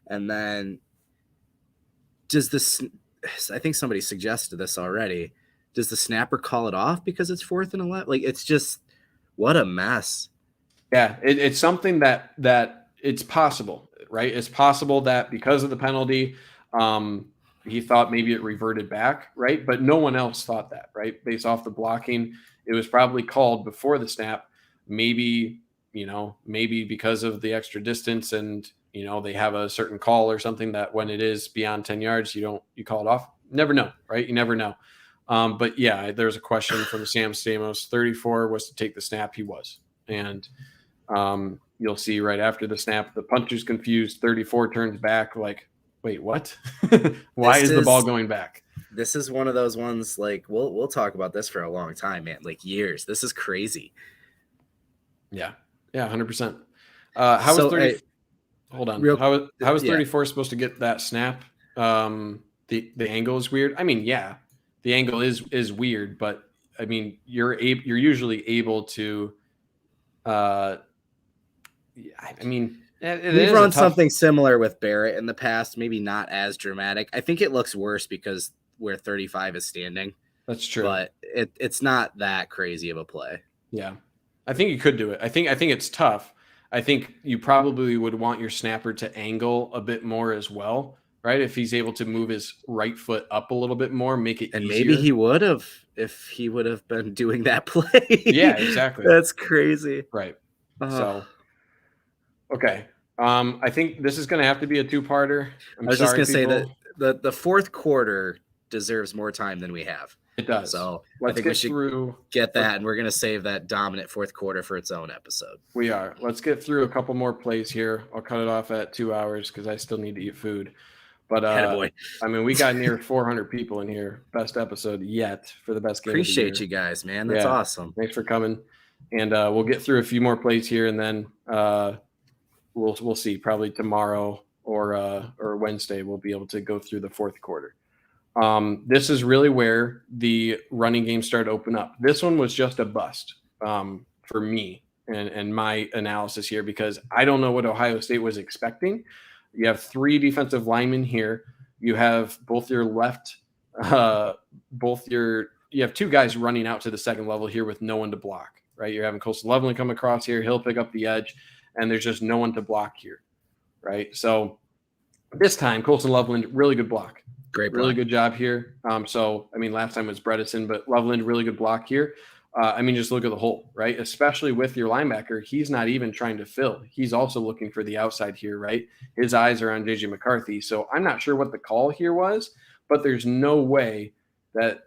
And then I think somebody suggested this already. Does the snapper call it off because it's 4th and 11? Like, it's just, what a mess. Yeah, it's something that it's possible, right? It's possible that because of the penalty, he thought maybe it reverted back, right? But no one else thought that, right? Based off the blocking, it was probably called before the snap. Maybe because of the extra distance, and they have a certain call or something that when it is beyond 10 yards, you call it off. Never know, right? You never know. But yeah, there's a question from Sam Stamos. 34 was to take the snap. He was, and you'll see right after the snap, the punter's confused. 34 turns back like, wait, what? Why is the ball going back? This is one of those ones, like, we'll talk about this for a long time, man, like years. This is crazy. Yeah, 100%. How was 30? Hold on. How was 34 supposed to get that snap? The angle is weird. I mean, yeah, the angle is weird, but I mean, you're usually able to. I mean. We've run something similar with Barrett in the past, maybe not as dramatic. I think it looks worse because where 35 is standing. That's true. But it's not that crazy of a play. Yeah. I think you could do it. I think it's tough. I think you probably would want your snapper to angle a bit more as well, right? If he's able to move his right foot up a little bit more, make it easier. Maybe he would have if he would have been doing that play. Yeah, exactly. That's crazy. Right. So okay. I think this is going to have to be a two-parter. I was just going to say that the fourth quarter deserves more time than we have. It does. So I think we should get that, and we're going to save that dominant fourth quarter for its own episode. We are. Let's get through a couple more plays here. I'll cut it off at 2 hours because I still need to eat food. But I mean, we got near 400 people in here. Best episode yet for the best game. Appreciate you guys, man. That's awesome. Thanks for coming. And we'll get through a few more plays here, and then we'll see. Probably tomorrow or Wednesday we'll be able to go through the fourth quarter. This is really where the running game started to open up. This one was just a bust for me and my analysis here, because I don't know what Ohio State was expecting. You have 3 defensive linemen here. You have both your left, you have 2 guys running out to the second level here with no one to block, right? You're having Coastal Loveland come across here. He'll pick up the edge, and there's just no one to block here, right? So this time, Coastal Loveland, really good block. Great block. Really good job here. So, I mean, last time was Bredesen, but Loveland, really good block here. I mean, just look at the hole, right? Especially with your linebacker, he's not even trying to fill. He's also looking for the outside here, right? His eyes are on JJ McCarthy. So I'm not sure what the call here was, but there's no way that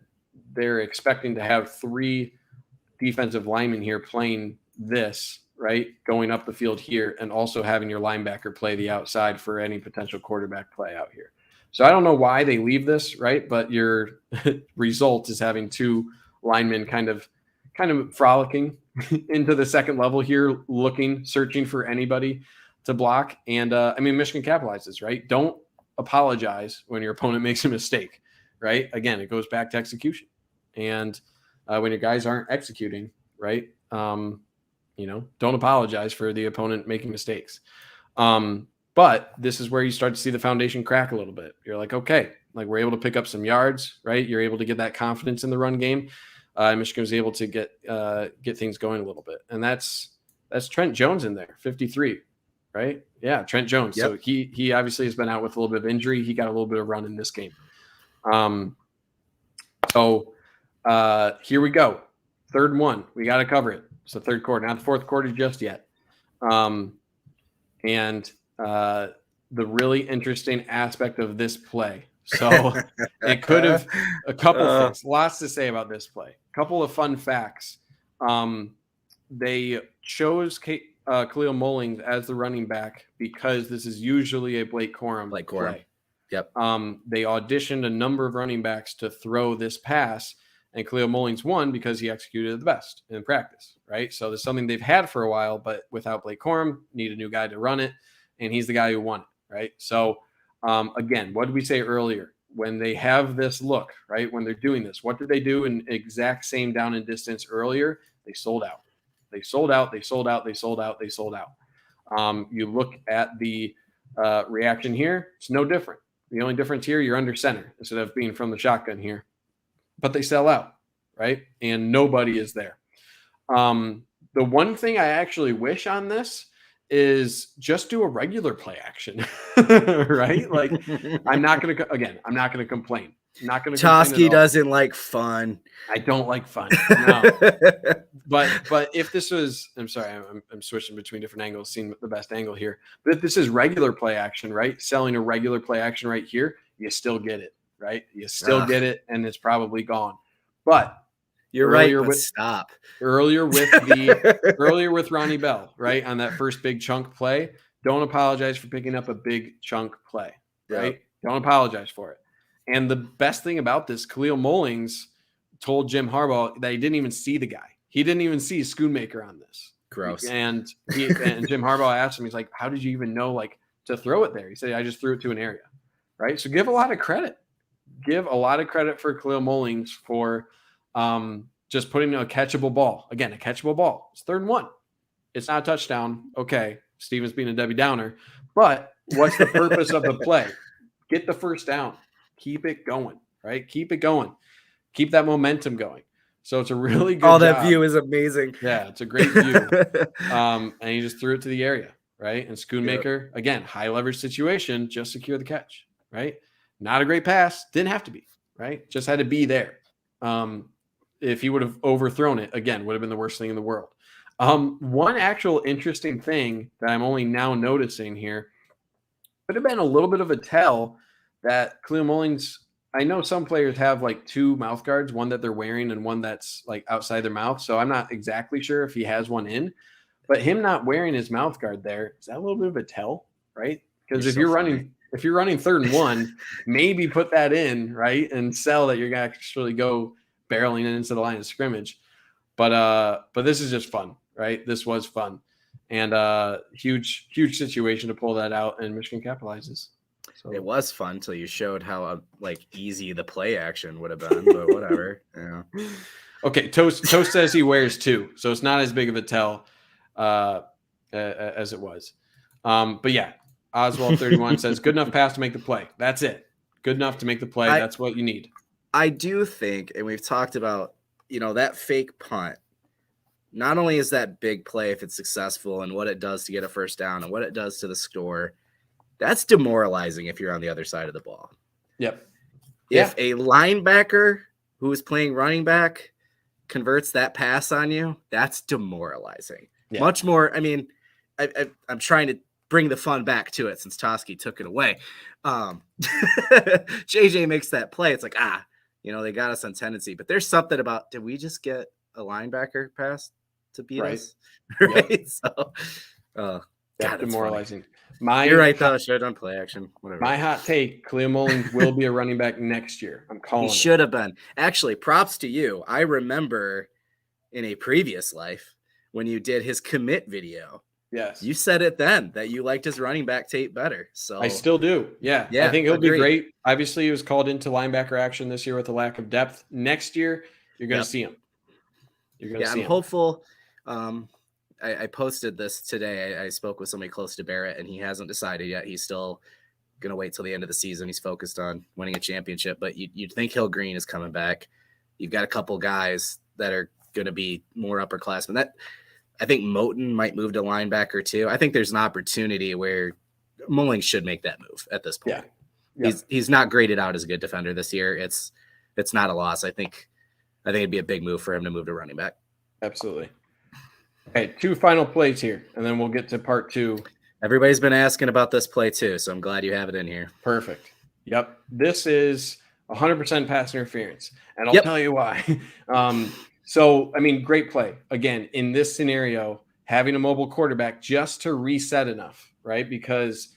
they're expecting to have 3 defensive linemen here playing this, right? Going up the field here, and also having your linebacker play the outside for any potential quarterback play out here. So I don't know why they leave this, right? But your result is having 2 linemen kind of frolicking into the second level here, searching for anybody to block. And I mean, Michigan capitalizes, right? Don't apologize when your opponent makes a mistake, right? Again, it goes back to execution. And when your guys aren't executing, right? Don't apologize for the opponent making mistakes. But this is where you start to see the foundation crack a little bit. You're like, okay, like we're able to pick up some yards, right? You're able to get that confidence in the run game. Michigan was able to get things going a little bit. And that's Trent Jones in there, 53, right? Yeah, Trent Jones. Yep. So he obviously has been out with a little bit of injury. He got a little bit of run in this game. So here we go. Third and 1. We got to cover it. It's the third quarter, not the fourth quarter just yet. And the really interesting aspect of this play. So it could have a couple things, lots to say about this play. A couple of fun facts. They chose Khalil Mullings as the running back because this is usually a Blake Corum play. Yep. They auditioned a number of running backs to throw this pass, and Khalil Mullings won because he executed it the best in practice, right? So there's something they've had for a while, but without Blake Corum, need a new guy to run it, and he's the guy who won it, right? So again, what did we say earlier? When they have this look, right, when they're doing this, what did they do in exact same down and distance earlier? They sold out. They sold out. They sold out. They sold out. They sold out. You look at the reaction here, it's no different. The only difference here, you're under center instead of being from the shotgun here. But they sell out, right? And nobody is there. The one thing I actually wish on this is just do a regular play action, right? Like, I'm not going to complain. I'm not going to. Toski doesn't like fun. I don't like fun. No. But if this was, I'm sorry, I'm switching between different angles, seeing the best angle here. But if this is regular play action, right? Selling a regular play action right here, you still get it, right? You still get it, and it's probably gone. But you're right. But stop. Earlier with Ronnie Bell, right, on that first big chunk play. Don't apologize for picking up a big chunk play, right? Yep. Don't apologize for it. And the best thing about this, Khalil Mullings told Jim Harbaugh that he didn't even see the guy. He didn't even see Schoonmaker on this. Gross. And Jim Harbaugh asked him, he's like, how did you even know to throw it there? He said, I just threw it to an area, right? So give a lot of credit. Give a lot of credit for Khalil Mullings for just putting a catchable ball. Again, a catchable ball. It's 3rd and 1. It's not a touchdown. Okay, Steven's being a Debbie Downer. But what's the purpose of the play? Get the first down. Keep it going, right? Keep it going. Keep that momentum going. So it's a really good job. That view is amazing. Yeah, it's a great view. And he just threw it to the area, right? And Schoonmaker, again, high leverage situation, just secure the catch, right? Not a great pass. Didn't have to be, right? Just had to be there. If he would have overthrown it, again, would have been the worst thing in the world. One actual interesting thing that I'm only now noticing here could have been a little bit of a tell that Khalil Mullings, I know some players have 2 mouth guards, one that they're wearing and one that's outside their mouth. So I'm not exactly sure if he has one in, but him not wearing his mouth guard there, is that a little bit of a tell, right? Because if you're running 3rd and 1, maybe put that in, right? And sell that you're going to actually go barreling into the line of scrimmage. But this is just fun, right? This was fun. And huge situation to pull that out, and Michigan capitalizes. So it was fun until you showed how easy the play action would have been, but whatever. Yeah. Okay, Toast says he wears 2, so it's not as big of a tell as it was. But yeah, Oswald 31 says good enough pass to make the play. That's it. Good enough to make the play. That's what you need. I do think, and we've talked about, that fake punt. Not only is that big play if it's successful and what it does to get a first down and what it does to the score, that's demoralizing if you're on the other side of the ball. Yep. If a linebacker who is playing running back converts that pass on you, that's demoralizing. Yeah. Much more. I mean, I'm trying to bring the fun back to it since Toski took it away. JJ makes that play. It's they got us on tendency, but there's something about, did we just get a linebacker pass to beat us? Right. Yep. So, God, demoralizing. You're right, though. Should have done play action. Whatever. My hot take: Khalil Mullings will be a running back next year. I'm calling. He should have been. Actually, props to you. I remember in a previous life when you did his commit video. Yes, you said it then that you liked his running back tape better. So I still do. Yeah. I think he'll be great. Obviously, he was called into linebacker action this year with a lack of depth. Next year, you're going to see him. I'm hopeful. I posted this today. I spoke with somebody close to Barrett, and he hasn't decided yet. He's still going to wait till the end of the season. He's focused on winning a championship. But you'd think Hill Green is coming back. You've got a couple guys that are going to be more upperclassmen. That I think Moten might move to linebacker too. I think there's an opportunity where Mulling should make that move at this point. Yeah. He's not graded out as a good defender this year. It's not a loss. I think it'd be a big move for him to move to running back. Absolutely. Okay, 2 final plays here, and then we'll get to part 2. Everybody's been asking about this play too, so I'm glad you have it in here. Perfect. Yep. This is 100% pass interference, and I'll tell you why. So, I mean, great play. Again, in this scenario, having a mobile quarterback just to reset enough, right? Because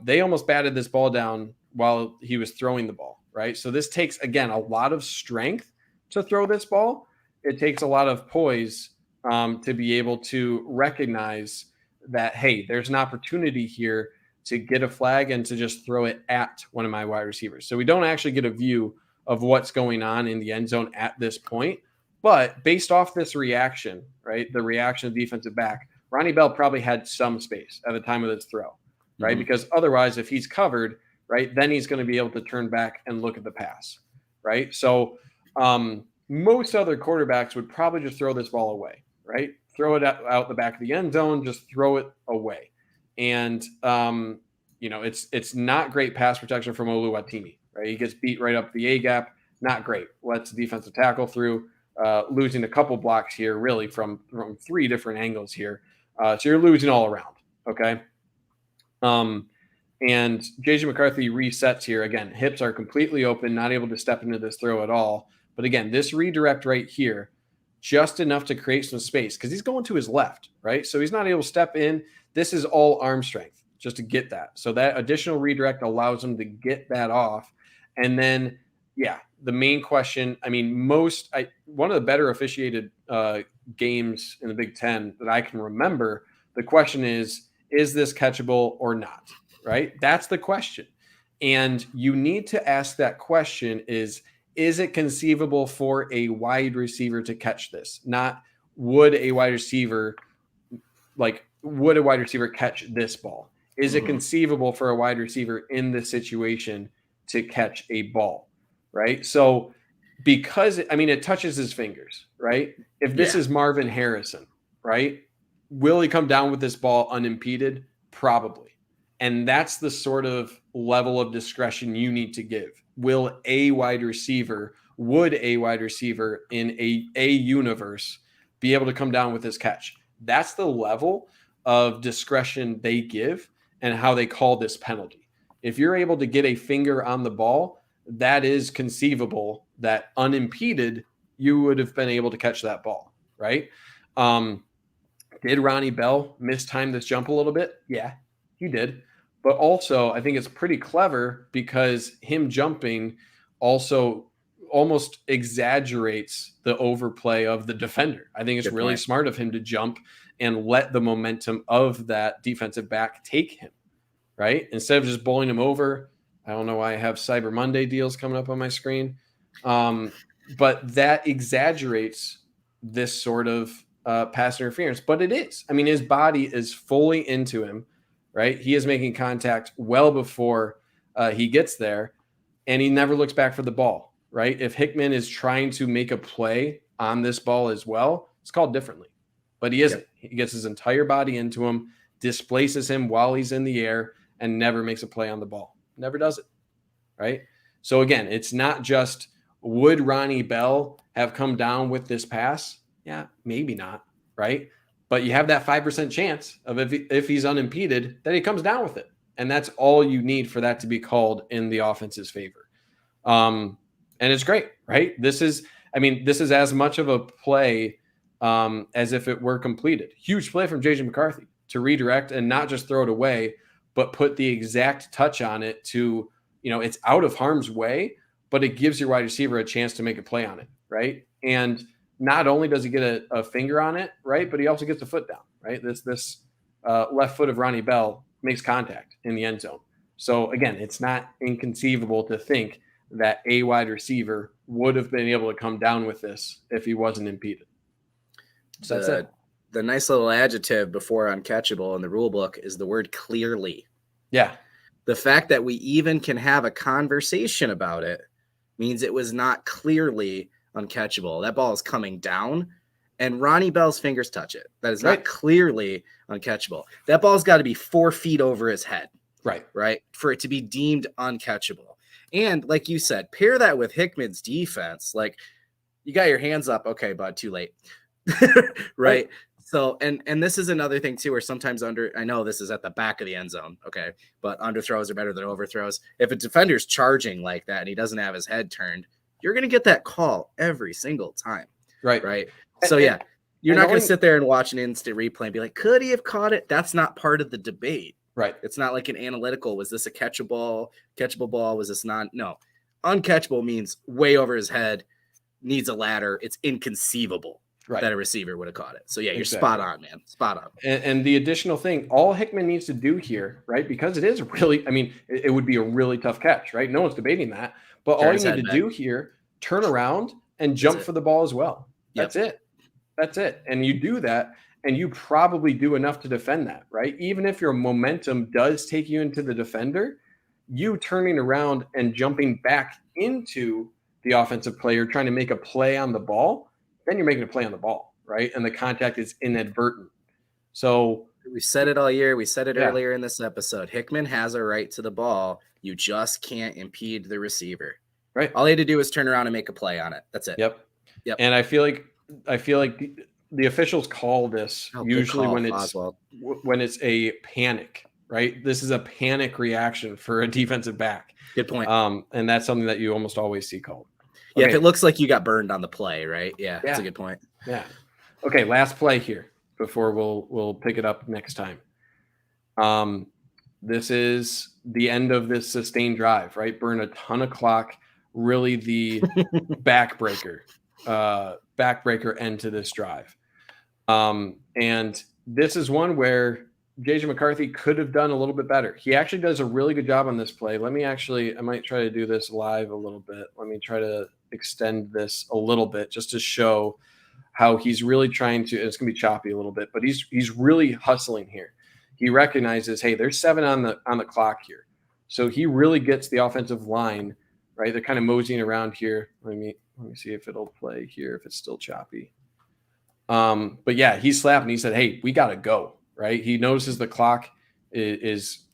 they almost batted this ball down while he was throwing the ball, right? So this takes, again, a lot of strength to throw this ball. It takes a lot of poise to be able to recognize that, hey, there's an opportunity here to get a flag and to just throw it at one of my wide receivers. So we don't actually get a view of what's going on in the end zone at this point. But based off this reaction, right, the reaction of the defensive back, Ronnie Bell probably had some space at the time of this throw, right? Mm-hmm. Because otherwise, if he's covered, right, then he's going to be able to turn back and look at the pass, right? So most other quarterbacks would probably just throw this ball away, right? Throw it out the back of the end zone, just throw it away. And, it's not great pass protection from Oluwatimi, right? He gets beat right up the A-gap. Not great. Lets the defensive tackle through, losing a couple blocks here, really from 3 different angles here. So you're losing all around, okay? And JJ McCarthy resets here. Again, hips are completely open, not able to step into this throw at all. But again, this redirect right here, just enough to create some space because he's going to his left, right? So he's not able to step in. This is all arm strength just to get that. So that additional redirect allows him to get that off. And then, the main question, I mean, one of the better officiated games in the Big Ten that I can remember, the question is this catchable or not, right? That's the question. And you need to ask that question is it conceivable for a wide receiver to catch this? Not would a wide receiver catch this ball? Is it conceivable for a wide receiver in this situation to catch a ball, right? So because, it touches his fingers, right? If this is Marvin Harrison, right? Will he come down with this ball unimpeded? Probably. And that's the sort of level of discretion you need to give. Would a wide receiver in a universe be able to come down with this catch? That's the level of discretion they give and how they call this penalty. If you're able to get a finger on the ball, that is conceivable that unimpeded, you would have been able to catch that ball, right? Did Ronnie Bell mistime this jump a little bit? Yeah, he did. But also, I think it's pretty clever because him jumping also almost exaggerates the overplay of the defender. I think it's really smart of him to jump and let the momentum of that defensive back take him, right? Instead of just bowling him over. I don't know why I have Cyber Monday deals coming up on my screen. But that exaggerates this sort of pass interference. But it is. His body is fully into him, right? He is making contact well before he gets there, and he never looks back for the ball, right? If Hickman is trying to make a play on this ball as well, it's called differently. But he isn't. He gets his entire body into him, displaces him while he's in the air, and never makes a play on the ball. Never does it, right? So again, it's not just would Ronnie Bell have come down with this pass? Yeah, maybe not, right? But you have that 5% chance of if he's unimpeded that he comes down with it. And that's all you need for that to be called in the offense's favor. And it's great, right? This is as much of a play as if it were completed. Huge play from JJ McCarthy to redirect and not just throw it away, but put the exact touch on it to, it's out of harm's way, but it gives your wide receiver a chance to make a play on it, right? And not only does he get a finger on it, right, but he also gets a foot down, right? This left foot of Ronnie Bell makes contact in the end zone. So, again, it's not inconceivable to think that a wide receiver would have been able to come down with this if he wasn't impeded. So that's it. The nice little adjective before uncatchable in the rule book is the word clearly. Yeah. The fact that we even can have a conversation about it means it was not clearly uncatchable. That ball is coming down, and Ronnie Bell's fingers touch it. That is not Right. clearly uncatchable. That ball's got to be 4 feet over his head, Right. for it to be deemed uncatchable. And like you said, pair that with Hickman's defense. Like, you got your hands up. Okay, bud, too late. Right. So, and this is another thing too, where sometimes I know this is at the back of the end zone. Okay. But underthrows are better than overthrows. If a defender's charging like that and he doesn't have his head turned, you're going to get that call every single time. Right. So yeah, you're not going to sit there and watch an instant replay and be like, could he have caught it? That's not part of the debate. Right. It's not like an analytical. Was this a catchable ball? Was this not? No. Uncatchable means way over his head, needs a ladder. It's inconceivable that a receiver would have caught it. So yeah, you're spot on, man. Spot on. And the additional thing, all Hickman needs to do here, right? Because it is really, I mean, it would be a really tough catch, right? No one's debating that. But all you need to do here, turn around and jump for the ball as well. That's it. That's it. And you do that, and you probably do enough to defend that, right? Even if your momentum does take you into the defender, you turning around and jumping back into the offensive player, trying to make a play on the ball, then you're making a play on the ball, right? And the contact is inadvertent. So we said it all year. We said it earlier in this episode. Hickman has a right to the ball. You just can't impede the receiver. Right. All he had to do was turn around and make a play on it. That's it. Yep. And I feel like the officials call this usually when it's a panic, right? This is a panic reaction for a defensive back. Good point. And that's something that you almost always see called. Yeah, if it looks like you got burned on the play, right? Yeah, that's a good point. Yeah. Okay, last play here before we'll pick it up next time. This is the end of this sustained drive, right? Burn a ton of clock. Really the backbreaker end to this drive. And this is one where JJ McCarthy could have done a little bit better. He actually does a really good job on this play. I might try to do this live a little bit. Let me try to extend this a little bit just to show how he's really trying to, it's going to be choppy a little bit, but he's really hustling here. He recognizes, hey, there's 7 on the clock here. So he really gets the offensive line, right? They're kind of moseying around here. Let me see if it'll play here, if it's still choppy. But yeah, he's slapping. He said, hey, we got to go. Right. He notices the clock is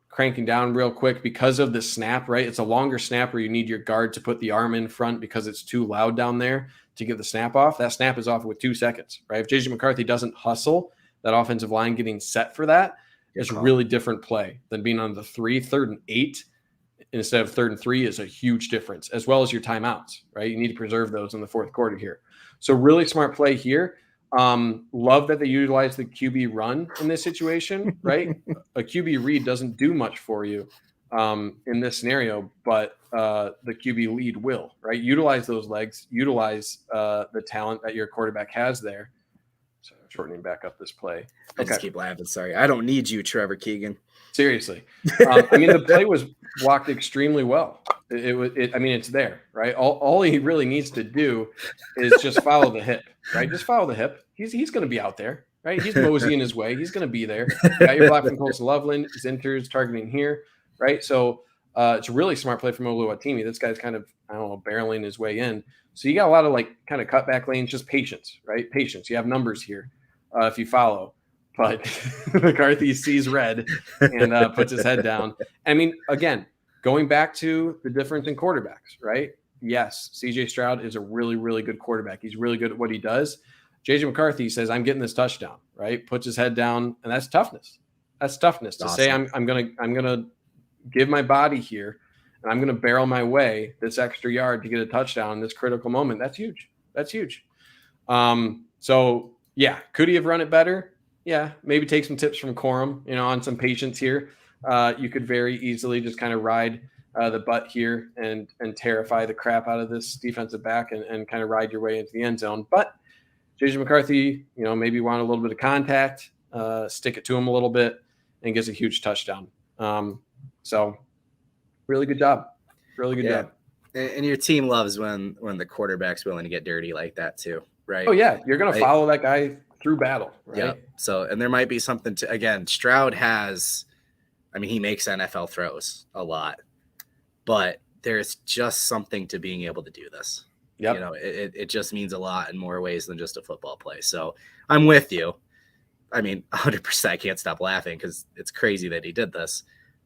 cranking down real quick because of the snap, right? It's a longer snap where you need your guard to put the arm in front because it's too loud down there to get the snap off. That snap is off with 2 seconds, right? If JJ McCarthy doesn't hustle that offensive line getting set for that, it's a really different play than being on the 3rd and 8 instead of 3rd and 3 is a huge difference, as well as your timeouts, right? You need to preserve those in the 4th quarter here. So really smart play here. Love that they utilize the QB run in this situation, right? A QB read doesn't do much for you in this scenario, but the QB lead will, right? Utilize those legs, utilize the talent that your quarterback has there. So shortening back up this play. I just keep laughing. Sorry. I don't need you, Trevor Keegan. Seriously. The play was blocked extremely well. It's there, right? All he really needs to do is just follow the hip, right? Just follow the hip. He's going to be out there, right? He's moseying his way. He's going to be there. You got your block from Colson Loveland. Zinter's targeting here, right? So it's a really smart play from Oluwatimi. This guy's kind of, barreling his way in. So you got a lot of kind of cutback lanes, just patience, right? Patience. You have numbers here if you follow. But McCarthy sees red and puts his head down. Again, going back to the difference in quarterbacks, right? Yes, CJ Stroud is a really, really good quarterback. He's really good at what he does. JJ McCarthy says, I'm getting this touchdown, right? Puts his head down, and that's toughness. That's toughness to say I'm gonna give my body here, and I'm gonna barrel my way this extra yard to get a touchdown in this critical moment. That's huge. That's huge. So yeah, could he have run it better? Yeah, maybe take some tips from Corum, on some patience here. You could very easily just kind of ride the butt here and terrify the crap out of this defensive back and kind of ride your way into the end zone. But JJ McCarthy, maybe want a little bit of contact, stick it to him a little bit, and gets a huge touchdown. So really good job. Really good job. And your team loves when the quarterback's willing to get dirty like that too, right? Oh, yeah. You're going to follow that guy through battle, right? Yeah. So, and there might be something to, again, Stroud has, he makes NFL throws a lot, but there's just something to being able to do this. Yep. You know, it just means a lot in more ways than just a football play. So I'm with you. I mean, 100%, I can't stop laughing because it's crazy that he did this,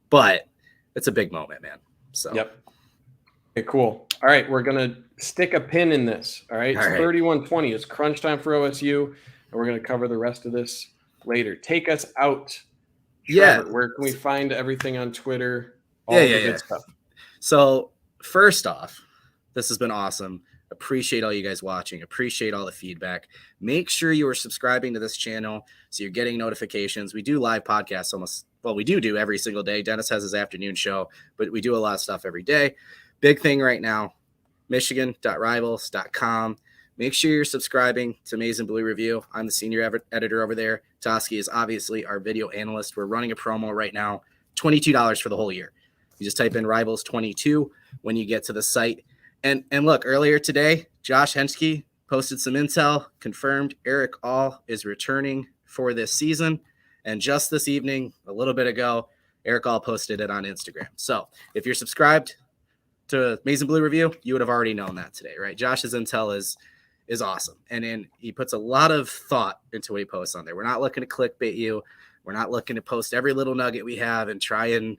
but it's a big moment, man. So, yep. Okay, cool. All right, we're going to stick a pin in this. All right, it's 31-20. It's crunch time for OSU, and we're going to cover the rest of this later. Take us out, Trevor. Where can we find everything on Twitter? All the good stuff. So, first off, this has been awesome. Appreciate all you guys watching. Appreciate all the feedback. Make sure you are subscribing to this channel so you're getting notifications. We do live podcasts we do every single day. Dennis has his afternoon show, but we do a lot of stuff every day. Big thing right now, michigan.rivals.com. Make sure you're subscribing to Maize and Blue Review. I'm the senior editor over there. Toski is obviously our video analyst. We're running a promo right now, $22 for the whole year. You just type in Rivals 22 when you get to the site. And look, earlier today, Josh Henschke posted some intel, confirmed Eric All is returning for this season. And just this evening, a little bit ago, Eric All posted it on Instagram. So if you're subscribed to Maize and Blue Review, you would have already known that today, right? Josh's intel is awesome. And he puts a lot of thought into what he posts on there. We're not looking to clickbait you. We're not looking to post every little nugget we have and try and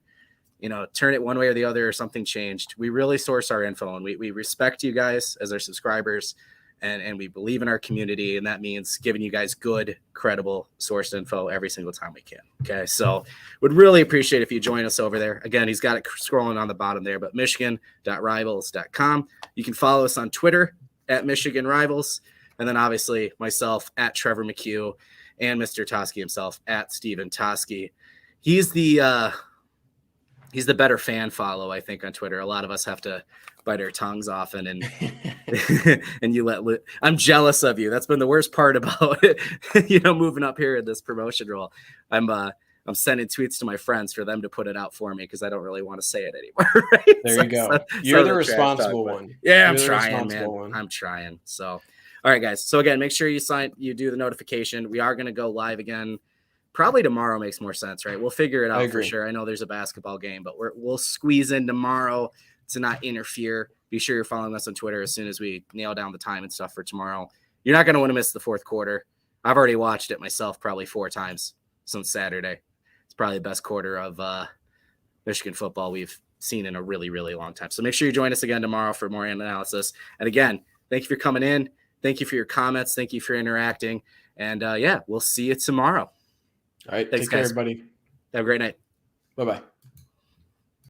turn it one way or the other or something changed. We really source our info, and we respect you guys as our subscribers, and we believe in our community, and that means giving you guys good, credible sourced info every single time we can. Okay, so would really appreciate if you join us over there. Again, he's got it scrolling on the bottom there, but michigan.rivals.com. You can follow us on Twitter at Michigan Rivals, and then obviously myself at Trevor McCue and Mr. Toski himself at Stephen Toski. He's the better fan follow, I think, on Twitter. A lot of us have to bite our tongues often, and and I'm jealous of you. That's been the worst part about it, moving up here in this promotion role. I'm sending tweets to my friends for them to put it out for me because I don't really want to say it anymore. Right? There you go. You're the responsible one. Yeah, I'm trying, man. I'm trying. So, all right, guys. So again, make sure you do the notification. We are going to go live again. Probably tomorrow makes more sense, right? We'll figure it out for sure. I know there's a basketball game, but we'll squeeze in tomorrow to not interfere. Be sure you're following us on Twitter as soon as we nail down the time and stuff for tomorrow. You're not going to want to miss the fourth quarter. I've already watched it myself probably 4 times since Saturday. It's probably the best quarter of Michigan football we've seen in a really, really long time. So make sure you join us again tomorrow for more analysis. And again, thank you for coming in. Thank you for your comments. Thank you for interacting. And we'll see you tomorrow. All right. Thanks, take care, everybody. Have a great night. Bye-bye.